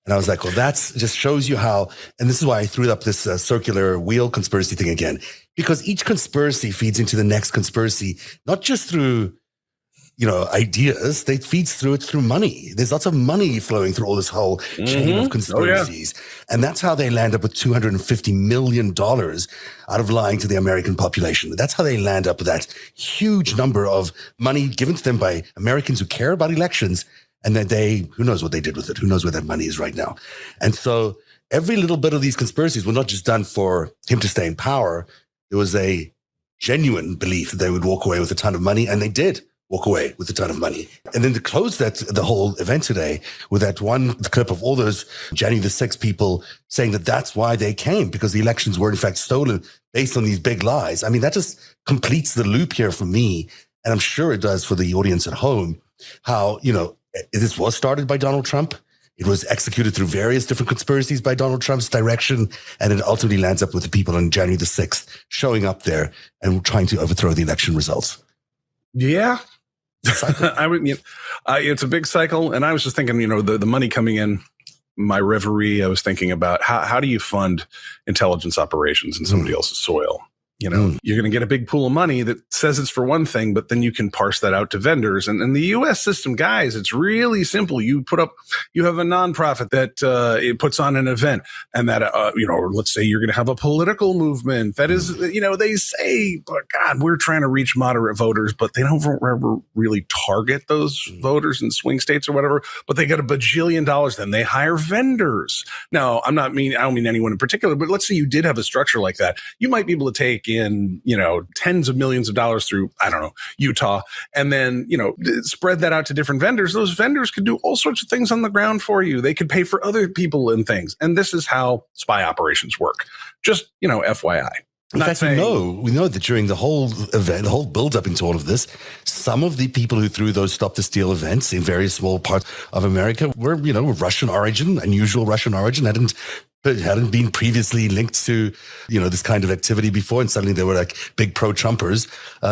And I was like, well, that's just shows you how, and this is why I threw up this circular wheel conspiracy thing again, because each conspiracy feeds into the next conspiracy, not just through, ideas, they feeds through it through money. There's lots of money flowing through all this whole chain of conspiracies. And that's how they land up with $250 million out of lying to the American population. That's how they land up with that huge number of money given to them by Americans who care about elections. And then who knows what they did with it? Who knows where that money is right now? And so every little bit of these conspiracies were not just done for him to stay in power. There was a genuine belief that they would walk away with a ton of money, and they did walk away with a ton of money. And then to close the whole event today with that one clip of all those January the 6th people saying that that's why they came, because the elections were in fact stolen based on these big lies. I mean, that just completes the loop here for me. And I'm sure it does for the audience at home, how, this was started by Donald Trump. It was executed through various different conspiracies by Donald Trump's direction, and it ultimately lands up with the people on January the 6th showing up there and trying to overthrow the election results. Yeah. It's a big cycle. And I was just thinking, the money coming in, my reverie, I was thinking about how do you fund intelligence operations in somebody else's soil? You're going to get a big pool of money that says it's for one thing, but then you can parse that out to vendors. And the U.S. system, guys, it's really simple. You have a nonprofit that it puts on an event, and that, let's say you're going to have a political movement that is, they say, but God, we're trying to reach moderate voters, but they don't ever really target those voters in swing states or whatever, but they got a bajillion dollars. Then they hire vendors. Now, I don't mean anyone in particular, but let's say you did have a structure like that. You might be able to take in, tens of millions of dollars through, Utah, and then, spread that out to different vendors. Those vendors could do all sorts of things on the ground for you. They could pay for other people and things. And this is how spy operations work. Just, FYI. In fact, we know that during the whole event, the whole build-up into all of this, some of the people who threw those Stop the Steal events in various small parts of America were, Russian origin, unusual Russian origin, hadn't been previously linked to, this kind of activity before. And suddenly they were like big pro-Trumpers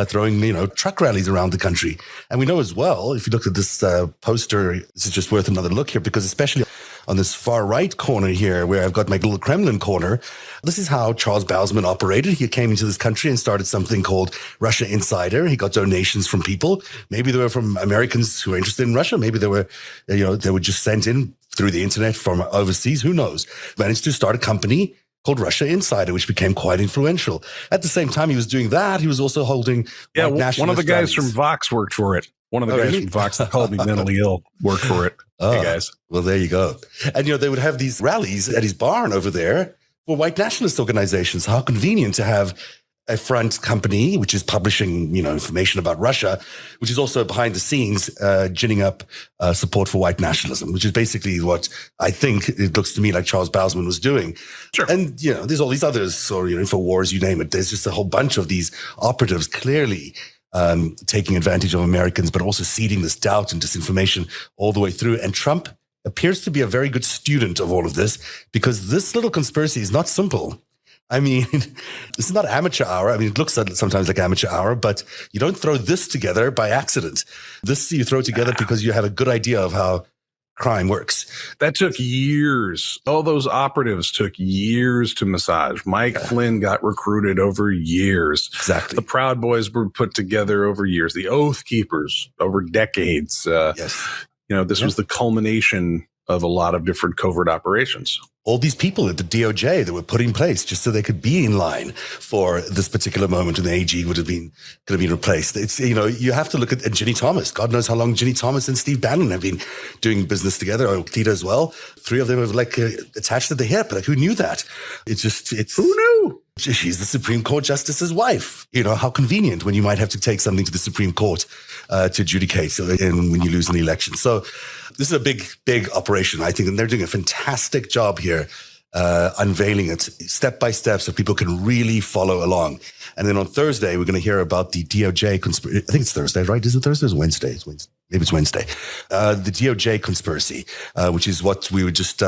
throwing, truck rallies around the country. And we know as well, if you look at this poster, this is just worth another look here, because especially on this far right corner here, where I've got my little Kremlin corner, this is how Charles Bowsman operated. He came into this country and started something called Russia Insider. He got donations from people. Maybe they were from Americans who were interested in Russia. Maybe they were, they were just sent in through the internet from overseas. Who knows? Managed to start a company called Russia Insider, which became quite influential. At the same time he was doing that, he was also holding one of the guys from Vox worked for it. One of the guys from Vox that called me mentally ill worked for it. Hey, guys. Well, there you go. And, they would have these rallies at his barn over there for white nationalist organizations. How convenient to have a front company, which is publishing, information about Russia, which is also behind the scenes, ginning up support for white nationalism, which is basically what I think it looks to me like Charles Bousman was doing. Sure. And, there's all these others, or, InfoWars, you name it. There's just a whole bunch of these operatives clearly taking advantage of Americans, but also seeding this doubt and disinformation all the way through. And Trump appears to be a very good student of all of this, because this little conspiracy is not simple. I mean, this is not amateur hour. I mean, it looks sometimes like amateur hour, but you don't throw this together by accident. This you throw together because you have a good idea of how crime works. That took years. All those operatives took years to massage. Mike Flynn got recruited over years. Exactly. The Proud Boys were put together over years. The Oath Keepers over decades. Yes. This was the culmination of a lot of different covert operations. All these people at the DOJ that were put in place just so they could be in line for this particular moment when the AG could have been replaced. It's, you have to look at Ginny Thomas. God knows how long Ginny Thomas and Steve Bannon have been doing business together, or Cleta as well. 3 of them have attached at the hip. Like, who knew that? Who knew? She's the Supreme Court Justice's wife. How convenient when you might have to take something to the Supreme Court to adjudicate and when you lose an election. So this is a big, big operation, I think, and they're doing a fantastic job here, unveiling it step by step so people can really follow along. And then on Thursday, we're going to hear about the DOJ conspiracy. I think it's Thursday, right? Is it Thursday or is it Wednesday? Maybe it's Wednesday. The DOJ conspiracy, which is what we were just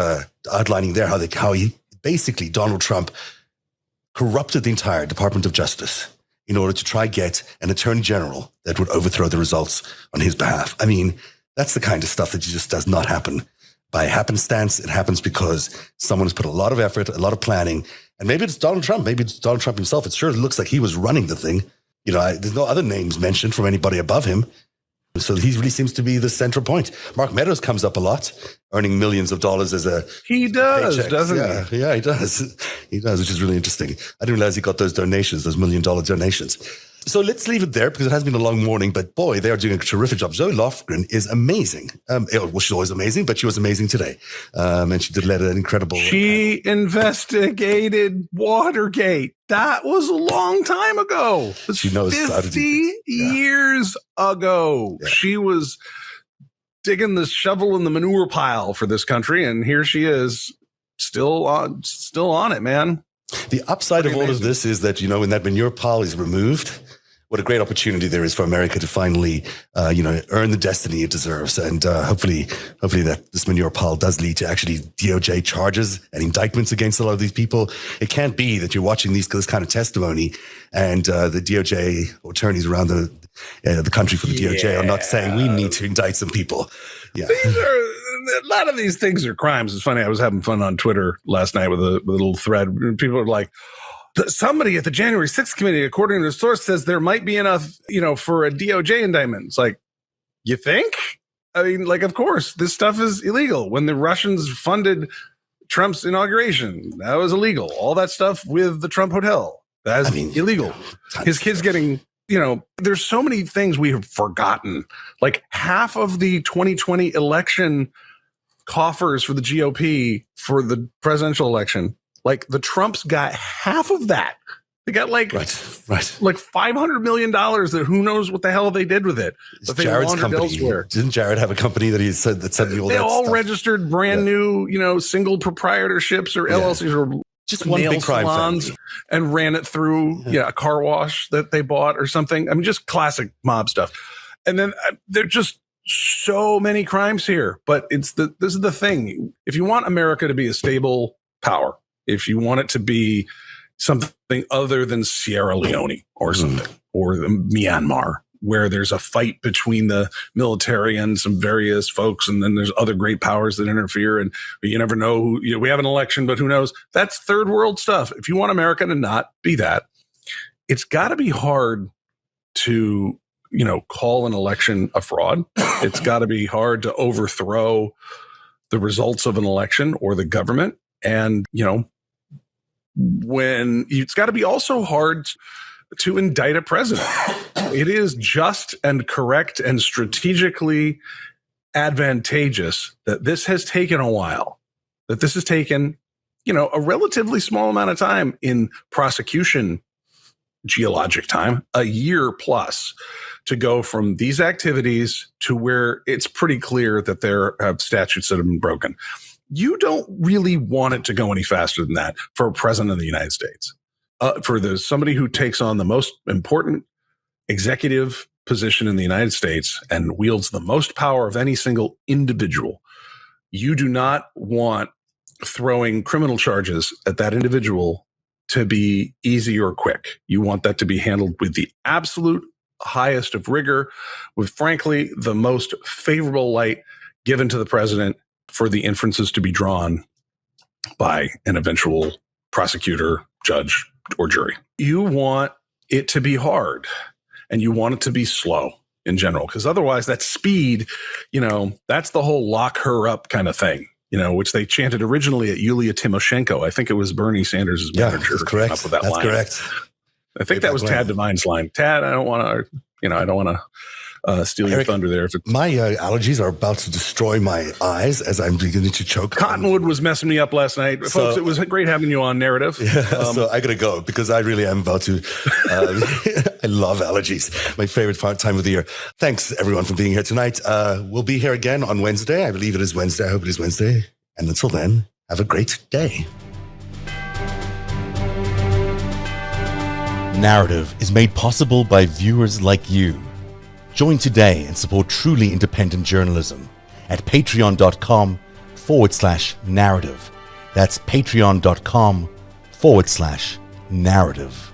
outlining there, how he basically, Donald Trump, corrupted the entire Department of Justice in order to try get an attorney general that would overthrow the results on his behalf. I mean, that's the kind of stuff that just does not happen by happenstance. It happens because someone has put a lot of effort, a lot of planning, and maybe it's Donald Trump. Maybe it's Donald Trump himself. It sure looks like he was running the thing. There's no other names mentioned from anybody above him. So he really seems to be the central point. Mark Meadows comes up a lot, earning millions of dollars as a He does, paycheck. doesn't he? Yeah, he does. He does, which is really interesting. I didn't realize he got those donations, those $1 million donations. So let's leave it there because it has been a long morning, but boy, they are doing a terrific job. Zoe Lofgren is amazing. She's always amazing, but she was amazing today. And she did let an incredible. She investigated Watergate. That was a long time ago. She knows 50 years ago. Yeah. She was digging the shovel in the manure pile for this country. And here she is still on it, man. The upside of all of this is that, when that manure pile is removed, what a great opportunity there is for America to finally, earn the destiny it deserves. And hopefully that this manure pile does lead to actually DOJ charges and indictments against a lot of these people. It can't be that you're watching this kind of testimony and the DOJ attorneys around the country for the DOJ are not saying we need to indict some people. Yeah. A lot of these things are crimes. It's funny. I was having fun on Twitter last night with a little thread. People are like, somebody at the January 6th committee, according to the source, says there might be enough, for a DOJ indictment. It's like, you think? I mean, of course, this stuff is illegal. When the Russians funded Trump's inauguration, that was illegal. All that stuff with the Trump Hotel, that's illegal. His kids getting, there's so many things we have forgotten. Like half of the 2020 election coffers for the GOP for the presidential election, the Trumps got half of that. They got like $500 million that who knows what the hell they did with it. But they Jared's company. Elsewhere. Didn't Jared have a company that he said that sent me all that all stuff? Registered brand new, single proprietorships or LLCs or just one big crime salons family. And ran it through a car wash that they bought or something. I mean, just classic mob stuff. And then they're just so many crimes here. But this is the thing. If you want America to be a stable power, if you want it to be something other than Sierra Leone or something, or Myanmar, where there's a fight between the military and some various folks, and then there's other great powers that interfere, and you never know who, we have an election, but who knows? That's third world stuff. If you want America to not be that, it's got to be hard to, call an election a fraud. It's got to be hard to overthrow the results of an election or the government. And, when it's got to be also hard to indict a president. It is just and correct and strategically advantageous that this has taken a while, that this has taken, a relatively small amount of time in prosecution geologic time, a year plus, to go from these activities to where it's pretty clear that there are statutes that have been broken. You don't really want it to go any faster than that for a president of the United States. For somebody who takes on the most important executive position in the United States and wields the most power of any single individual, you do not want throwing criminal charges at that individual to be easy or quick. You want that to be handled with the absolute highest of rigor, with frankly the most favorable light given to the president for the inferences to be drawn by an eventual prosecutor, judge, or jury. You want it to be hard, and you want it to be slow in general, because otherwise that speed, that's the whole lock her up kind of thing, which they chanted originally at Yulia Tymoshenko. I think it was Bernie Sanders' manager. That's correct. Up with that that's line. Correct. I think that was Tad Devine's line. Tad, I don't want to steal your thunder there. My allergies are about to destroy my eyes as I'm beginning to choke. Cottonwood was messing me up last night. Folks, it was great having you on Narrative. Yeah, so I got to go because I really am about to. I love allergies. My favorite time of the year. Thanks, everyone, for being here tonight. We'll be here again on Wednesday. I believe it is Wednesday. I hope it is Wednesday. And until then, have a great day. Narrative is made possible by viewers like you. Join today and support truly independent journalism at patreon.com/narrative. That's patreon.com/narrative.